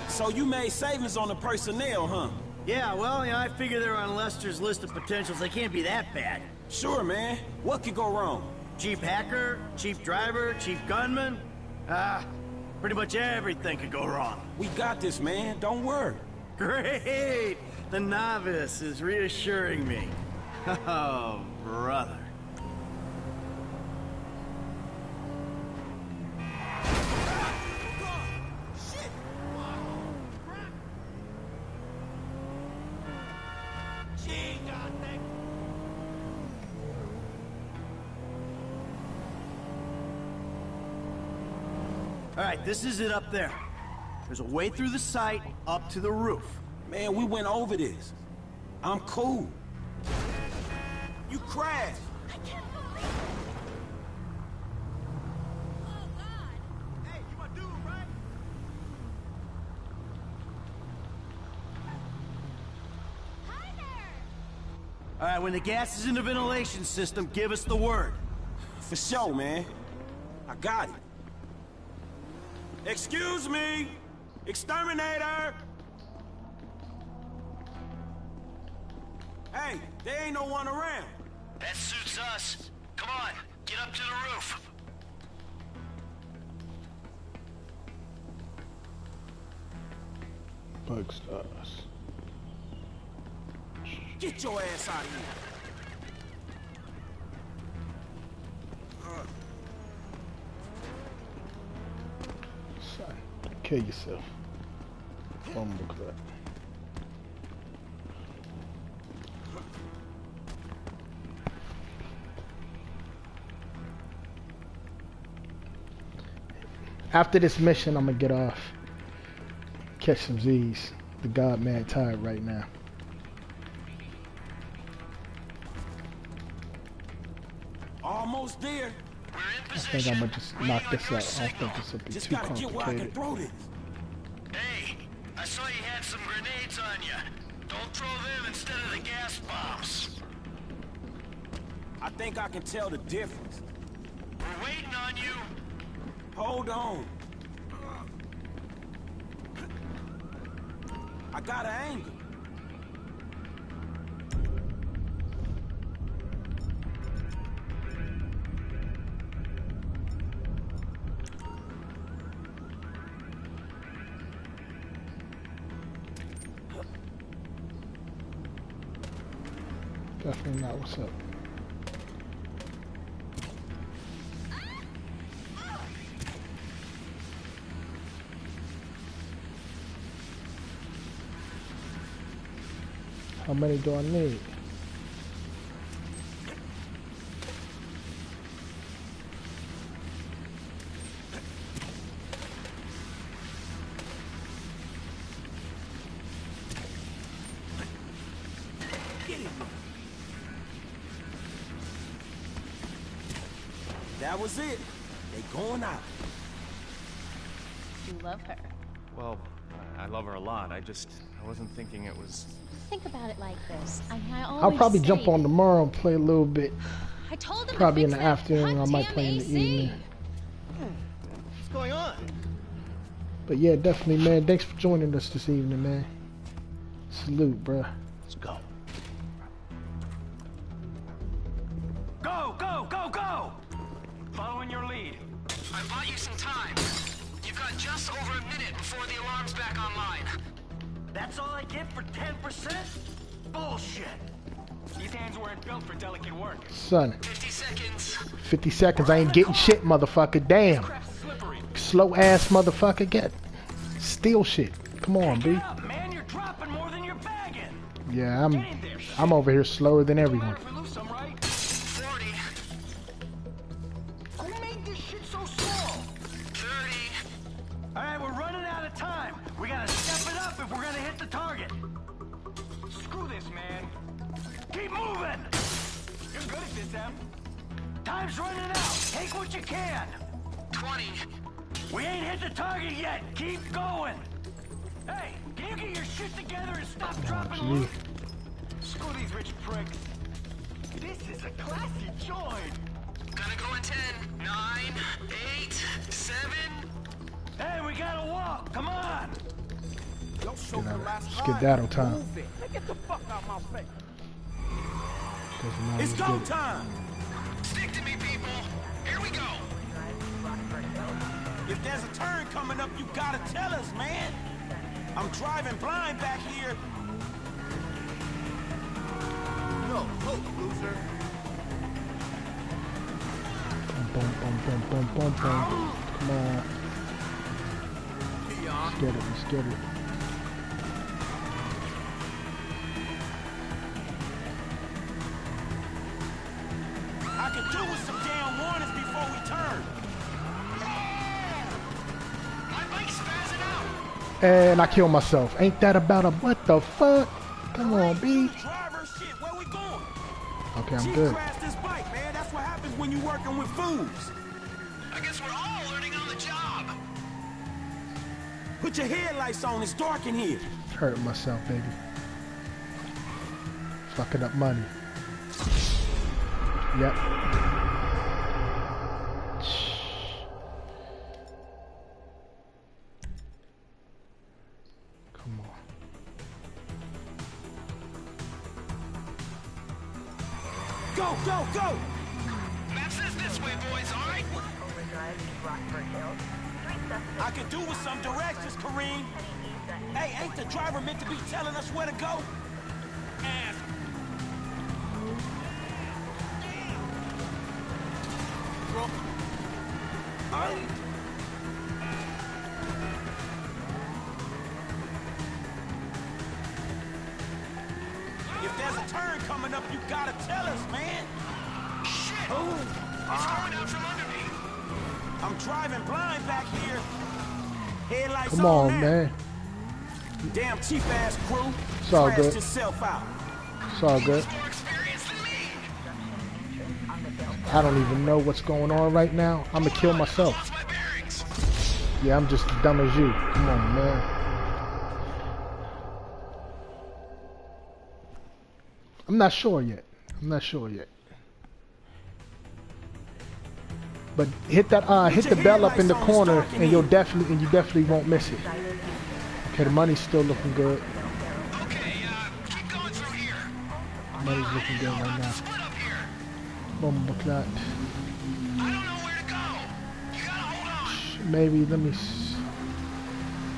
so you made savings on the personnel, huh? Yeah, well, you know, I figure they're on Lester's list of potentials. They can't be that bad. Sure, man. What could go wrong? Chief hacker, chief driver, chief gunman. Pretty much everything could go wrong. We got this, man. Don't worry. Great! The novice is reassuring me. Oh, brother. All right, this is it up there. There's a way through the site up to the roof. Man, we went over this. I'm cool. You crashed. I can't believe it. Oh, God. Hey, you my dude, right? Hi there! All right, when the gas is in the ventilation system, give us the word. For sure, man. I got it. Excuse me! Exterminator! Hey, there ain't no one around. That suits us. Come on, get up to the roof. Bug stars. Get your ass out of here. Son, kill yourself. Fumble crap. After this mission, I'm gonna get off. Catch some Z's. The God man tired right now. Almost there. I think I'm gonna just knock this out. I don't think this will be Just too gotta get where I can complicated. throw this. Hey, I saw you had some grenades on you. Don't throw them instead of the gas bombs. I think I can tell the difference. We're waiting on you. Hold on. I got an angle. Definitely not what's up. How many do I need? That was it. They going out. You love her. Well, I love her a lot. I wasn't thinking it was... Think about it like this. I always I'll probably jump say on tomorrow and play a little bit. I told him Probably to in fix the that afternoon. I might goddamn play in the AC. evening. What's going on? But yeah, definitely, man. Thanks for joining us this evening, man. Salute, bruh. Let's go. Go, go, go, go! Following your lead. I bought you some time. You've got just over a minute before the alarm's back online. That's all I get for 10%? Bullshit. These hands weren't built for delicate work. Son. 50 seconds. 50 seconds. I ain't getting shit, motherfucker. Damn. Slow ass motherfucker. Get. Steal shit. Come on, B. Man, you're dropping more than you're bagging. Yeah, I'm over here slower than everyone. 40. Who made this shit so slow? 30. All right, we're running out of time. We gotta step it up if we're gonna hit the target. Screw this, man. Keep moving! You're good at this, Em. Time's running out. Take what you can. 20. We ain't hit the target yet. Keep going. Hey, can you get your shit together and stop dropping gee. loot? Screw these rich pricks. This is a classy joint. Gonna go in 10, 9, 8, 7. Hey, we gotta walk. Come on. Don't show me the last Skedaddle time. Move it. Get the fuck out my face. Doesn't matter. It's go time. Stick to me, people. Here we go. If there's a turn coming up, you gotta tell us, man. I'm driving blind back here. No hope, loser. Boom, boom, boom, boom, boom, boom. Come on. Let's get it. Let's get it. I could do with some damn warnings before we turn. And I killed myself. Ain't that about a what the fuck? Come on, B. Driver, shit, where we going? Okay, I'm Chief good. crashed this bike, man. That's what happens when you working with fools. I guess we're all learning on the job. Put your headlights on. It's dark in here. Hurting myself, baby. Fucking up money. Yep. Come on. Go, go, go! Map says this way, boys, all right? I could do with some directions, Kareem. Hey, ain't the driver meant to be telling us where to go? Ass. If there's a turn coming up, you gotta tell us, man. Shit! Oh. He's going out from under me. I'm driving blind back here. Headlights Come on, now. man. Damn cheap ass crew. It's all Crashed good. yourself out. It's all good. More experience than me. I don't even know what's going on right now. I'm gonna kill myself. Lost my bearings. Yeah, I'm just as dumb as you. Come on, man. I'm not sure yet. I'm not sure yet. But hit that hit the bell up in the corner and you definitely won't miss it. Okay, the money's still looking good. Okay, keep going through here. Money's looking good right now. Split up here. Boom, clock. I don't know where to go. You gotta hold on. Maybe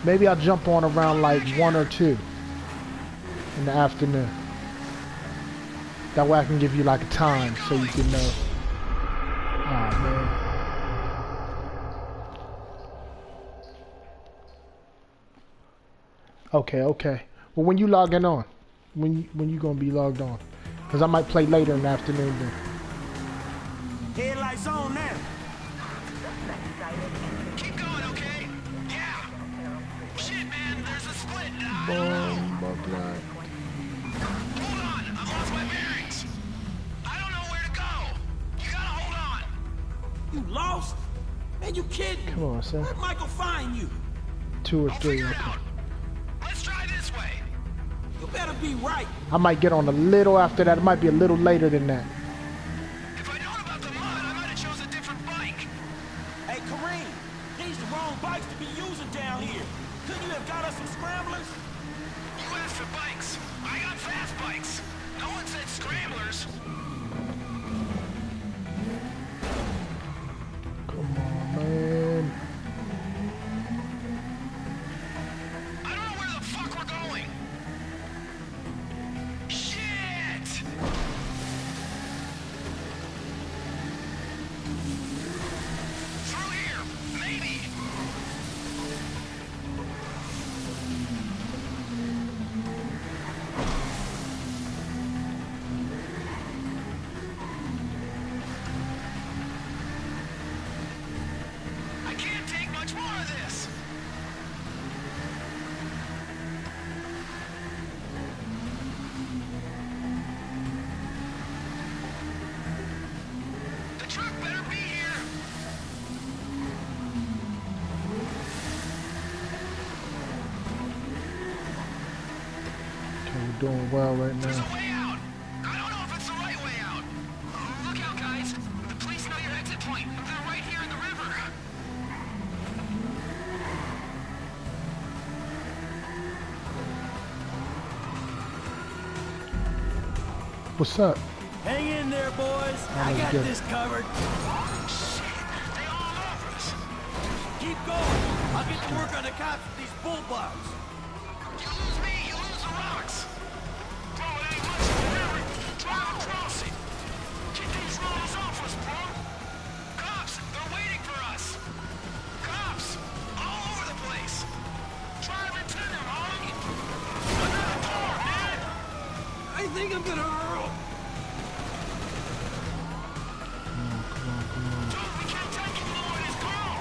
maybe I'll jump on around like 1 or 2 in the afternoon. That way I can give you like a time so you can know. Oh man. Okay, okay. Well, when you logging on? When you gonna be logged on? Cause I might play later in the afternoon then. Headlights on now. Keep going, okay? Yeah. Shit, man, there's a split. Boom, Hold on, I lost my bearings. I don't know where to go. You gotta hold on. You lost? Man, you kidding? Come on, son. Where'd Michael find you? 2 or 3. Figure it Okay. out. Let's try this way. You better be right. I might get on a little after that. It might be a little later than that. If I'd known about the mud, I might have chose a different bike. Hey, Kareem, these the wrong bikes to be using down here. Couldn't you have got us some scramblers? You asked for bikes. I got fast bikes. No one said scramblers. Come on, man. I don't know where the fuck we're going. Shit! Through here, maybe. I can't take much more of this. The truck better be here. Okay, we're doing well right There's now. a way out. I don't know if it's the right way out. Look out, guys. The police know your exit point. They're right here in the river. What's up? Hang in there, boys. I got good. this covered. Shit, they all over us. Keep going. I'll get to work on the cops with these bulldogs. You lose me, you lose the rocks. Bro, it ain't much of a river. Drive across it. Get these rollers off us, bro. Cops, they're waiting for us. Cops, all over the place. Drive into them, homie. Another door, man. I think I'm gonna hurl. Dude, we can't take it lower in this car.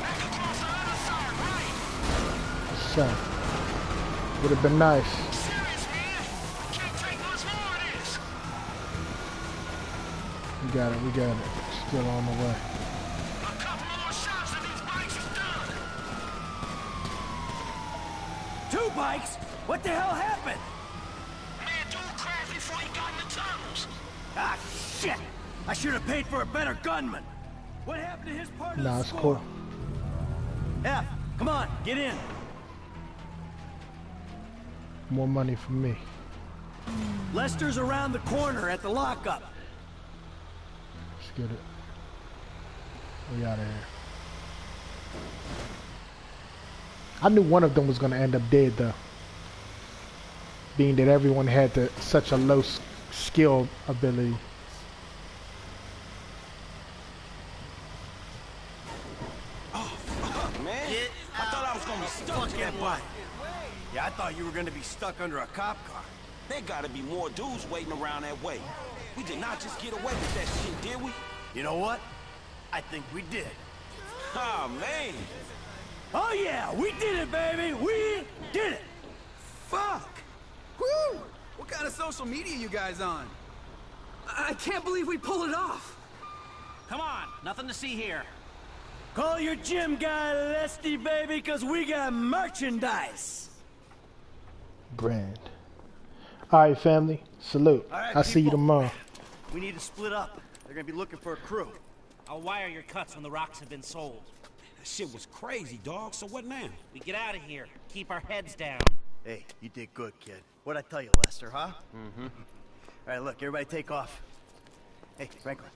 Back across the other side, right? saying? Would have been nice. We got it, we got it. Still on the way. Two bikes? What the hell happened? Man, dude crashed before he got in the tunnels. Ah, shit! I should have paid for a better gunman. What happened to his part of Nah, the it's score? cool. F, come on, get in. More money for me. Lester's around the corner at the lockup. Let's get it. We out of here. I knew one of them was going to end up dead, though. Being that everyone had such a low skill ability. Man, I thought I was gonna be stuck in that bike. Yeah, I thought you were gonna be stuck under a cop car. There gotta be more dudes waiting around that way. We did not just get away with that shit, did we? You know what? I think we did. Oh, man. Oh, yeah, we did it, baby. We did it. Fuck! Woo! What kind of social media you guys on? I can't believe we pulled it off. Come on, nothing to see here. Call your gym guy, Lesty, baby, because we got merchandise. Grand. Alright, family. Salute. All right, I'll see you people. tomorrow. We need to split up. They're gonna be looking for a crew. I'll wire your cuts when the rocks have been sold. That shit was crazy, dog. So what now? We get out of here. Keep our heads down. Hey, you did good, kid. What'd I tell you, Lester, huh? Mm-hmm. All right, look, everybody take off. Hey, Franklin.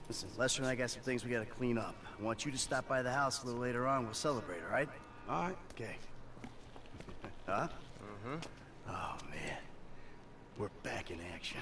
Listen, Lester and I got some things we gotta clean up. I want you to stop by the house a little later on. We'll celebrate, all right? All right. Okay. Huh? Mm-hmm. Oh, man. We're back in action.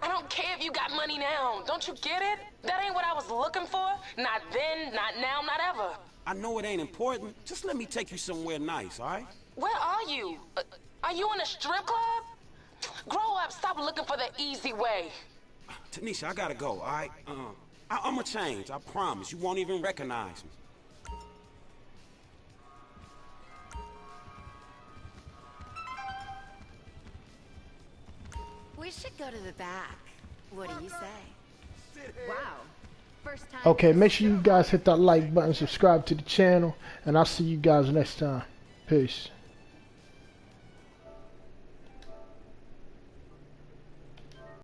I don't care if you got money now. Don't you get it? That ain't what I was looking for. Not then, not now, not ever. I know it ain't important. Just let me take you somewhere nice, all right? Where are you? Are you in a strip club? Grow up. Stop looking for the easy way. Tanisha, I gotta go, all right? I'ma change. I promise. You won't even recognize me. We should go to the back. What do you say? Wow. First time. Okay, make sure you guys hit that like button, subscribe to the channel, and I'll see you guys next time. Peace.